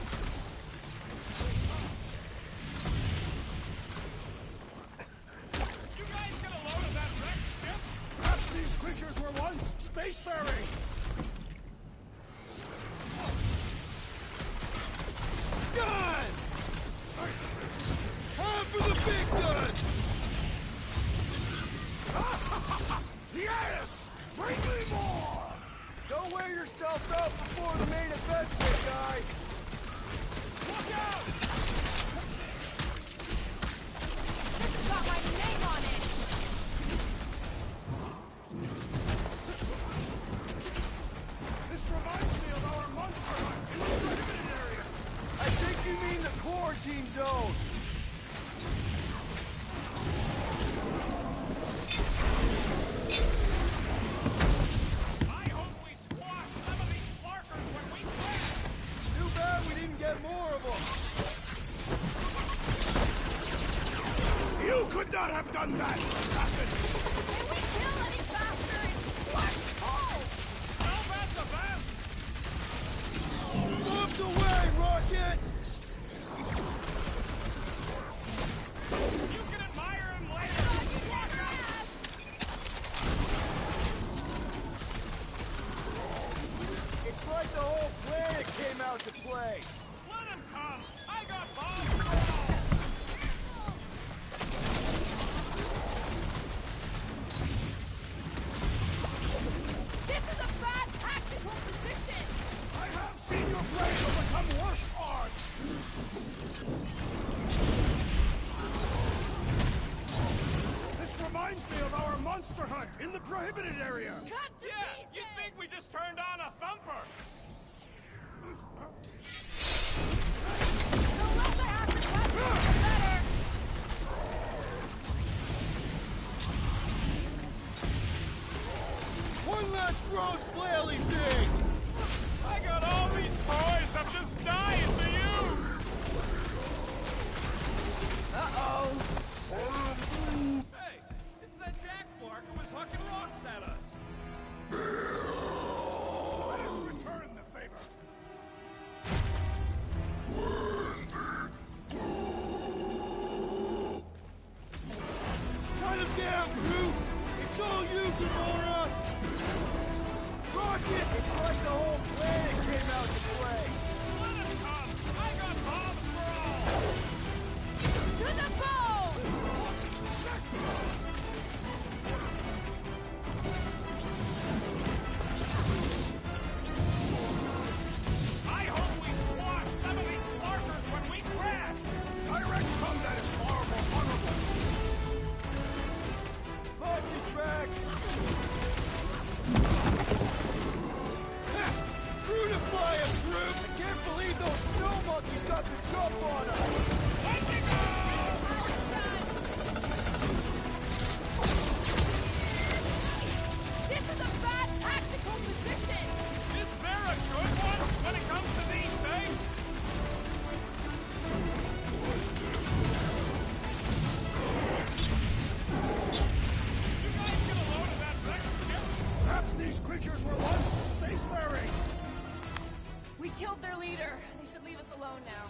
You guys get a load of that wrecked ship? Perhaps these creatures were once spacefaring! Gun! Time for the big guns! Yes! Bring me more! Don't wear yourself out before the main event, big guy! Look out! This has got my name on it! This reminds me of our monster hunt in the prohibited area! I think you mean the quarantine zone! I hope we squash some of these flarkers when we crash! Too bad we didn't get more of them! You could not have done that, assassin! Can we kill any faster? What? Oh! No, that's a bad! Bombs away, Rocket! You can admire him later! It's like the whole planet came out to play! Let him come! I got bombs for all! This is a bad tactical position! I have seen your blade overcome worse odds! This reminds me of our monster hunt in the prohibited area! Cut to Yeah, pieces! you'd think we just turned on a thumper! The less I have to touch, the better! One last gross flaily thing! I got all these toys I'm just dying to use! Uh-oh. Hey, it's that Jack Flark who was hucking rocks at us. Let us return the favor. Cut him down, Groot! It's all you, Gamora! Rocket! It's like the whole planet came out to play! Let him come! I got bombs for all! To the bone! I hope we squash some of these Flarkers when we crash! Direct combat is far more honorable. Punch it, Drax! Fruitify him, Groot! I can't believe those snow monkeys got the jump on us! This is a bad tactical position! Is there a good one when it comes to these things? You guys get a load of that wrecked ship? Perhaps these creatures were once spacefaring. We killed their leader. They should leave us alone now.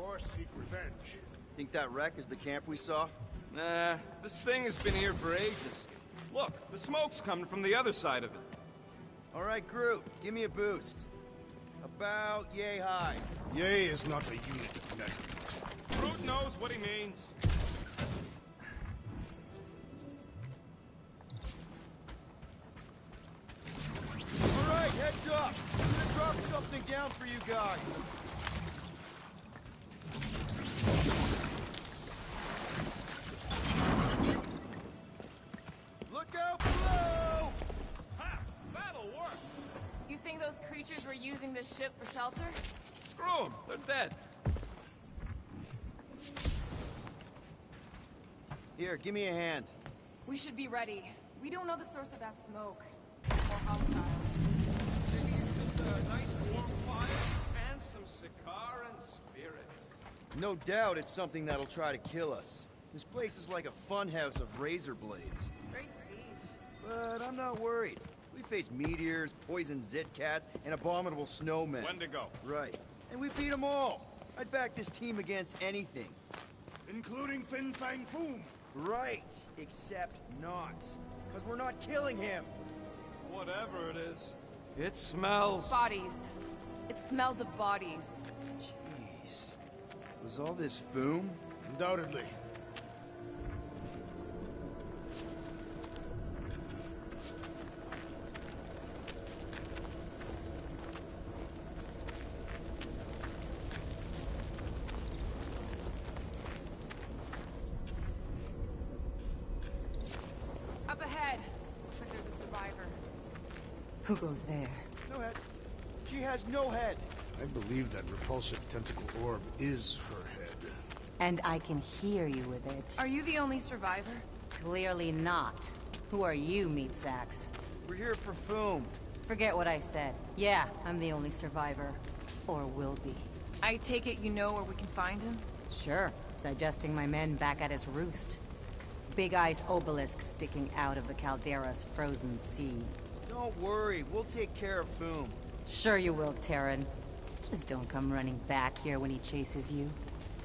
Or seek revenge. Think that wreck is the camp we saw? Nah, this thing has been here for ages. Look, the smoke's coming from the other side of it. Alright, Groot, give me a boost. About yay high. Yay is not a unit of measurement. Groot knows what he means. Alright, heads up! I'm gonna drop something down for you guys. Look out below! Ha! That'll work! You think those creatures were using this ship for shelter? Screw them, they're dead. Here, give me a hand. We should be ready. We don't know the source of that smoke. Or hostiles. Maybe it's just a nice warm fire and some cigar and spirits. No doubt it's something that'll try to kill us. This place is like a funhouse of razor blades. Great read. But I'm not worried. We faced meteors, poison zit cats, and abominable snowmen. Wendigo. Right. And we beat them all. I'd back this team against anything. Including Fin Fang Foom. Right. Except not. Because we're not killing him. Whatever it is. It smells. Bodies. It smells of bodies. Jeez. Was all this Foom? Undoubtedly. Up ahead. Looks like there's a survivor. Who goes there? No head. She has no head. I believe that repulsive tentacle orb is her head. And I can hear you with it. Are you the only survivor? Clearly not. Who are you, meat sacks? We're here for Foom. Forget what I said. Yeah, I'm the only survivor. Or will be. I take it you know where we can find him? Sure. Digesting my men back at his roost. Big Eye's obelisk sticking out of the Caldera's frozen sea. Don't worry, we'll take care of Foom. Sure you will, Terran. Just don't come running back here when he chases you.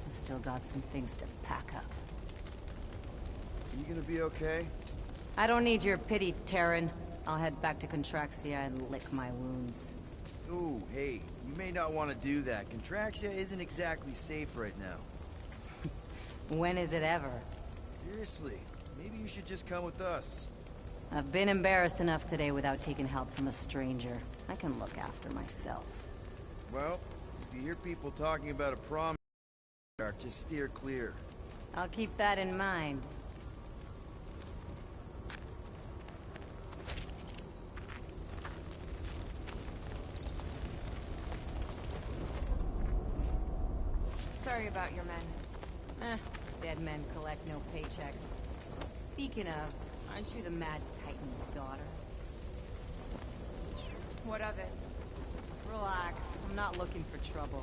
I've still got some things to pack up. You gonna be okay? I don't need your pity, Terran. I'll head back to Contraxia and lick my wounds. Ooh, hey, you may not want to do that. Contraxia isn't exactly safe right now. When is it ever? Seriously, maybe you should just come with us. I've been embarrassed enough today without taking help from a stranger. I can look after myself. Well, if you hear people talking about a prom, just steer clear. I'll keep that in mind. Sorry about your men. Dead men collect no paychecks. Speaking of, aren't you the Mad Titan's daughter? What of it? Relax, I'm not looking for trouble.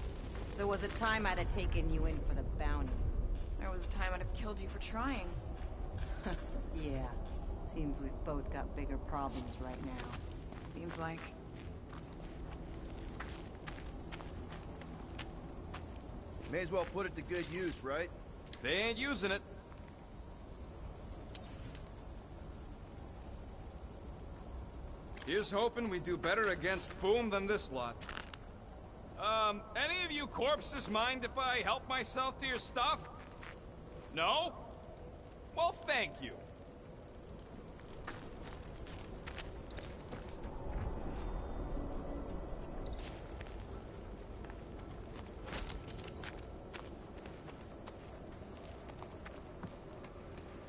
There was a time I'd have taken you in for the bounty. I there was a time I'd have killed you for trying. Yeah. Seems we've both got bigger problems right now. Seems like. May as well put it to good use, right? They ain't using it. Here's hoping we do better against Foom than this lot. Any of you corpses mind if I help myself to your stuff? No? Well, thank you.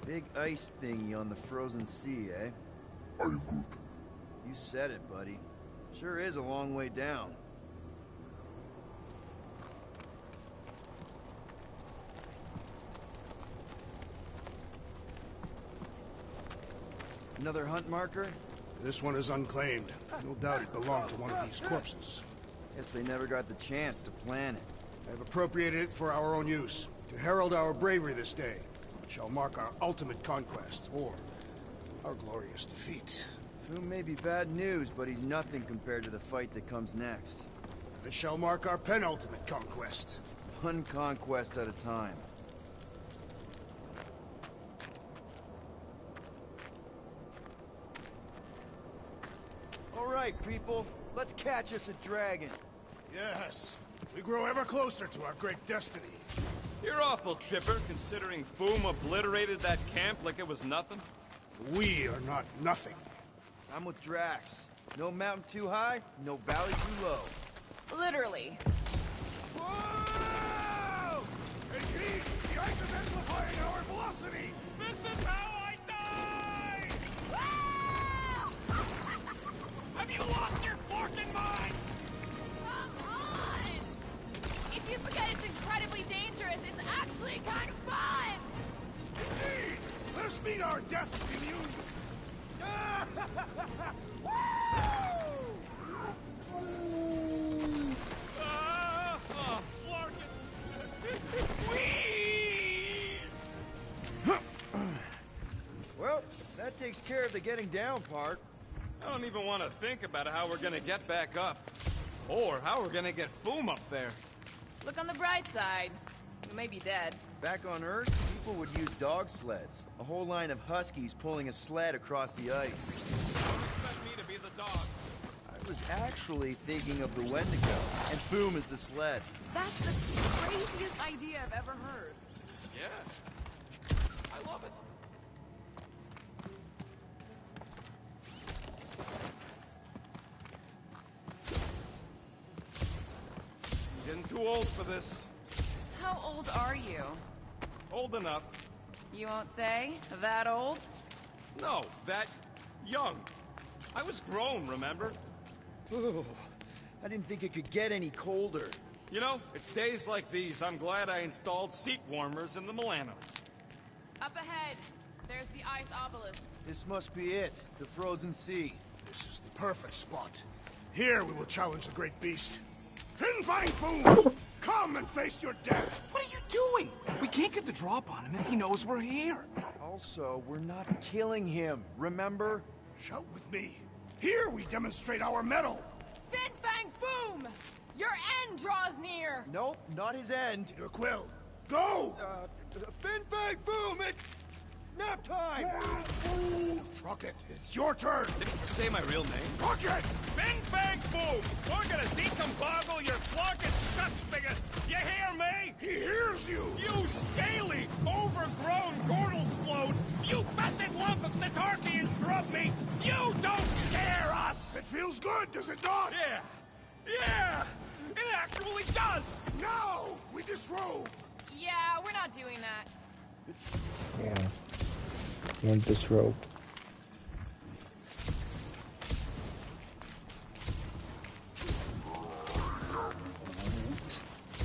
Big ice thingy on the frozen sea, eh? Are you good? You said it, buddy. Sure is a long way down. Another hunt marker? This one is unclaimed. No doubt it belonged to one of these corpses. Guess they never got the chance to plan it. I've appropriated it for our own use, to herald our bravery this day. It shall mark our ultimate conquest, or our glorious defeat. Foom may be bad news, but he's nothing compared to the fight that comes next. And it shall mark our penultimate conquest. One conquest at a time. All right, people. Let's catch us a dragon. Yes. We grow ever closer to our great destiny. You're awful chipper, considering Foom obliterated that camp like it was nothing. We are not nothing. I'm with Drax. No mountain too high, no valley too low. Literally. Whoa! Indeed, the ice is amplifying our velocity! This is how I die! Have you lost your forking mind? Come on! If you forget it's incredibly dangerous, it's actually kind of fun! Indeed! Let us meet our death immunes! Well, that takes care of the getting down part. I don't even want to think about how we're gonna get back up. Or how we're gonna get Foom up there. Look on the bright side. We may be dead. Back on Earth, people would use dog sleds. A whole line of huskies pulling a sled across the ice. Don't expect me to be the dog. I was actually thinking of the Wendigo, and Foom is the sled. That's the craziest idea I've ever heard. Yeah. I love it. I'm getting too old for this. How old are you? Old enough. You won't say? That old? No, that young. I was grown, remember? Ooh, I didn't think it could get any colder. You know, it's days like these I'm glad I installed seat warmers in the Milano. Up ahead, there's the ice obelisk. This must be it, the frozen sea. This is the perfect spot. Here we will challenge the great beast. Fin Fang Foom! Come and face your death! What are you doing? We can't get the drop on him if he knows we're here. Also, we're not killing him, remember? Shout with me. Here we demonstrate our mettle. Fin Fang Foom! Your end draws near! Nope, not his end. Peter Quill, go! Fin Fang Foom, it's nap time! Rocket, it's your turn! Did you say my real name? Rocket! Bing bang boom! We're gonna decomboggle your flunking Scotch spigots! You hear me? He hears you! You scaly, overgrown Gordlesplode! You fessed lump of Satarkian shrub meat! You don't scare us! It feels good, does it not? Yeah! Yeah! It actually does! Now, we disrobe! Yeah, we're not doing that. Yeah. Want this rope.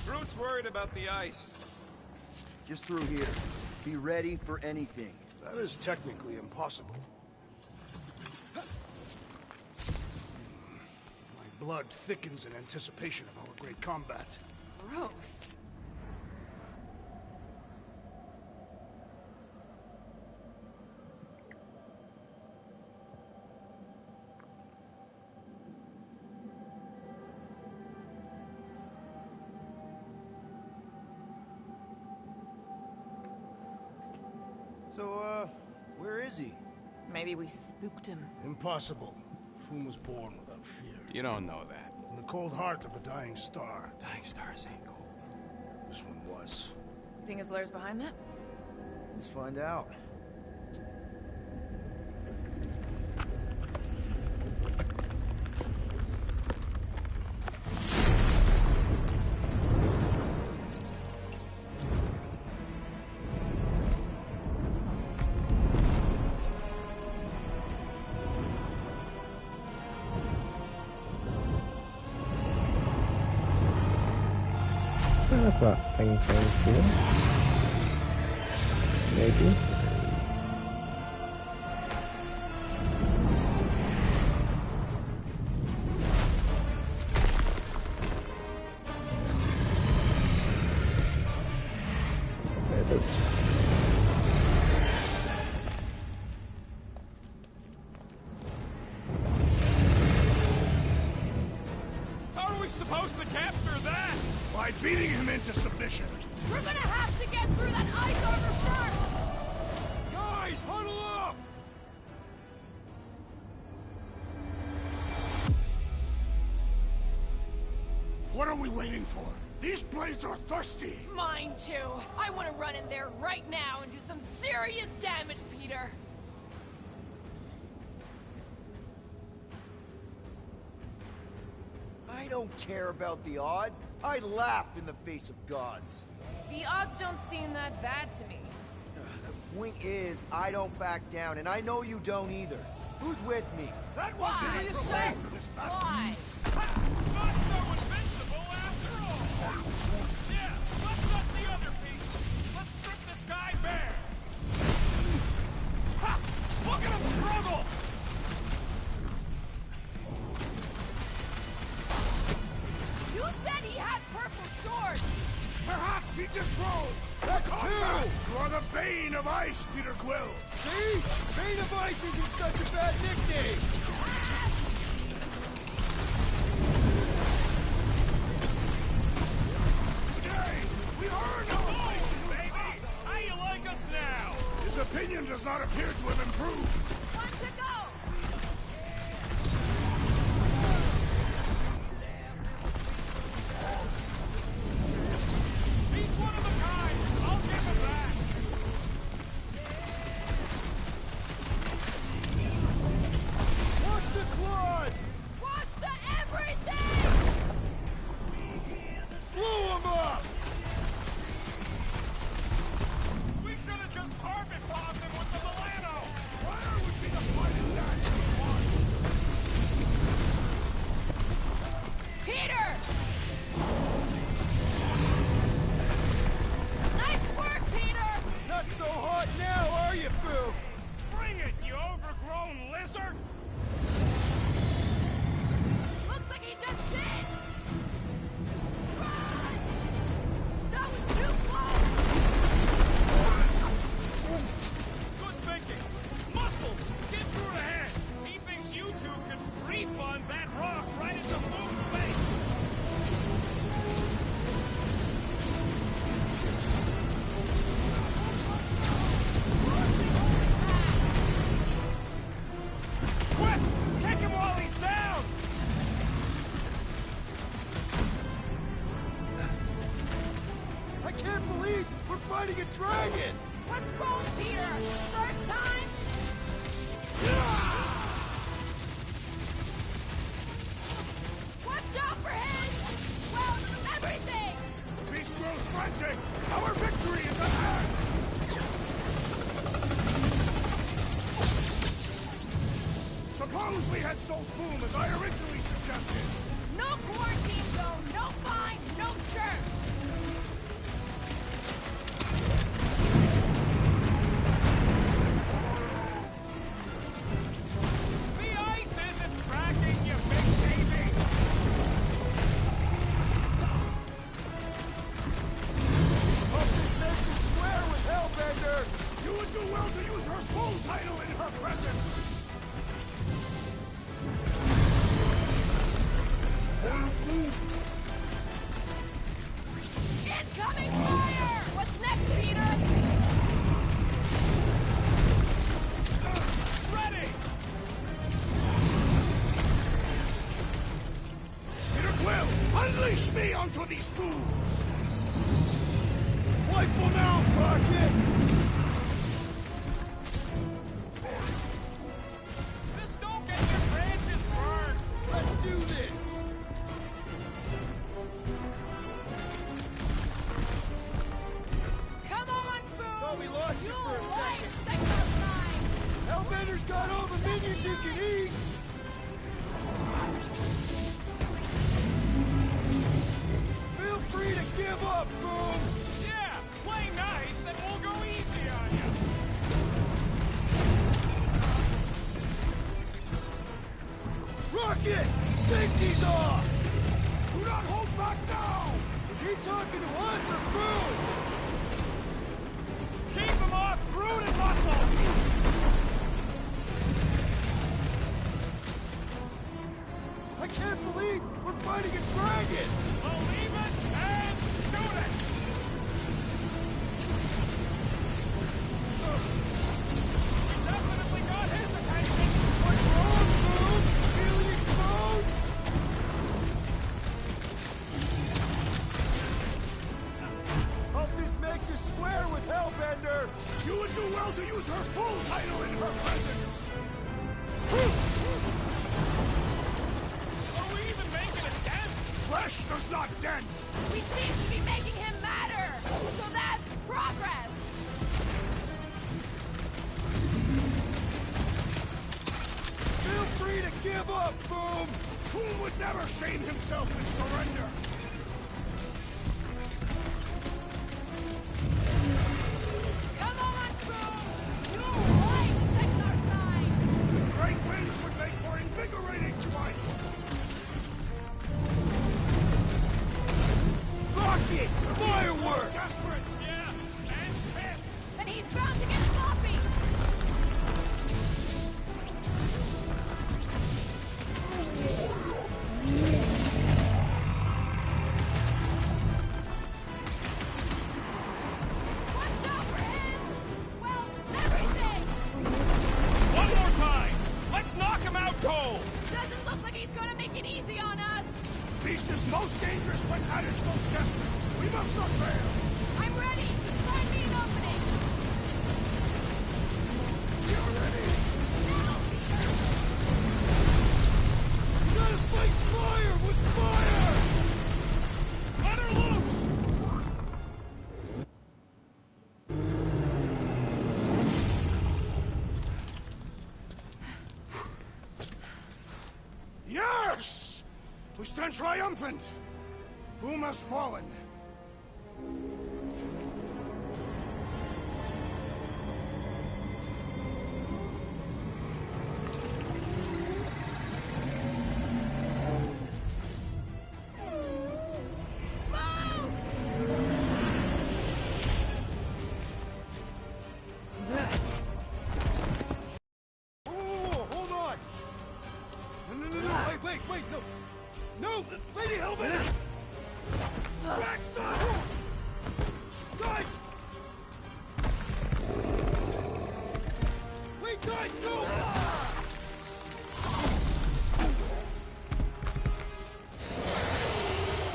Groot's worried about the ice. Just through here. Be ready for anything. That is technically impossible. My blood thickens in anticipation of our great combat. Gross. So, where is he? Maybe we spooked him. Impossible. Foom was born without fear. You don't know that. In the cold heart of a dying star. Dying stars ain't cold. This one was. You think his lair's behind that? Let's find out. That's not the same thing here. Maybe. It is. How are we supposed to capture that? By beating him into submission. We're gonna have to get through that ice armor first! Guys, huddle up! What are we waiting for? These blades are thirsty! Mine too. I want to run in there right now and do some serious damage, Peter. I don't care about the odds. I laugh in the face of gods. The odds don't seem that bad to me. The point is, I don't back down, and I know you don't either. Who's with me? That wasn't Why? prepared for this battle! Why? Not so invincible after all! Yeah, let's up the other piece! Let's strip this guy bare! Ha! Look at him struggle! You said he had purple shorts! Perhaps he disrobed! Combat! You are the bane of ice, Peter Quill! See? Bane of Ice isn't such a bad nickname! Today, we earn our places, Baby! How you like us now? His opinion does not appear to have improved. One to go! He's one of a kind! I'll give him that! Watch the claws! Watch the everything! Blow him up! We should have just carpet bombed him with the Milano! Where would be the fun in that? Peter! Nice work, Peter! Not so hot now, are you, Boo? Bring it, you overgrown lizard! Looks like he just did! Run! That was too close! Good thinking! Muscles! Get through the head! He thinks you two can refund that rock right into Boom's face! Quick! Kick him while he's down! I can't believe we're fighting a dragon! What's wrong, Peter? First time? Watch out for his... well, everything! The beast grows frantic! Our victory is at hand! Suppose we had sold Foom as I originally suggested! No quarantine zone, no fine, no church! The ice isn't cracking, you big baby! Hope this makes you swear with Hellbender! You would do well to use her full title in her presence! me onto these fools! Wipe them out, Rocket! Just don't get your branches burned! Let's do this! Come on, fool! Thought we lost you for a second. Sector 9! Hellbender's got all the minions he can eat! Feel free to give up, Boom! Yeah, play nice and we'll go easy on you! Rocket! Safety's off! Do not hold back now! Is he talking to us or Brood? Keep him off Brood and Muscle! I can't believe we're fighting a dragon! Believe it and shoot it! We definitely got his attention! What's wrong, Brood? Feeling exposed? Hope this makes us square with Hellbender! You would do well to use her full title in her presence! Are we even making a dent? Flesh does not dent! We seem to be making him matter! So that's progress! Feel free to give up, Boom! Fool would never shame himself in surrender! Come on, fool! You like Sector 9! Great winds would make for invigorating fight! Rocket! Fireworks! Desperate! Yeah, and pissed! And he's bound to get sloppy! Watch out for him! Well, everything! One more time! Let's knock him out cold! Doesn't look like he's gonna make it easy on us! Beast is most dangerous when at its most desperate. We must not fail! I'm ready! Just find me an opening! We are ready! Now, Peter! You gotta fight fire with fire! Let her loose! Yes! We stand triumphant! Foom has fallen. Oh, hold on! No, wait, no! No! Lady Hellbender! Backstop! Guys! Wait, guys, no!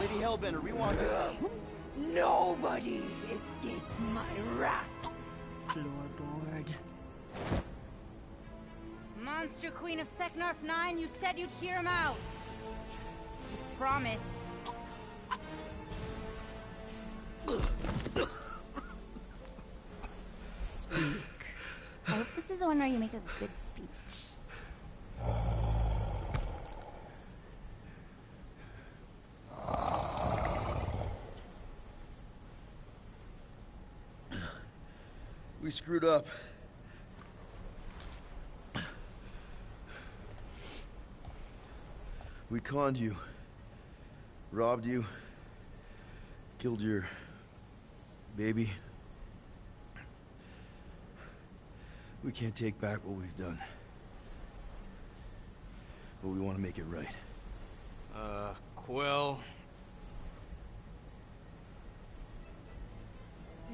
Lady Hellbender, we want to... Nobody escapes my wrath, floorboard. Monster Queen of Seknarf 9, you said you'd hear him out. You promised. Speak. I hope this is the one where you make a good speech. We screwed up. We conned you. Robbed you. Killed your... baby. We can't take back what we've done. But we want to make it right. Quill.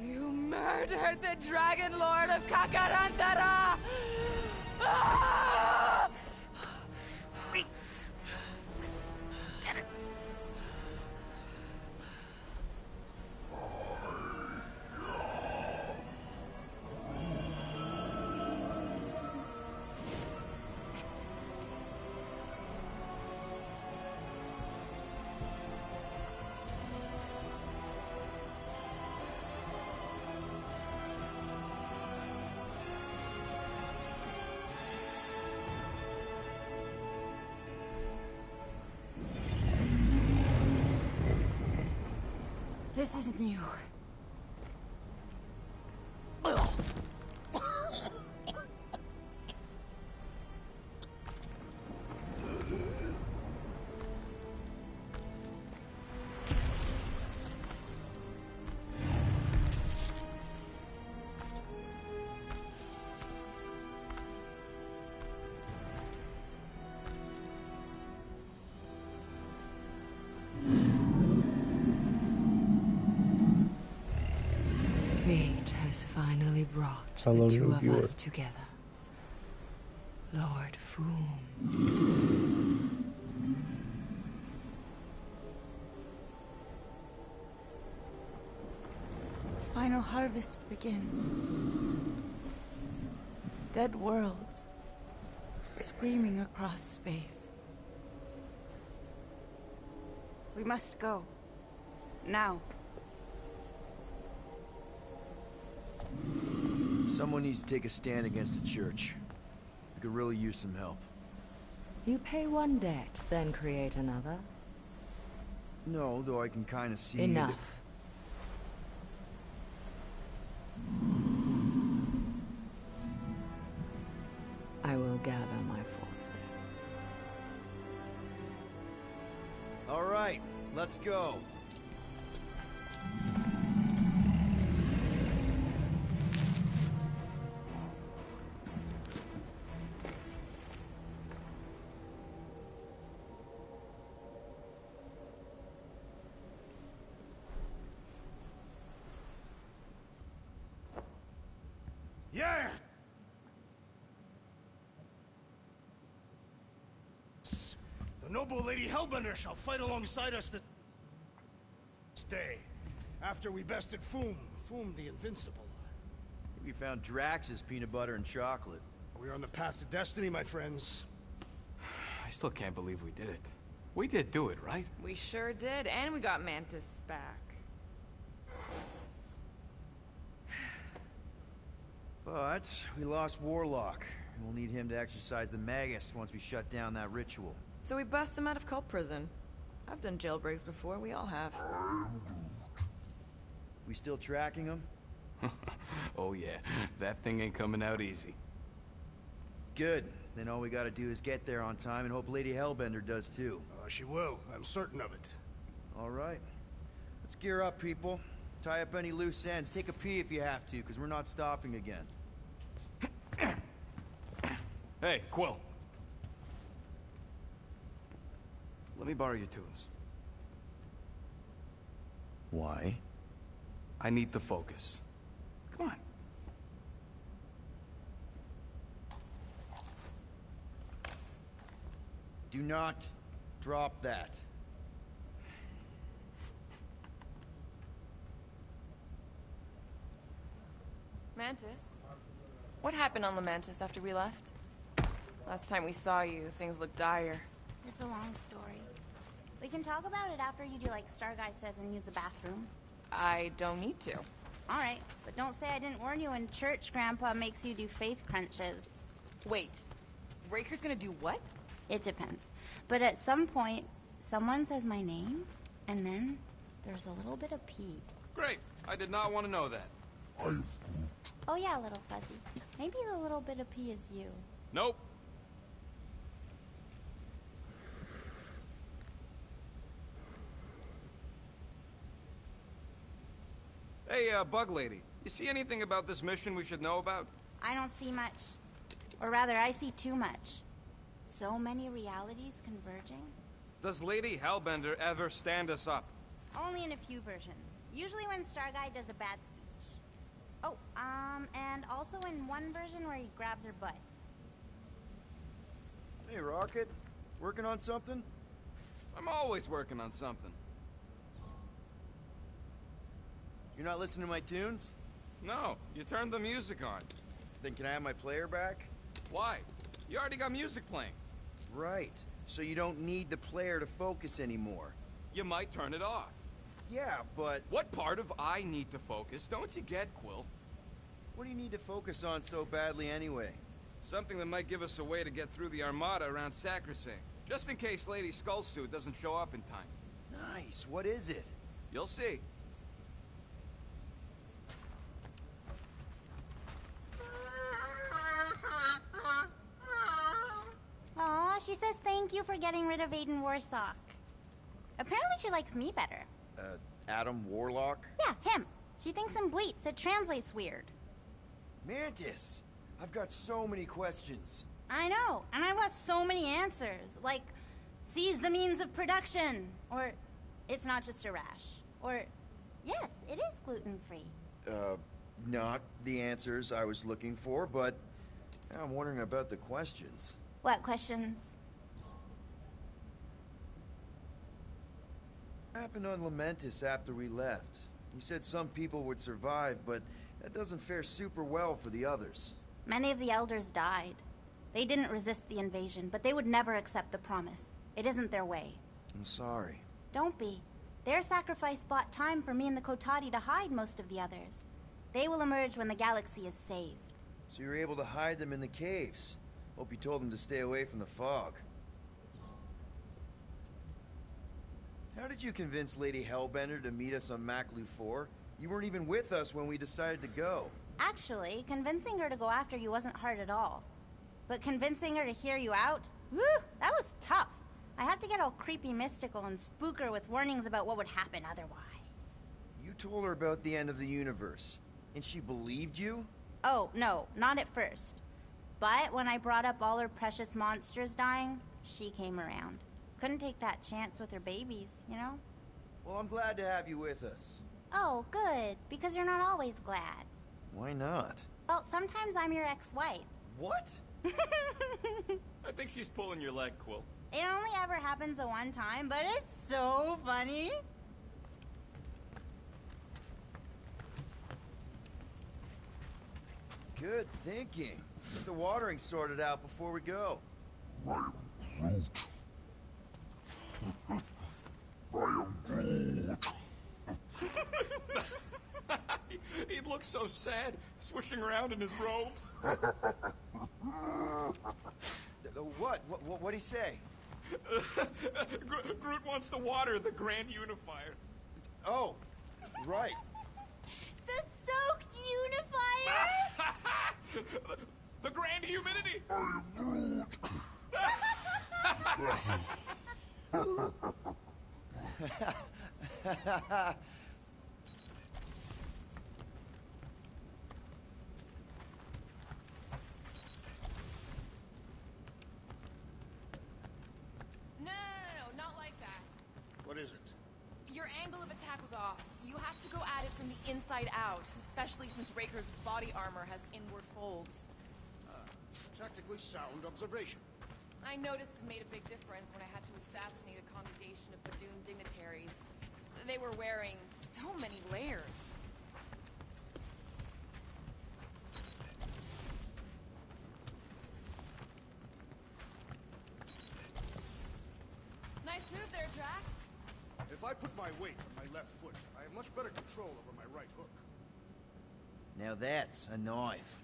You murdered the Dragon Lord of Kakarantara! Ah! This is new. Fate has finally brought Hello, the two new of viewer. us together. Lord Foom. The final harvest begins. Dead worlds screaming across space. We must go. Now. Someone needs to take a stand against the church. We could really use some help. You pay one debt, then create another. No, though I can kind of see... Enough. I will gather my forces. All right, let's go. Yeah! The noble Lady Hellbender shall fight alongside us this day, after we bested Foom the Invincible. We found Drax's peanut butter and chocolate. We are on the path to destiny, my friends. I still can't believe we did it. We did do it, right? We sure did, and we got Mantis back. But we lost Warlock, and we'll need him to exercise the Magus once we shut down that ritual. So we bust him out of cult prison. I've done jailbreaks before, we all have. We still tracking him? Oh yeah, that thing ain't coming out easy. Good. Then all we gotta do is get there on time and hope Lady Hellbender does too. She will. I'm certain of it. All right. Let's gear up, people. Tie up any loose ends. Take a pee if you have to, because we're not stopping again. Hey, Quill. Let me borrow your tunes. Why? I need to focus. Come on. Do not drop that. Mantis? What happened on the Mantis after we left? Last time we saw you, things looked dire. It's a long story. We can talk about it after you do like Star Guy says and use the bathroom. I don't need to. Alright, but don't say I didn't warn you in church Grandpa makes you do faith crunches. Wait, Raker's gonna do what? It depends. But at some point, someone says my name, and then there's a little bit of pee. Great. I did not want to know that. Oh yeah, little fuzzy. Maybe the little bit of pee is you. Nope. Hey, Bug Lady. You see anything about this mission we should know about? I don't see much. Or rather, I see too much. So many realities converging. Does Lady Hellbender ever stand us up? Only in a few versions. Usually when Star Guy does a bad speech. Oh, and also in one version where he grabs her butt. Hey, Rocket. Working on something? I'm always working on something. You're not listening to my tunes? No, you turned the music on. Then can I have my player back? Why? You already got music playing. Right. So you don't need the player to focus anymore. You might turn it off. Yeah, but... What part of I need to focus don't you get, Quill? What do you need to focus on so badly anyway? Something that might give us a way to get through the Armada around Sacrosanct. Just in case Lady Skullsuit doesn't show up in time. Nice. What is it? You'll see. she says thank you for getting rid of Aiden Warsock. Apparently she likes me better. Adam Warlock? Yeah, him. She thinks him bleats. It translates weird. Mantis! I've got so many questions. I know, and I want so many answers. Like, seize the means of production. Or, it's not just a rash. Or, yes, it is gluten-free. Not the answers I was looking for, but I'm wondering about the questions. What questions? What happened on Lamentis after we left? You said some people would survive, but that doesn't fare super well for the others. Many of the elders died. They didn't resist the invasion, but they would never accept the promise. It isn't their way. I'm sorry. Don't be. Their sacrifice bought time for me and the Kotati to hide most of the others. They will emerge when the galaxy is saved. So you're able to hide them in the caves. Hope you told them to stay away from the fog. How did you convince Lady Hellbender to meet us on Maklu 4? You weren't even with us when we decided to go. Actually, convincing her to go after you wasn't hard at all. But convincing her to hear you out? Whew, that was tough. I had to get all creepy mystical and spook her with warnings about what would happen otherwise. You told her about the end of the universe, and she believed you? Oh, no, not at first. But when I brought up all her precious monsters dying, she came around. Couldn't take that chance with her babies, you know? Well, I'm glad to have you with us. Oh, good, because you're not always glad. Why not? Well, sometimes I'm your ex-wife. What? I think she's pulling your leg, Quill. It only ever happens the one time, but it's so funny. Good thinking. Get the watering sorted out before we go. I am Groot. I am Groot. He looks so sad, swishing around in his robes. What'd he say? Groot wants to water the Grand Unifier. Oh, right. The soaked unifier? The Grand Humidity! I am Groot. No, not like that. What is it? Your angle of attack was off. You have to go at it from the inside out, especially since Raker's body armor has inward folds. Tactically sound observation. I noticed it made a big difference when I had to assassinate a congregation of Badoon dignitaries. They were wearing so many layers. Nice move there, Drax. If I put my weight on my left foot, I have much better control over my right hook. Now that's a knife.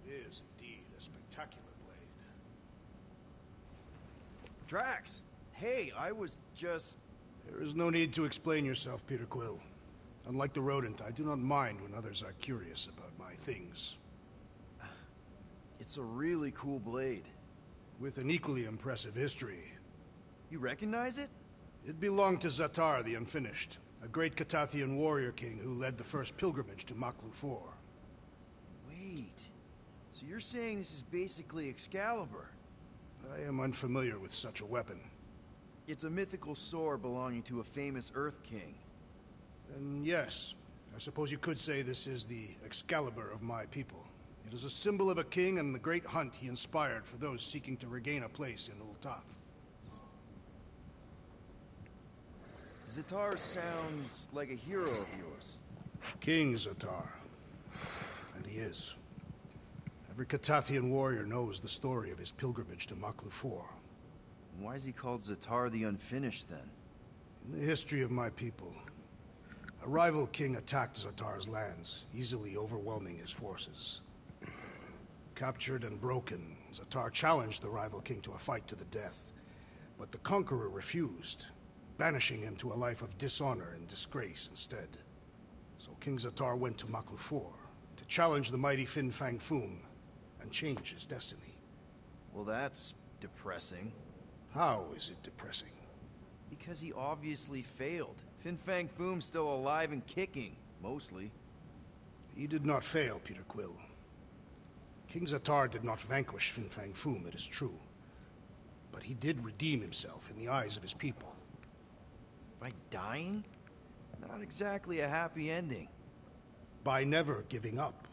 It is indeed a spectacular blade. Drax, hey, I was just... There is no need to explain yourself, Peter Quill. Unlike the rodent, I do not mind when others are curious about my things. It's a really cool blade. With an equally impressive history. You recognize it? It belonged to Zatar the Unfinished, a great Katathian warrior king who led the first pilgrimage to Maklu 4. Wait, so you're saying this is basically Excalibur? I am unfamiliar with such a weapon. It's a mythical sword belonging to a famous Earth King. Then yes, I suppose you could say this is the Excalibur of my people. It is a symbol of a king and the great hunt he inspired for those seeking to regain a place in Ul'Tath. Zatar sounds like a hero of yours. King Zatar. And he is. Every Katathian warrior knows the story of his pilgrimage to Maklu 4. Why is he called Zatar the Unfinished, then? In the history of my people, a rival king attacked Zatar's lands, easily overwhelming his forces. Captured and broken, Zatar challenged the rival king to a fight to the death, but the conqueror refused, banishing him to a life of dishonor and disgrace instead. So King Zatar went to Maklu 4 to challenge the mighty Fin Fang Foom and change his destiny. Well, that's depressing. How is it depressing? Because he obviously failed. Fin Fang Foom's still alive and kicking, mostly. He did not fail, Peter Quill. King Zatar did not vanquish Fin Fang Foom, it is true. But he did redeem himself in the eyes of his people. By dying? Not exactly a happy ending. By never giving up.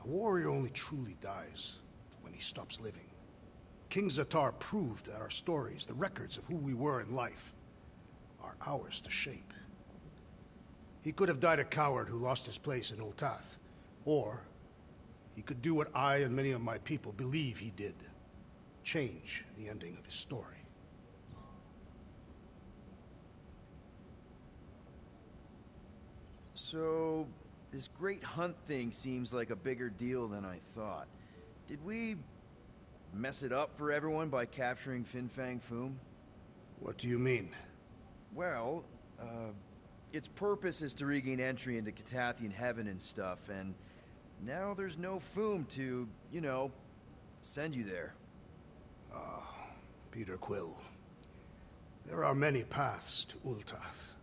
A warrior only truly dies when he stops living. King Zatar proved that our stories, the records of who we were in life, are ours to shape. He could have died a coward who lost his place in Ultath, or he could do what I and many of my people believe he did. Change the ending of his story. So, this great hunt thing seems like a bigger deal than I thought. Did we mess it up for everyone by capturing Fin Fang Foom? What do you mean? Well, its purpose is to regain entry into Catathian heaven and stuff, and now there's no Foom to, you know, send you there. Peter Quill. There are many paths to Ultath.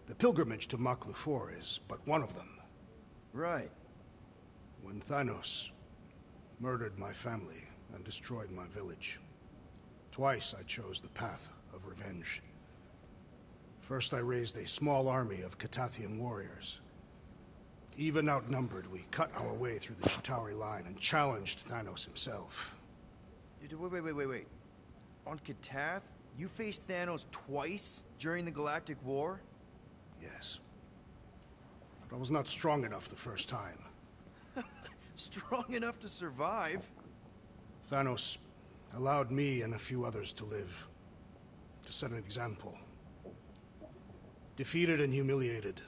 The pilgrimage to Maklufor is but one of them. Right. When Thanos murdered my family and destroyed my village, twice I chose the path of revenge. First, I raised a small army of Catathian warriors. Even outnumbered, we cut our way through the Chitauri line and challenged Thanos himself. Wait. On Katath, you faced Thanos twice during the Galactic War? Yes. But I was not strong enough the first time. Strong enough to survive? Thanos allowed me and a few others to live, to set an example. Defeated and humiliated,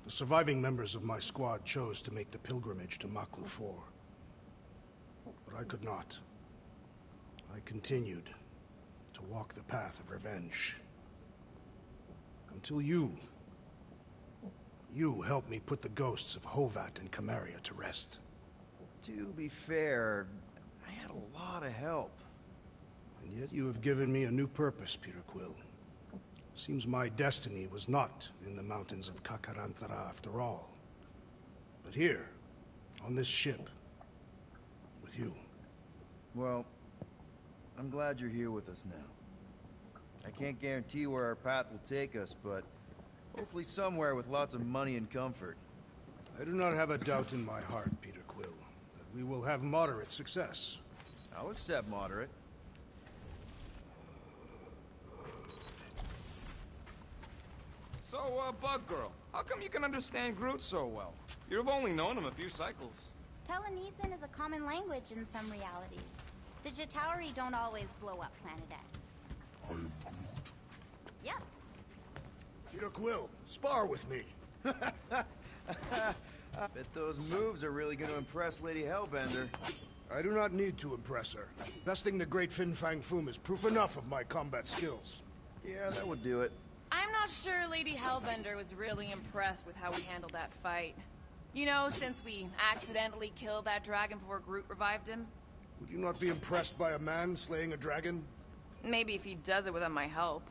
the surviving members of my squad chose to make the pilgrimage to Maklufor. But I could not. I continued to walk the path of revenge. Until you helped me put the ghosts of Hovat and Camaria to rest. To be fair, I had a lot of help. And yet you have given me a new purpose, Peter Quill. Seems my destiny was not in the mountains of Kakarantara after all. But here, on this ship, with you. Well, I'm glad you're here with us now. I can't guarantee where our path will take us, but hopefully somewhere with lots of money and comfort. I do not have a doubt in my heart, Peter Quill, that we will have moderate success. I'll accept moderate. So, Bug Girl, how come you can understand Groot so well? You've only known him a few cycles. Telenesin is a common language in some realities. The Chitauri don't always blow up Planet X. I am Groot. Yep. Peter Quill, spar with me. Bet those moves are really going to impress Lady Hellbender. I do not need to impress her. Besting the great Fin Fang Foom is proof enough of my combat skills. Yeah, that would do it. I'm not sure Lady Hellbender was really impressed with how we handled that fight. You know, since we accidentally killed that dragon before Groot revived him. Would you not be impressed by a man slaying a dragon? Maybe if he does it without my help.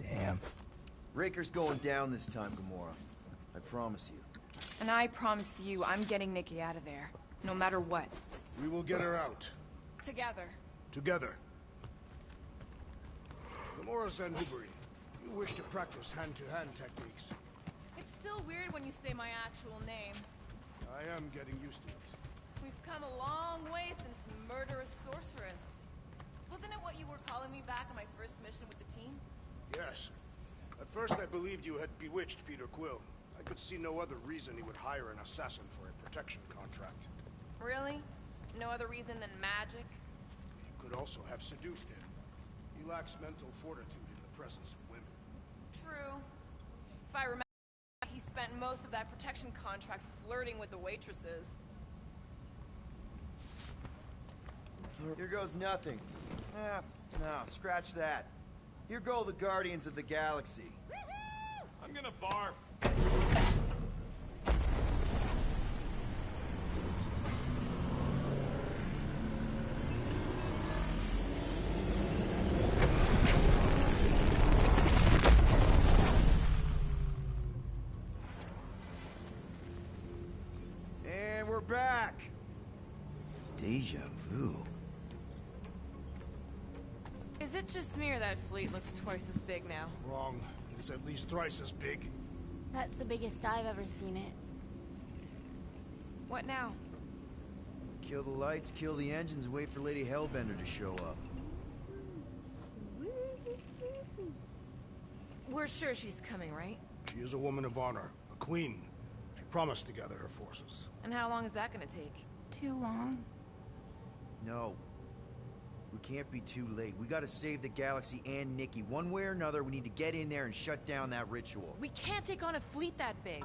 Damn. Raker's going down this time, Gamora. I promise you. And I promise you, I'm getting Nikki out of there. No matter what. We will get her out. Together. Together. Gamora Zanhubri, you wish to practice hand-to-hand techniques. It's still weird when you say my actual name. I am getting used to it. We've come a long way since Murderous Sorceress. Wasn't it what you were calling me back on my first mission with the team? Yes. At first I believed you had bewitched Peter Quill. I could see no other reason he would hire an assassin for a protection contract. Really? No other reason than magic? You could also have seduced him. He lacks mental fortitude in the presence of women. True. If I remember, he spent most of that protection contract flirting with the waitresses. Here goes nothing. No, scratch that. Here go the Guardians of the Galaxy. I'm gonna barf. it just me or that fleet looks twice as big now? Wrong. It is at least thrice as big. That's the biggest I've ever seen it. What now? Kill the lights, kill the engines, and wait for Lady Hellbender to show up. We're sure she's coming, right? She is a woman of honor, a queen. She promised to gather her forces. And how long is that gonna take? Too long. No. We can't be too late. We gotta save the galaxy and Nikki. One way or another, we need to get in there and shut down that ritual. We can't take on a fleet that big.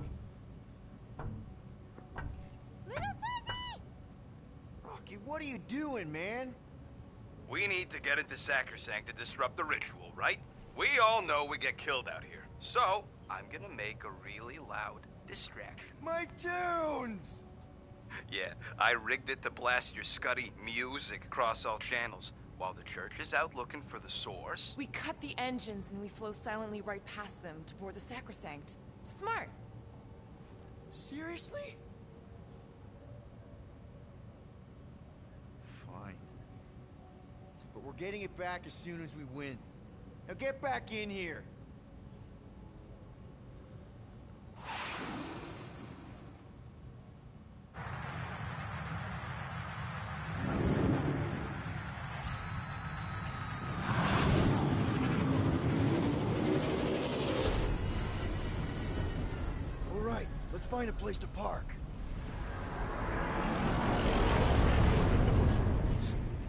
Little Fuzzy! Rocky, what are you doing, man? We need to get into Sacrosanct to disrupt the ritual, right? We all know we get killed out here. So, I'm gonna make a really loud distraction. My tunes! Yeah, I rigged it to blast your scuddy music across all channels. While the church is out looking for the source... We cut the engines and we flow silently right past them to board the Sacrosanct. Smart. Seriously? Fine. But we're getting it back as soon as we win. Now get back in here! Alright, let's find a place to park.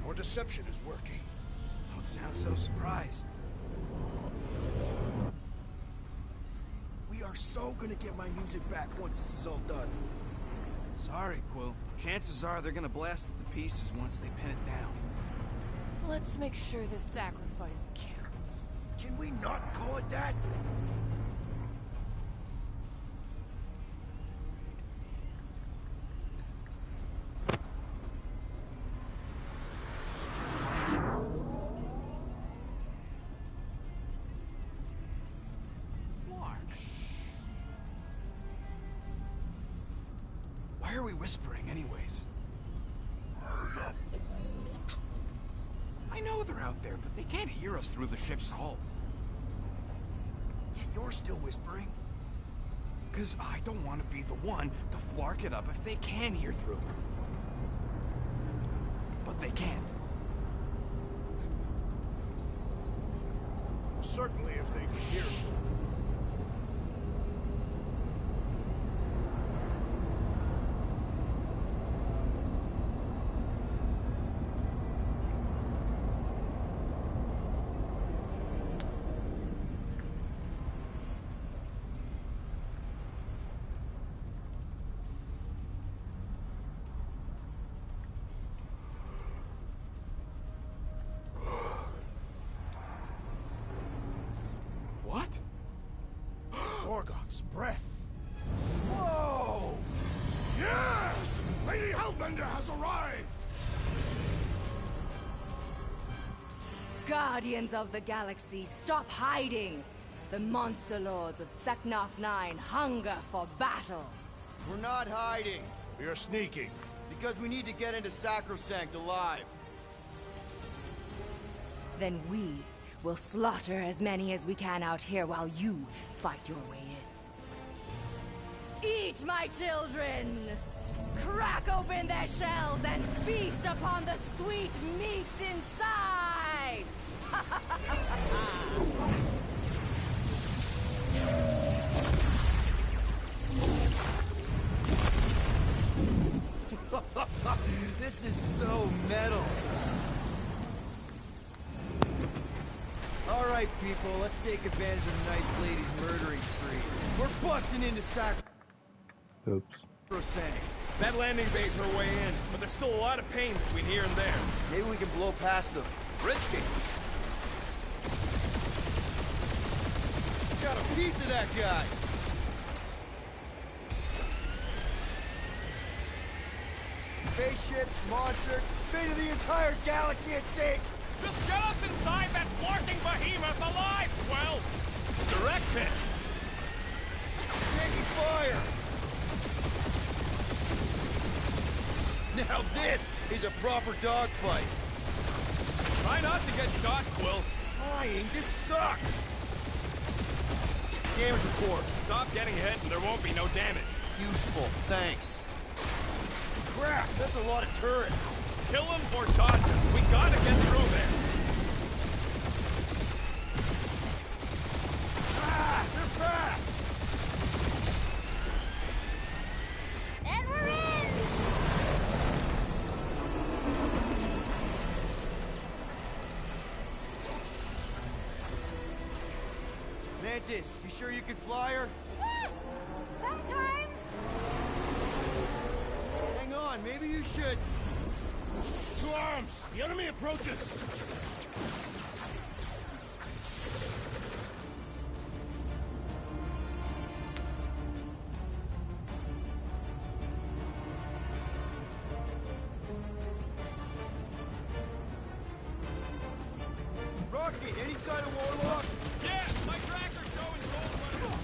Our deception is working. Don't sound so surprised. We are so gonna get my music back once this is all done. Sorry, Quill. Chances are they're gonna blast it to pieces once they pin it down. Let's make sure this sacrifice counts. Can we not call it that? Why are we whispering anyways? I know they're out there, but they can't hear us through the ship's hull. Yet you're still whispering. Because I don't want to be the one to flark it up if they can hear through. But they can't. Certainly if they could hear us. What? Gotg's breath. Whoa! Yes! Lady Hellbender has arrived! Guardians of the Galaxy, stop hiding! The monster lords of Seknarf 9 hunger for battle. We're not hiding. We are sneaking. Because we need to get into Sacrosanct alive. Then we will slaughter as many as we can out here while you fight your way in. Eat, my children! Crack open their shells and feast upon the sweet meats inside! This is so metal. Alright, people, let's take advantage of the nice lady's murdering spree. We're busting into Oops. Sacrosanct. That landing bay's her way in, but there's still a lot of pain between here and there. Maybe we can blow past them. Risky. Got a piece of that guy. Spaceships, monsters, fate of the entire galaxy at stake. Just get us inside that flarking behemoth alive, Quill! Direct hit! Taking fire! Now this is a proper dogfight. Try not to get shot, Quill. Flying, this sucks! Damage report. Stop getting hit and there won't be no damage. Useful, thanks. Crap, that's a lot of turrets. Kill him or dodge him. We gotta get through there. Ah, they're fast! And we're in! Mantis, you sure you can fly her? Yes! Sometimes! Hang on, maybe you should. To arms! The enemy approaches! Rocket, any sign of Warlock? Yeah, my tracker's showing gold running.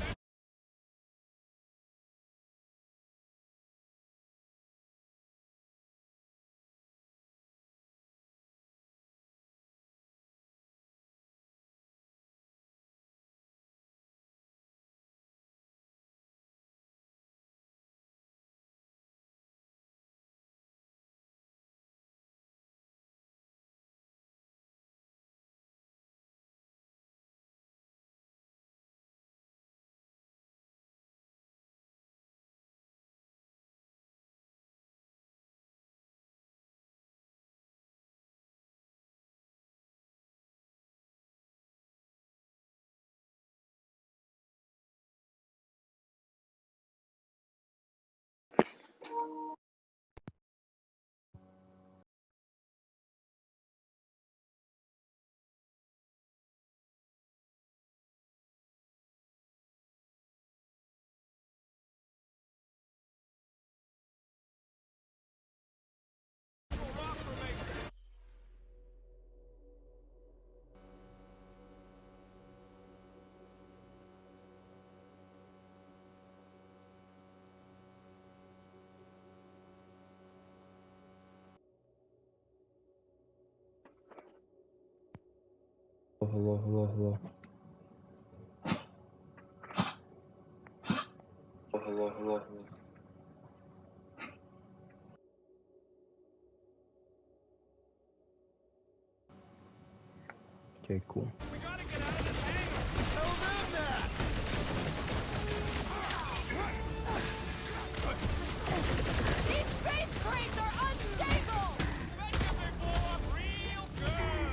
Hello. Okay, cool. We gotta get out of this hangar. Tell them that! These space crates are unstable! Bet you they blow up real good.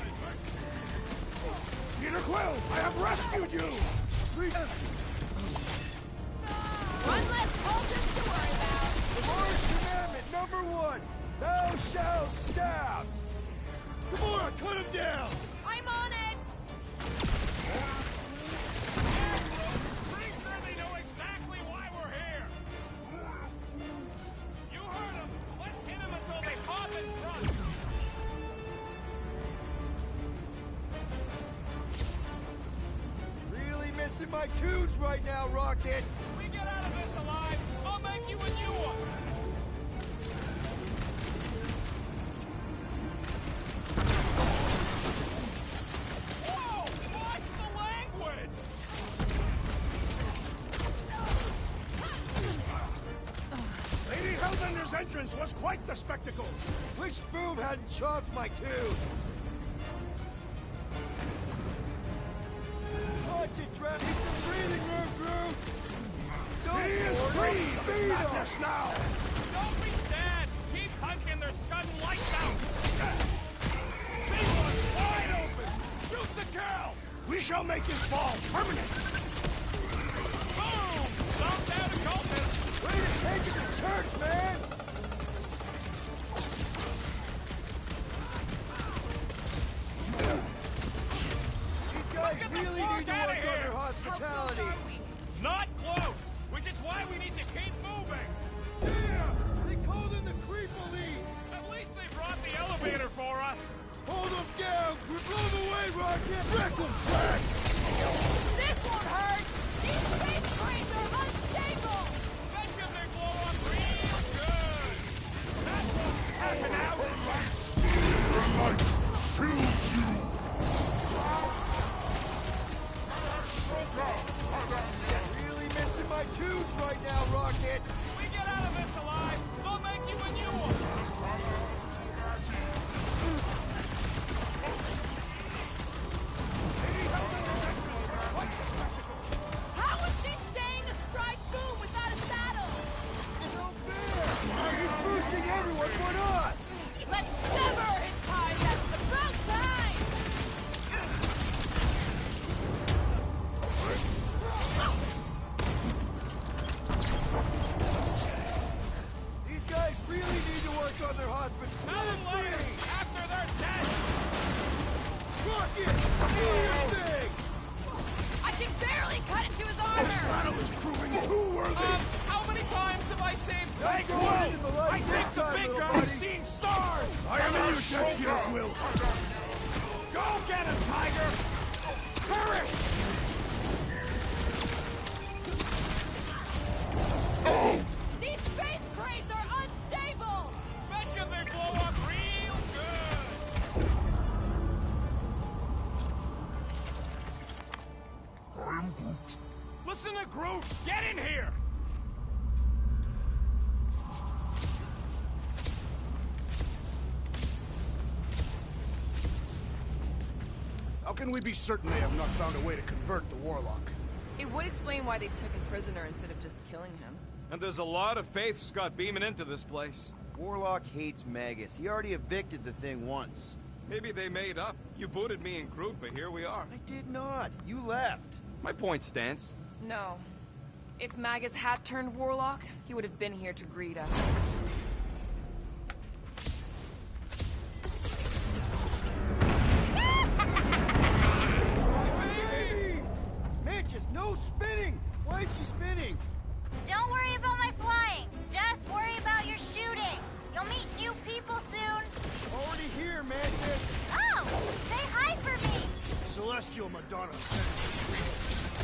Peter Quill, I have rescued you! One less Vulcan to worry about. The Mars Commandment #1, thou shalt stab! Gamora, cut him down! I'm on it! Pretty sure they know exactly why we're here. You heard them. Let's hit them until they pop and run. Really missing my tunes right now, Rocket! We get out of this alive, I'll make you a new one. Whoa! Watch the language! Lady Hellbender's entrance was quite the spectacle! Wish Boom hadn't chopped my tunes! Watch it, Draft! Need some breathing room, Groot! Don't He is worry, free of his beat 'em. madness now! Don't be sad! Keep punching their scudding lights out! Big one's wide open! Shoot the girl! We shall make his fall permanent! Boom! Stomped out a cultist! Way to take it to church, man! These guys Get the really fuck need to outta work on here. their hospitality! Not close! Which is why we need to keep moving! Yeah! They called in the creep elite! At least they brought the elevator for us! Hold them down! Blow them away, Rocket! Wreck them, Drax! This one hurts! These space crates are unstable! Bet you they blow up real good! That's what's happening out! The light fills you I can barely cut into his armor! This battle is proving too worthy! How many times have I saved Hey, Quill? Quill! I think the big guy's seeing stars! I am in your debt, Peter Quill! Go get him, Tiger! Perish! These space crates are unstable! Bet you they blow up real good! I am Groot. Listen to Groot! Get in here! How can we be certain they have not found a way to convert the Warlock? It would explain why they took him prisoner instead of just killing him. And there's a lot of faith Scott beaming into this place. Warlock hates Magus. He already evicted the thing once. Maybe they made up. You booted me and Groot, but here we are. I did not. You left. My point stands. No. If Magus had turned Warlock, he would have been here to greet us. Mantis, no spinning! Why is she spinning? Don't worry about my flying. Just worry about your shooting. You'll meet new people soon. Already here, Mantis. Oh, say hi for me. Celestial Madonna sends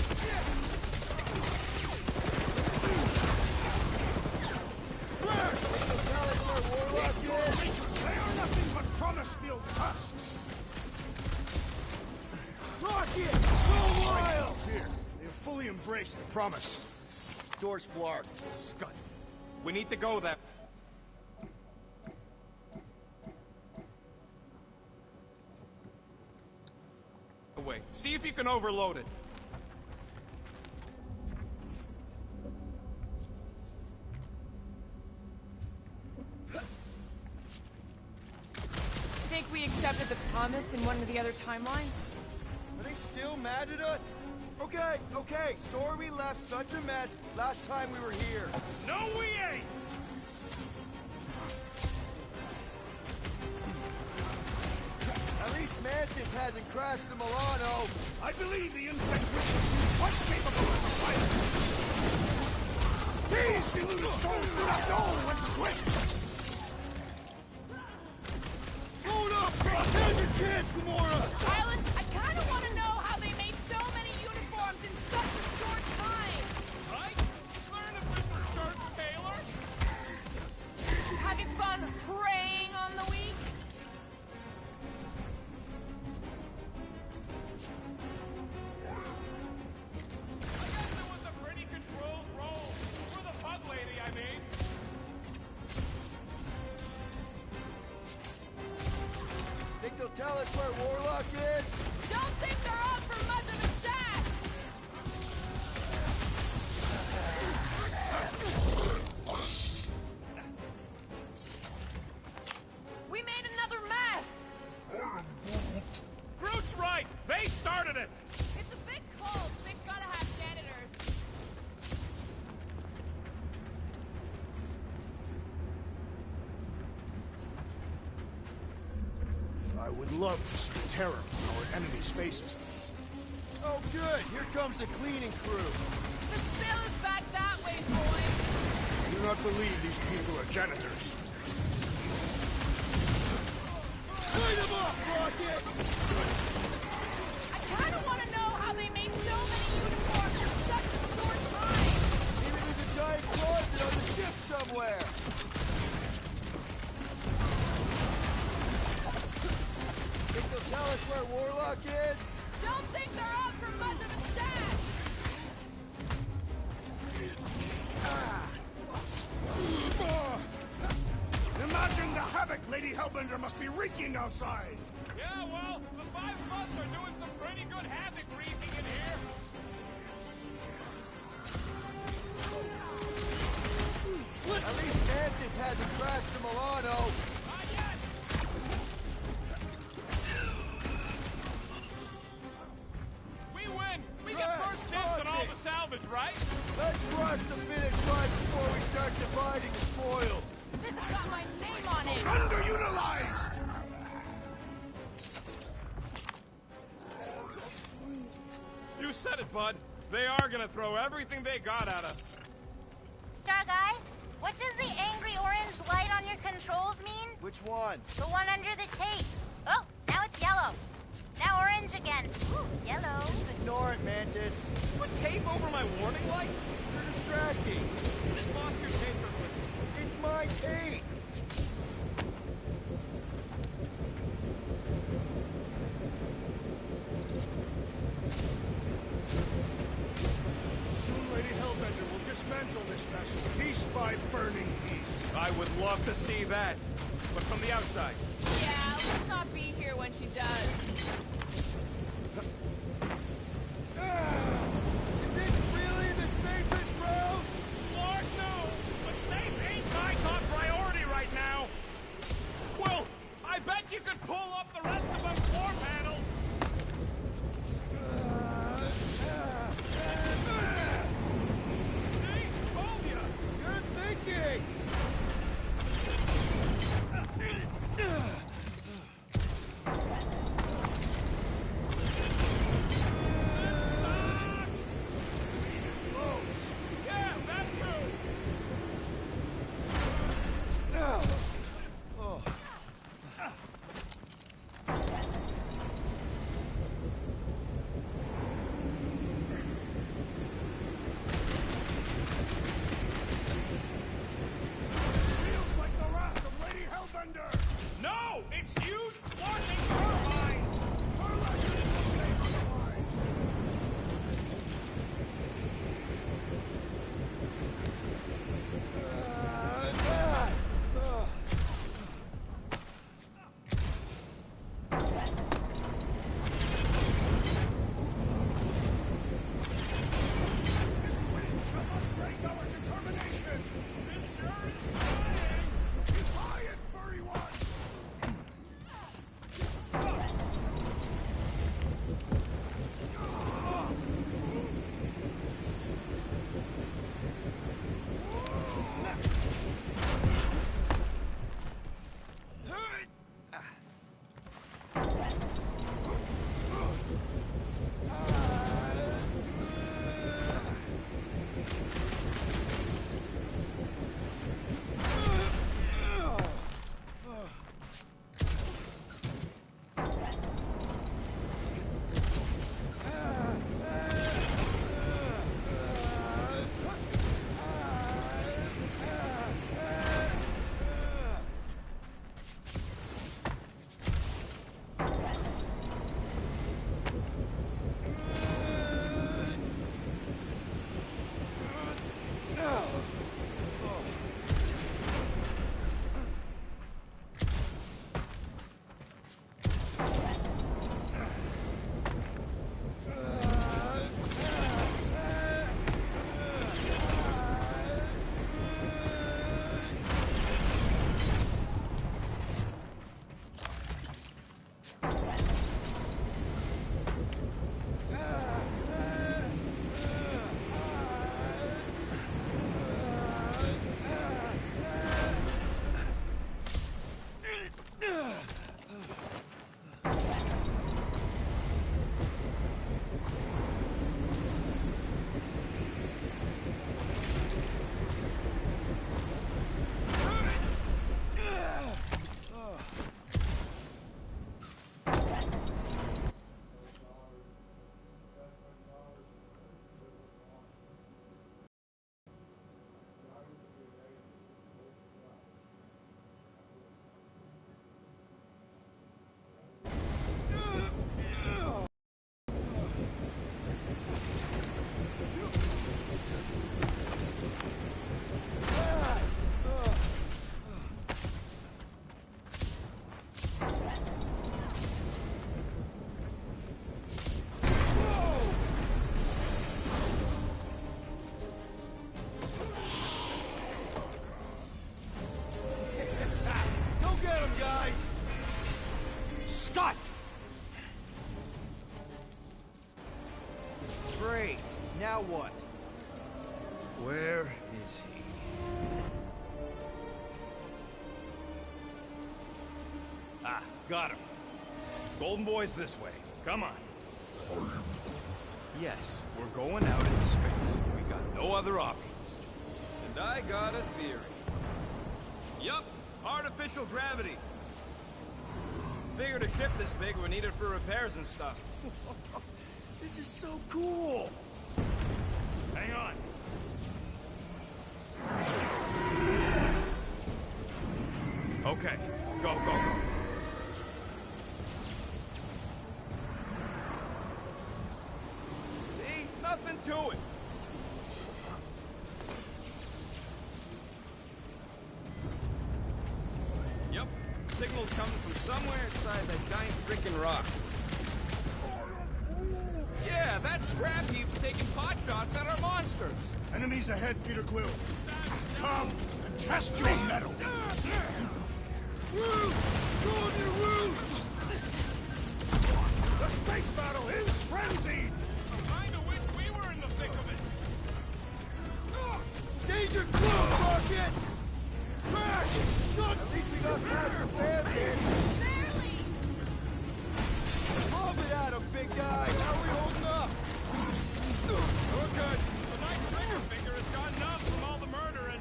They are nothing but promise-filled husks! Rocket! Go wild! Here, they have fully embraced the promise. Door's blocked. Scott, we need to go there. Wait, see if you can overload it. Think we accepted the promise in one of the other timelines? Are they still mad at us? Okay, sorry we left such a mess last time we were here. No, we ain't! At least Mantis hasn't crashed the Milano. I believe the insect creature is quite capable as a pilot. These deluded souls do not know when to quit. Hold up! Here's your chance, Gamora! Island, I kind of want to know how they made so many uniforms in such a short time. Right? Learn if Mr. Dirk Taylor? Having fun preying on the weak? I guess it was a pretty controlled roll. For the pug lady, I mean. Think they'll tell us where Warlock is? Don't think they're up for much of a chat! We made another mess! Groot's right! They started it! It's a bit cold, so they've gotta have janitors. I would love to see terror on our enemies' faces. Oh good, here comes the cleaning crew. The spill is back that way, boy. I do not believe these people are janitors. Light them up, Rocket! I kinda wanna know how they made so many uniforms in such a short time. Maybe there's a giant closet on the ship somewhere. Think they'll tell us where Warlock is? Don't think they're up for much of a chat. Imagine the havoc Lady Hellbender must be wreaking outside! Yeah, well, the five of us are doing some pretty good havoc wreaking in here. At least Mantis hasn't crashed the Milano. Not yet! We win! We get Right, first dibs on all perfect. the salvage, right? Let's cross the finish line before we start dividing the spoils. This has got my name on it. Underutilized! said it, bud. They are gonna throw everything they got at us. Star Guy, what does the angry orange light on your controls mean? Which one? The one under the tape. Oh, now it's yellow. Now orange again. Ooh, yellow. Just ignore it, Mantis. Put tape over my warning lights? You're distracting. You just lost your tape for quickness. It's my tape. Soon Lady Hellbender will dismantle this vessel, piece by burning piece. I would love to see that, but from the outside. Yeah, let's not be here when she does. Is it really the safest route? Lord, no! But safe ain't my top priority right now! Well, I bet you could pull up the rest of them floor panels! See? Told ya! Good thinking! Yeah, that too! Feels like the wrath of Lady Hellbender! No! It's you thwarting her minds! Her legends will say otherwise! This wind shall not break our determination! It sure is trying! Defiant, furry one! Now what? Where is he? Ah, got him. Golden Boy's this way. Come on. Yes, we're going out into space. We got no other options. And I got a theory. Yup, artificial gravity. Figured a ship this big would need it for repairs and stuff. This is so cool! Hang on. Okay, go, go, go. See? Nothing to it. Yep, signal's coming from somewhere inside that giant freaking rock. Yeah, that scrap heap's taking pot shots at our monsters. Enemies ahead, Peter Quill. Come and test your metal. The space battle is frenzied! Kinda wish we were in the thick of it. Danger close, Rocket! Crash! Shut! At least we got past the fan pit. Barely! Pump it at him, big guy! How are we holding up? We're good. The night trigger finger has gone numb from all the murdering.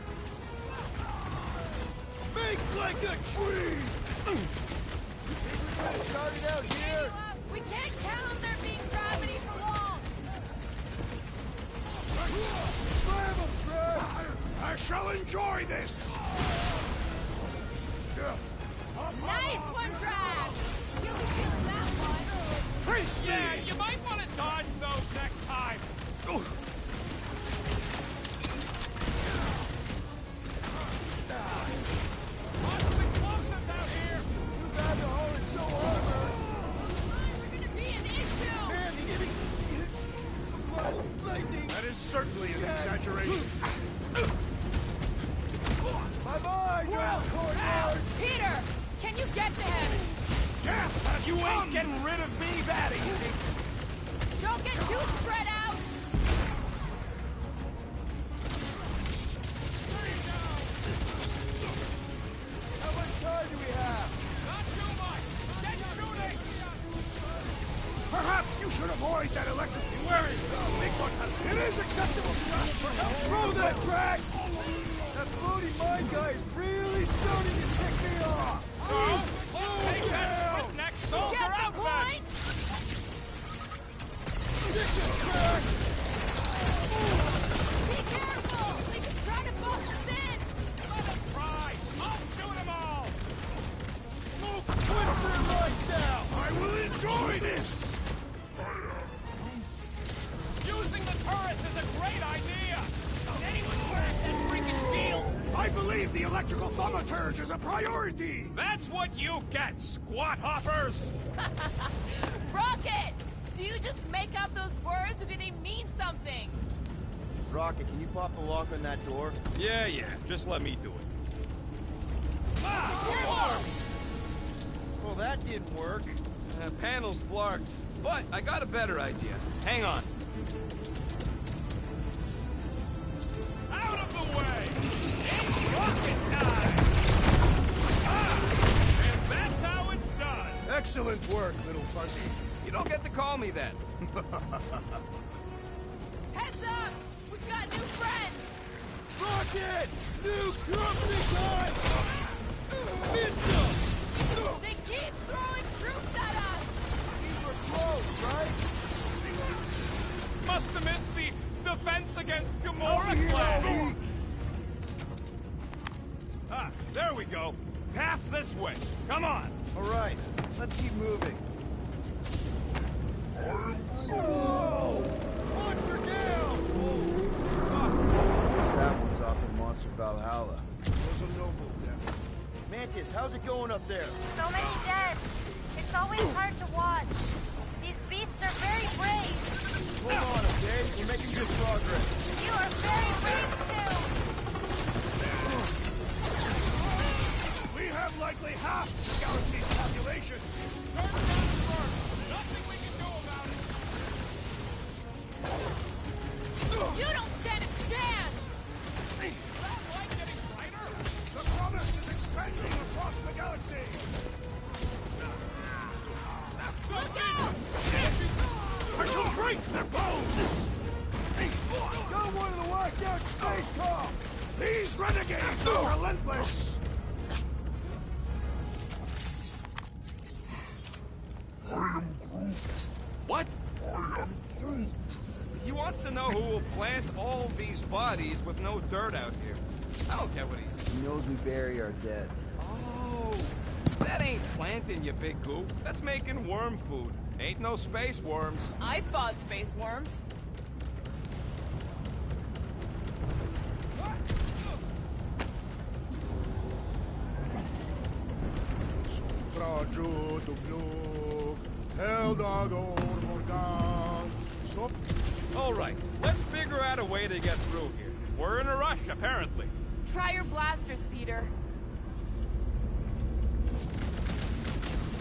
Make like a tree! We started out here! We can't count on there being gravity for long! Slam them, Drax! I shall enjoy this! Nice one, Drax! You'll be feeling that one. Tasty! Yeah, you might want to dodge those next time. Lots of explosives out here. Too bad the hull is so armored! Mines are gonna be an issue! Man, lightning! That is certainly an exaggeration. Bye-bye, Drax! Peter! Can you get to him? Death has You come! ain't getting rid of me that easy. Don't get too spread out! How much time do we have? Not too much. Get shooting. Perhaps you should avoid that electric. Where is the big one? It is acceptable to ask for help. Throw that, Drax! That floating mine guy is really starting to tick me off! Let's take that stiff-neck soldier Get the out then. point? Stick it, Drax! Be careful! They can try to box us in! Let them try. I'll shoot them all. Smoke, put their lights out! I will enjoy this! Using the turrets is a great idea. Anyone grab this freaking steel? I believe the electrical thaumaturge is a priority! That's what you get, squat hoppers. Rocket! Do you just make up those words or do they mean something? Rocket, can you pop the lock on that door? Yeah, just let me do it. Well, that didn't work. Panel's flarked. But I got a better idea. Hang on. Out of the way! It's rocket time! And that's how it's done. Excellent work, little fuzzy. You don't get to call me that. Heads up! We've got new friends! Rocket! New company guy! Mitchell! They keep throwing troops at us! These were close, right? Must have missed the defense against Gamora class. Ah, there we go. Path's this way. Come on. All right, let's keep moving. Whoa! Monster down! Holy stuff! Guess that one's off to Monster Valhalla. Was a noble death. Mantis, how's it going up there? So many dead. It's always hard to watch. These beasts are very brave. Hold on, okay? We're making good progress. You are very brave, too. We have likely half the galaxy's population. Nothing we can do about it. You don't stand a chance! Is that light getting brighter? The promise is expanding across the galaxy. That's Look out! I shall break their bones! Got one of the whacked out space cops! These renegades are relentless! I am Groot. What? I am Groot. He wants to know who will plant all these bodies with no dirt out here. I don't get what he's... He knows we bury our dead. Oh, that ain't planting, you big goof. That's making worm food. Ain't no space worms. I fought space worms. All right, let's figure out a way to get through here. We're in a rush, apparently. Try your blasters, Peter.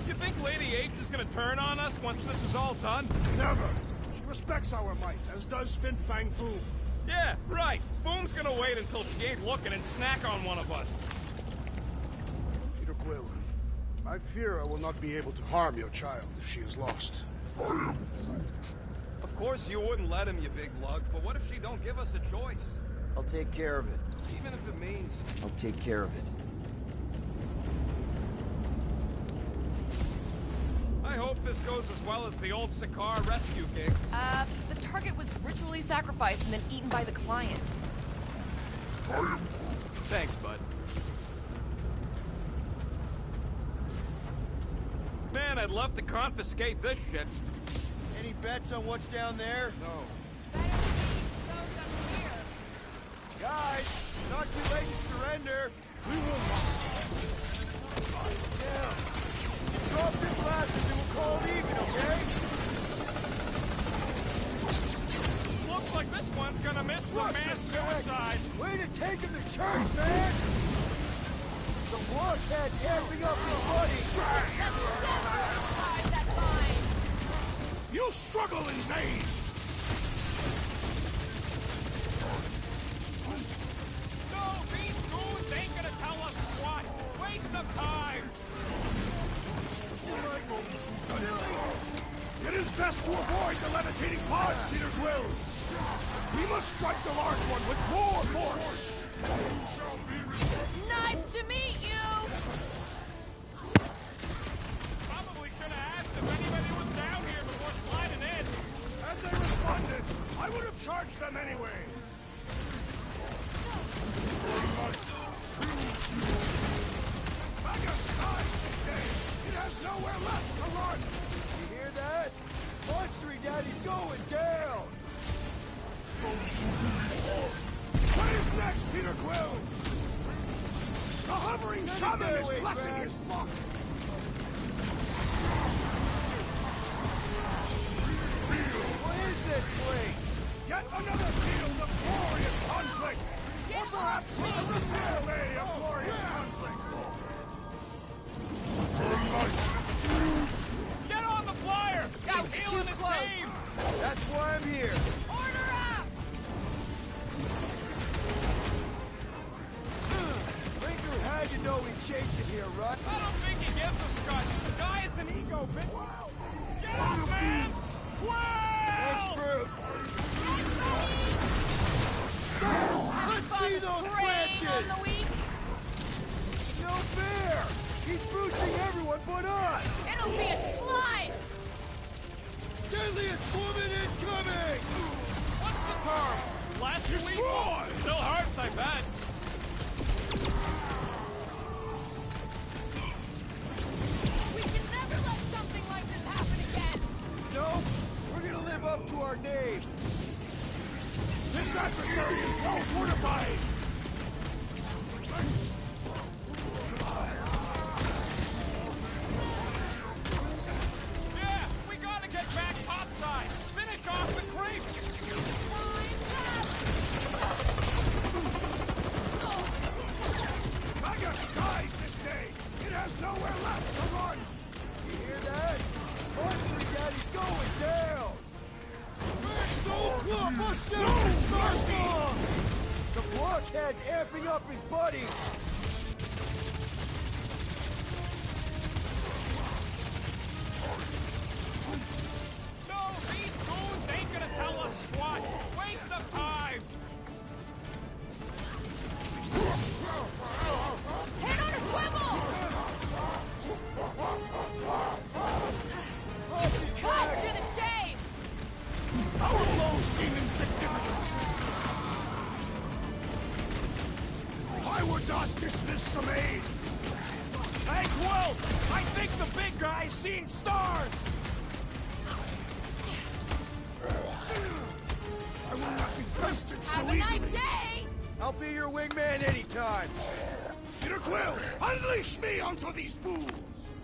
You think Lady H is gonna turn on us once this is all done? Never! She respects our might, as does Fin Fang Foom. Yeah, right. Foom's gonna wait until she ain't looking and snack on one of us. Peter Quill, I fear I will not be able to harm your child if she is lost. I am Groot. Of course you wouldn't let him, you big lug, but what if she don't give us a choice? I'll take care of it. Even if it means... I'll take care of it. I hope this goes as well as the old Sakaar rescue gig. The target was ritually sacrificed and then eaten by the client. I am Groot. Thanks, bud. Man, I'd love to confiscate this shit. Any bets on what's down there? No. Guys, it's not too late to surrender. We will not. Down. Drop your glasses and we'll call it even, okay? Looks like this one's gonna miss the mass suicide. Way to take him to church, man! The blockhead's amping up his buddy! You struggle in vain! No, these goons ain't gonna tell us what. Waste of time. It is best to avoid the levitating pods, Peter Quill! We must strike the large one with more force! Nice to meet you! Probably should have asked if anybody was down here before sliding in. Had they responded, I would have charged them anyway! Magus dies this day! It has nowhere left to run! You hear that? Monstery Daddy's going down! What is next, Peter Quill? The hovering shaman is blessing his flock! What is this place? Yet another field of glorious conflict! Or perhaps a railway of glorious conflict! Get on the flyer! He's too healing his close. team! That's why I'm here. Order up! Brinker had to know we'd chase it here, right? I don't think he gives a scut. The guy is an ego, bitch. Get up, man! Thanks, Groot. Let's see those branches! No fair! He's boosting everyone but us! It'll be a slice! Deadliest woman incoming! What's the term? Last week? Still hurts, I bet. We can never let something like this happen again! No, we're gonna live up to our name. This adversary is well fortified! Yeah, we gotta get back topside. Finish off the creep. Magus dies this day! It has nowhere left to run! You hear that? Monstery Daddy's going down! No mercy! The blockhead's amping up his buddies! No, these goons ain't seem insignificant. I would not dismiss some aid. Hey, Quill! I think the big guy's seeing stars! I will not be bested so Have a easily. nice day! I'll be your wingman anytime. Peter Quill, unleash me onto these fools!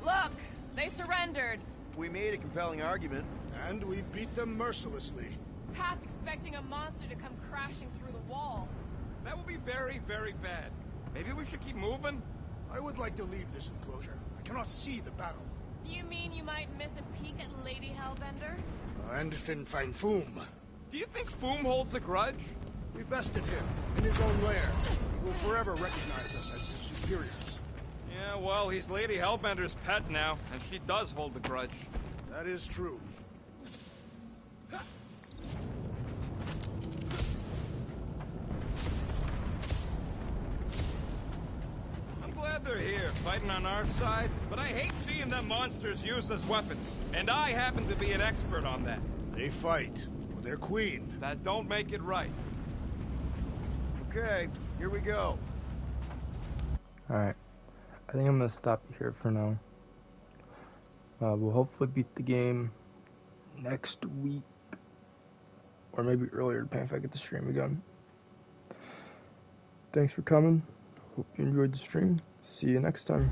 Look, they surrendered. We made a compelling argument. And we beat them mercilessly. Half expecting a monster to come crashing through the wall. That would be very, very bad. Maybe we should keep moving? I would like to leave this enclosure. I cannot see the battle. You mean you might miss a peek at Lady Hellbender? And Fin Fang Foom. Do you think Foom holds a grudge? We bested him in his own lair. He will forever recognize us as his superiors. Yeah, well, he's Lady Hellbender's pet now, and she does hold a grudge. That is true. I'm glad they're here, fighting on our side, but I hate seeing them monsters used as weapons. And I happen to be an expert on that. They fight for their queen. That don't make it right. Okay, here we go. Alright. I think I'm gonna stop here for now. We'll hopefully beat the game next week. Or maybe earlier, depending if I get the stream again. Thanks for coming. Hope you enjoyed the stream. See you next time.